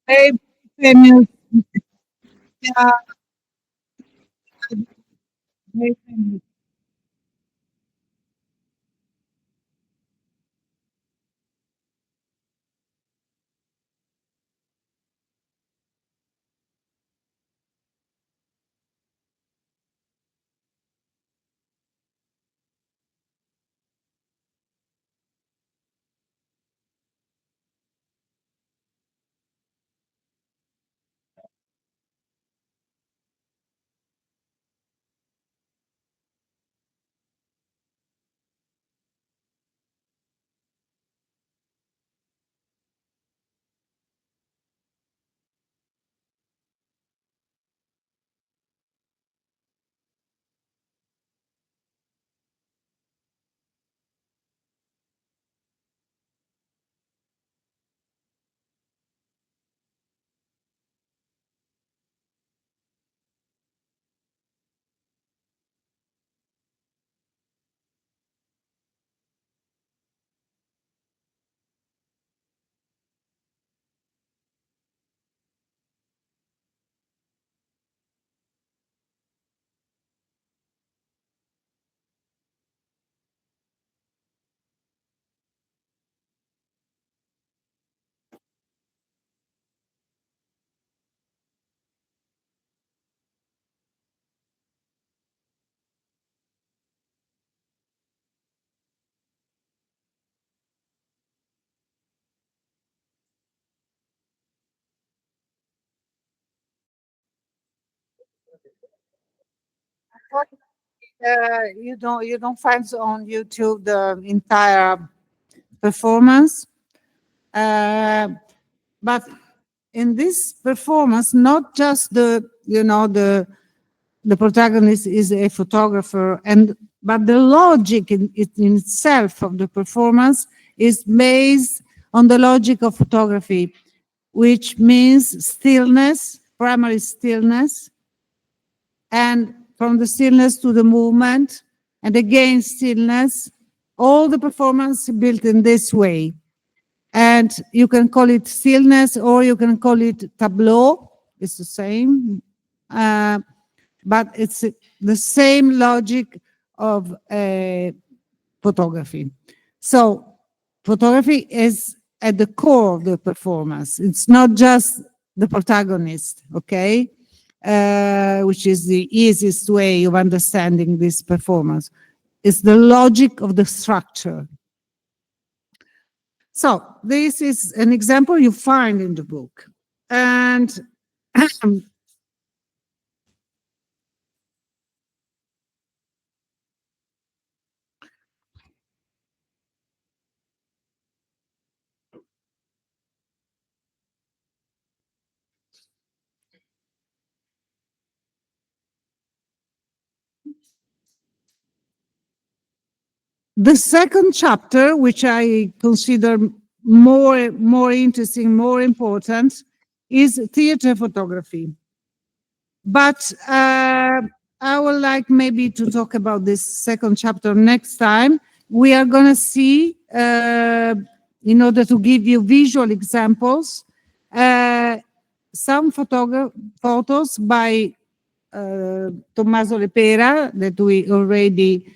Very famous. Yeah, very famous. You don't find on YouTube the entire performance, but in this performance, not just the protagonist is a photographer, but the logic in itself of the performance is based on the logic of photography, which means stillness, primary stillness, and from the stillness to the movement, and again stillness. All the performance built in this way. And you can call it stillness or you can call it tableau. It's the same. But it's the same logic of photography. So photography is at the core of the performance. It's not just the protagonist, okay? Which is the easiest way of understanding this performance. It's the logic of the structure. So this is an example you find in the book. And the second chapter, which I consider more interesting, more important, is theater photography. But I would like maybe to talk about this second chapter next time. We are going to see, in order to give you visual examples, some photos by Tommaso Lepera that we already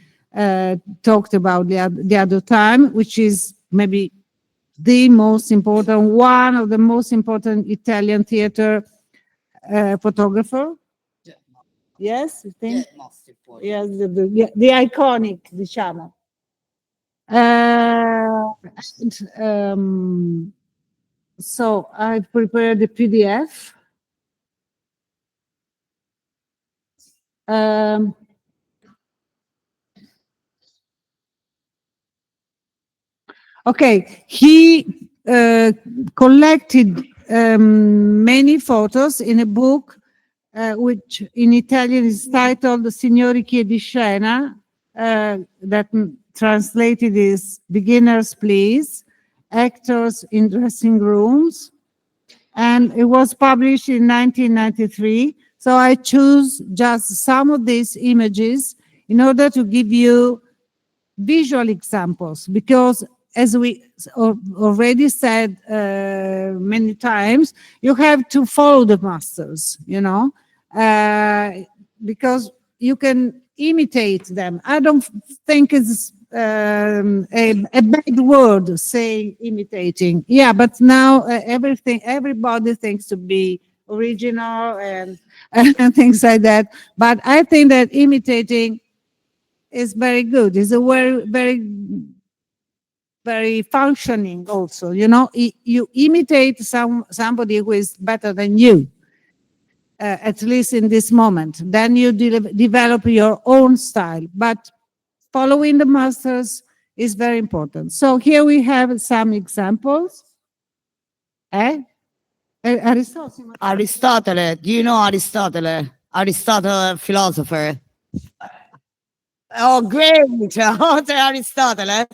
talked about the other time, which is maybe the most important, one of the most important Italian theater photographer. Yes, you think? Yes, the iconic, diciamo. So I prepared the PDF. Okay, he collected many photos in a book which in Italian is titled Signori Chiedi Scena, that translated is Beginners Please, Actors in Dressing Rooms. And it was published in 1993. So I choose just some of these images in order to give you visual examples, because as we already said many times, you have to follow the masters, because you can imitate them. I don't think it's a bad word saying imitating. Yeah, but now everybody thinks to be original and things like that. But I think that imitating is very good. It's a very functioning also. You imitate somebody who is better than you, at least in this moment. Then you develop your own style. But following the masters is very important. So here we have some examples. Aristotle, do you know Aristotle? Aristotle, philosopher. Oh, great. Aristotle.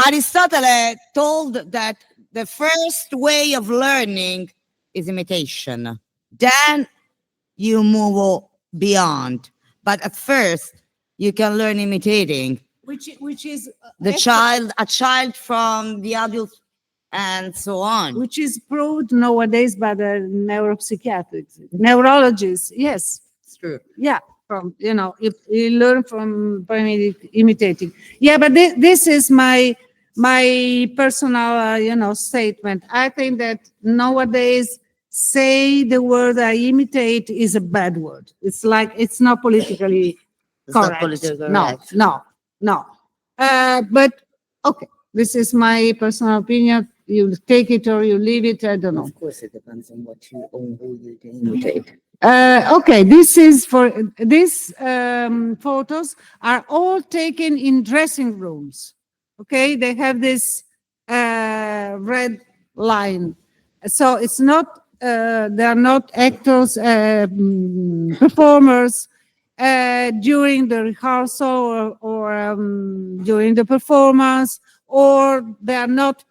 Aristotle told that the first way of learning is imitation. Then you move beyond. But at first, you can learn imitating. Which is a child from the adult, and so on. Which is proved nowadays by the neurologists. Yes, It's true. yeah. If you learn from imitating. Yeah, but this is my personal, statement. I think that nowadays say the word I imitate is a bad word. It's like it's not politically correct. No. But okay, this is my personal opinion. You take it or you leave it. I don't know. Of course, it depends on who you imitate. Okay, this is for these photos are all taken in dressing rooms. Okay, they have this red line, so it's not they are not actors, performers during the rehearsal or during the performance, or they are not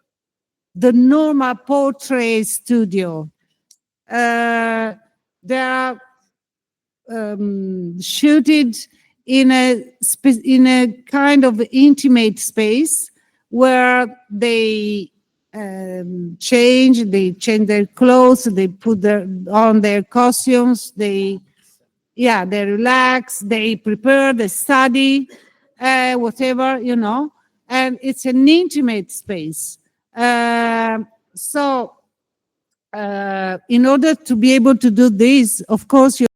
the normal portrait studio. They are shooted in a kind of intimate space where they change their clothes, they put on their costumes, they relax, they prepare, they study, whatever, and it's an intimate space. So in order to be able to do this, of course, you